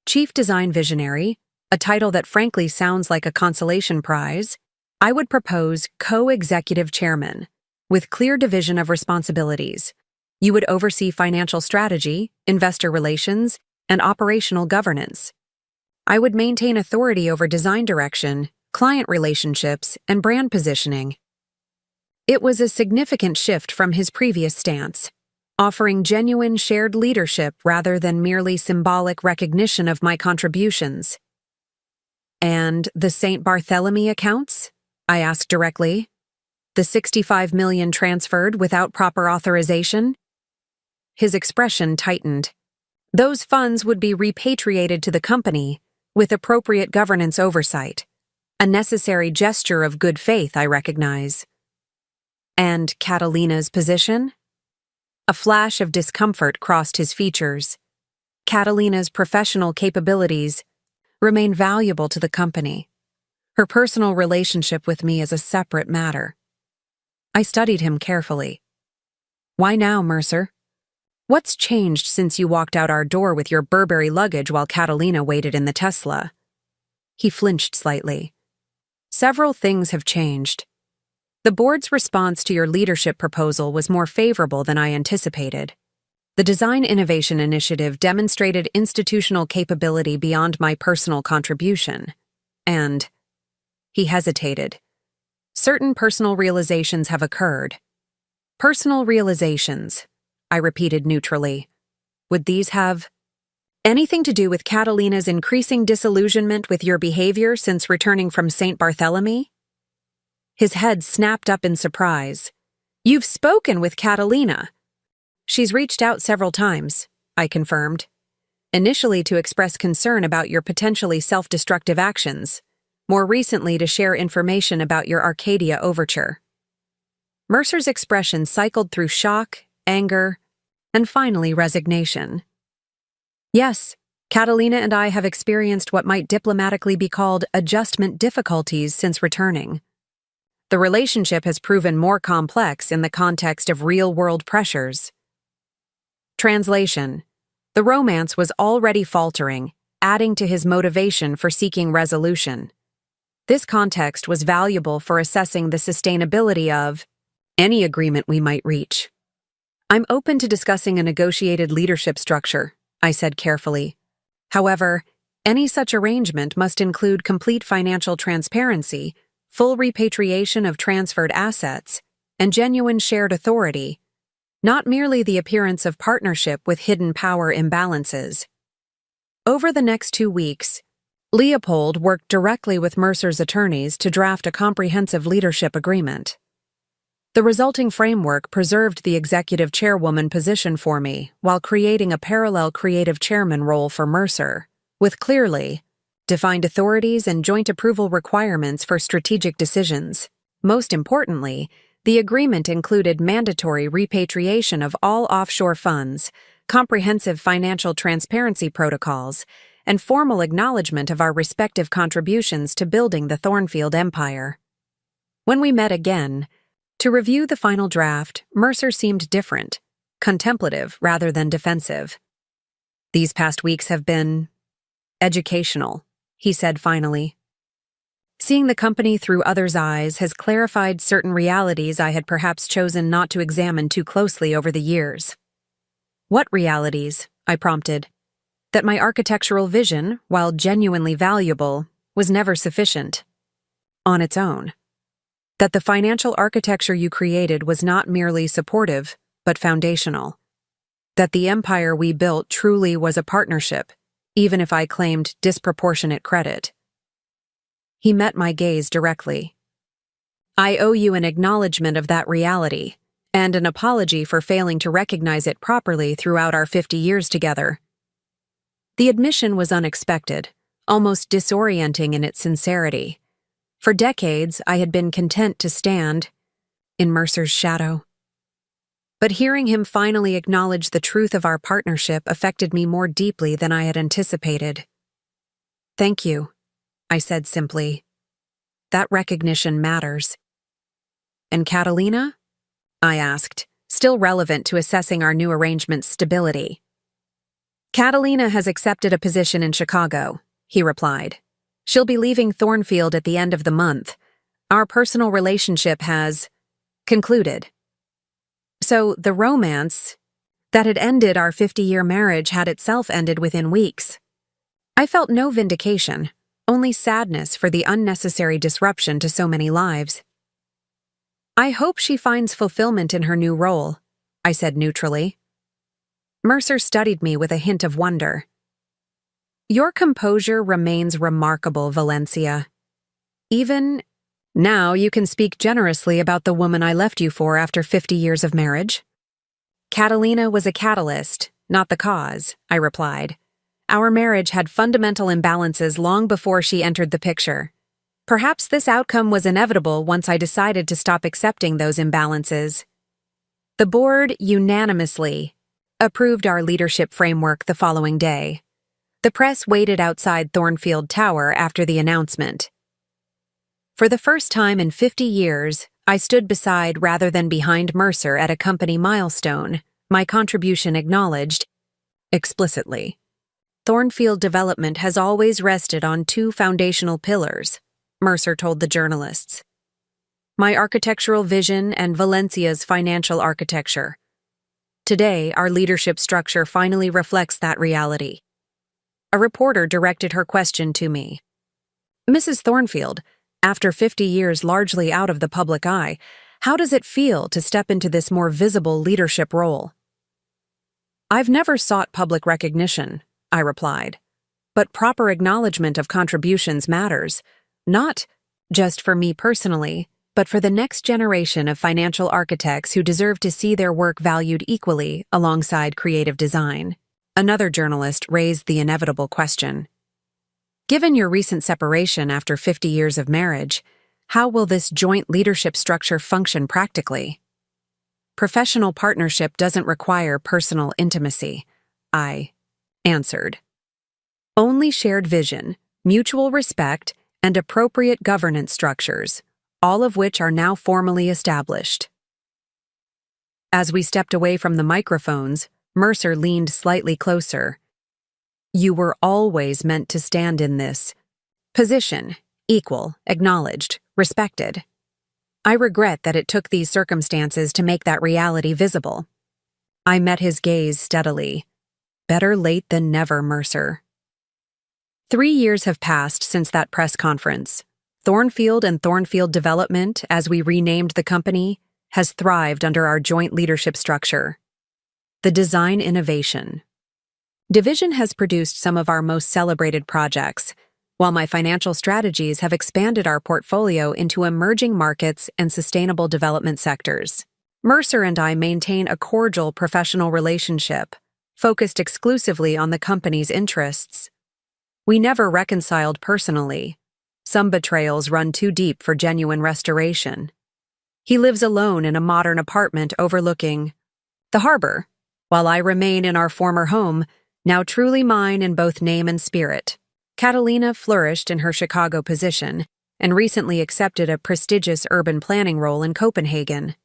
Chief Design Visionary, a title that frankly sounds like a consolation prize, I would propose Co-Executive Chairman, with clear division of responsibilities. You would oversee financial strategy, investor relations, and operational governance. I would maintain authority over design direction, client relationships, and brand positioning. It was a significant shift from his previous stance. offering genuine shared leadership rather than merely symbolic recognition of my contributions. And the St. Barthélemy accounts? I asked directly. The $65 million transferred without proper authorization? His expression tightened. Those funds would be repatriated to the company with appropriate governance oversight. A necessary gesture of good faith, I recognize. And Catalina's position? A flash of discomfort crossed his features. Catalina's professional capabilities remain valuable to the company. Her personal relationship with me is a separate matter. I studied him carefully. Why now, Mercer? What's changed since you walked out our door with your Burberry luggage while Catalina waited in the Tesla? He flinched slightly. Several things have changed. The board's response to your leadership proposal was more favorable than I anticipated. The Design Innovation Initiative demonstrated institutional capability beyond my personal contribution. And he hesitated. Certain personal realizations have occurred. Personal realizations, I repeated neutrally. Would these have anything to do with Catalina's increasing disillusionment with your behavior since returning from St. Barthélemy? His head snapped up in surprise. You've spoken with Catalina. She's reached out several times, I confirmed. Initially to express concern about your potentially self-destructive actions. More recently to share information about your Arcadia overture. Mercer's expression cycled through shock, anger, and finally resignation. Yes, Catalina and I have experienced what might diplomatically be called adjustment difficulties since returning. The relationship has proven more complex in the context of real-world pressures. Translation: the romance was already faltering, adding to his motivation for seeking resolution. This context was valuable for assessing the sustainability of any agreement we might reach. I'm open to discussing a negotiated leadership structure, I said carefully. However, any such arrangement must include complete financial transparency, full repatriation of transferred assets, and genuine shared authority, not merely the appearance of partnership with hidden power imbalances. Over the next 2 weeks, Leopold worked directly with Mercer's attorneys to draft a comprehensive leadership agreement. The resulting framework preserved the executive chairwoman position for me while creating a parallel creative chairman role for Mercer, with clearly defined authorities and joint approval requirements for strategic decisions. Most importantly, the agreement included mandatory repatriation of all offshore funds, comprehensive financial transparency protocols, and formal acknowledgement of our respective contributions to building the Thornfield empire. When we met again, to review the final draft, Mercer seemed different, contemplative rather than defensive. These past weeks have been educational, he said finally. Seeing the company through others' eyes has clarified certain realities I had perhaps chosen not to examine too closely over the years. What realities? I prompted. That my architectural vision, while genuinely valuable, was never sufficient on its own. That the financial architecture you created was not merely supportive, but foundational. That the empire we built truly was a partnership, even if I claimed disproportionate credit. He met my gaze directly. I owe you an acknowledgement of that reality, and an apology for failing to recognize it properly throughout our 50 years together. The admission was unexpected, almost disorienting in its sincerity. For decades, I had been content to stand in Mercer's shadow. But hearing him finally acknowledge the truth of our partnership affected me more deeply than I had anticipated. Thank you, I said simply. That recognition matters. And Catalina? I asked, still relevant to assessing our new arrangement's stability. Catalina has accepted a position in Chicago, he replied. She'll be leaving Thornfield at the end of the month. Our personal relationship has concluded. So the romance that had ended our 50-year marriage had itself ended within weeks. I felt no vindication, only sadness for the unnecessary disruption to so many lives. I hope she finds fulfillment in her new role, I said neutrally. Mercer studied me with a hint of wonder. Your composure remains remarkable, Valencia. Even now you can speak generously about the woman I left you for after 50 years of marriage. Catalina was a catalyst, not the cause, I replied. Our marriage had fundamental imbalances long before she entered the picture. Perhaps this outcome was inevitable once I decided to stop accepting those imbalances. The board unanimously approved our leadership framework the following day. The press waited outside Thornfield Tower after the announcement. For the first time in 50 years, I stood beside rather than behind Mercer at a company milestone, my contribution acknowledged explicitly. Thornfield development has always rested on two foundational pillars, Mercer told the journalists. My architectural vision and Valencia's financial architecture. Today, our leadership structure finally reflects that reality. A reporter directed her question to me. Mrs. Thornfield, after 50 years largely out of the public eye, how does it feel to step into this more visible leadership role? I've never sought public recognition, I replied. But proper acknowledgement of contributions matters, not just for me personally, but for the next generation of financial architects who deserve to see their work valued equally alongside creative design. Another journalist raised the inevitable question. Given your recent separation after 50 years of marriage, how will this joint leadership structure function practically? Professional partnership doesn't require personal intimacy, I answered. Only shared vision, mutual respect, and appropriate governance structures, all of which are now formally established. As we stepped away from the microphones, Mercer leaned slightly closer. You were always meant to stand in this position, equal, acknowledged, respected. I regret that it took these circumstances to make that reality visible. I met his gaze steadily. Better late than never, Mercer. 3 years have passed since that press conference. Thornfield and Thornfield Development, as we renamed the company, has thrived under our joint leadership structure. The Design Innovation Division has produced some of our most celebrated projects, while my financial strategies have expanded our portfolio into emerging markets and sustainable development sectors. Mercer and I maintain a cordial professional relationship, focused exclusively on the company's interests. We never reconciled personally. Some betrayals run too deep for genuine restoration. He lives alone in a modern apartment overlooking the harbor, while I remain in our former home, now truly mine in both name and spirit. Catalina flourished in her Chicago position and recently accepted a prestigious urban planning role in Copenhagen.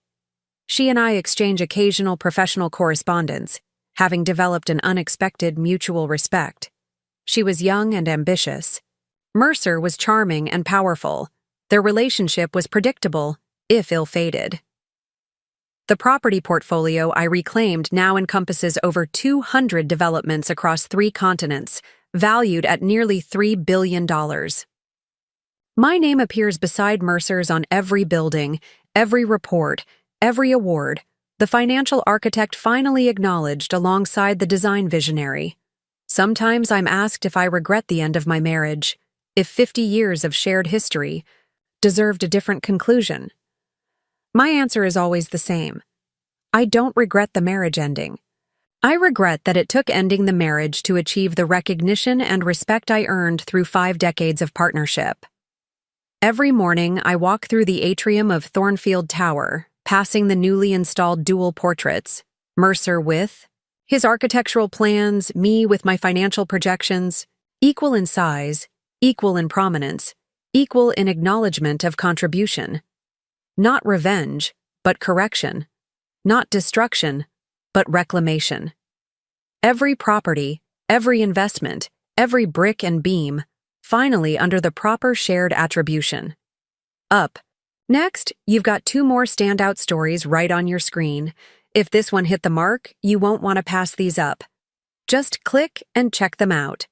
She and I exchange occasional professional correspondence, having developed an unexpected mutual respect. She was young and ambitious. Mercer was charming and powerful. Their relationship was predictable, if ill-fated. The property portfolio I reclaimed now encompasses over 200 developments across 3 continents, valued at nearly $3 billion. My name appears beside Mercer's on every building, every report, every award, the financial architect finally acknowledged alongside the design visionary. Sometimes I'm asked if I regret the end of my marriage, if 50 years of shared history deserved a different conclusion. My answer is always the same. I don't regret the marriage ending. I regret that it took ending the marriage to achieve the recognition and respect I earned through 5 decades of partnership. Every morning, I walk through the atrium of Thornfield Tower, passing the newly installed dual portraits, Mercer with his architectural plans, me with my financial projections, equal in size, equal in prominence, equal in acknowledgement of contribution. Not revenge, but correction. Not destruction, but reclamation. Every property, every investment, every brick and beam, finally under the proper shared attribution. Up. Next, you've got 2 more standout stories right on your screen. If this one hit the mark, you won't want to pass these up. Just click and check them out.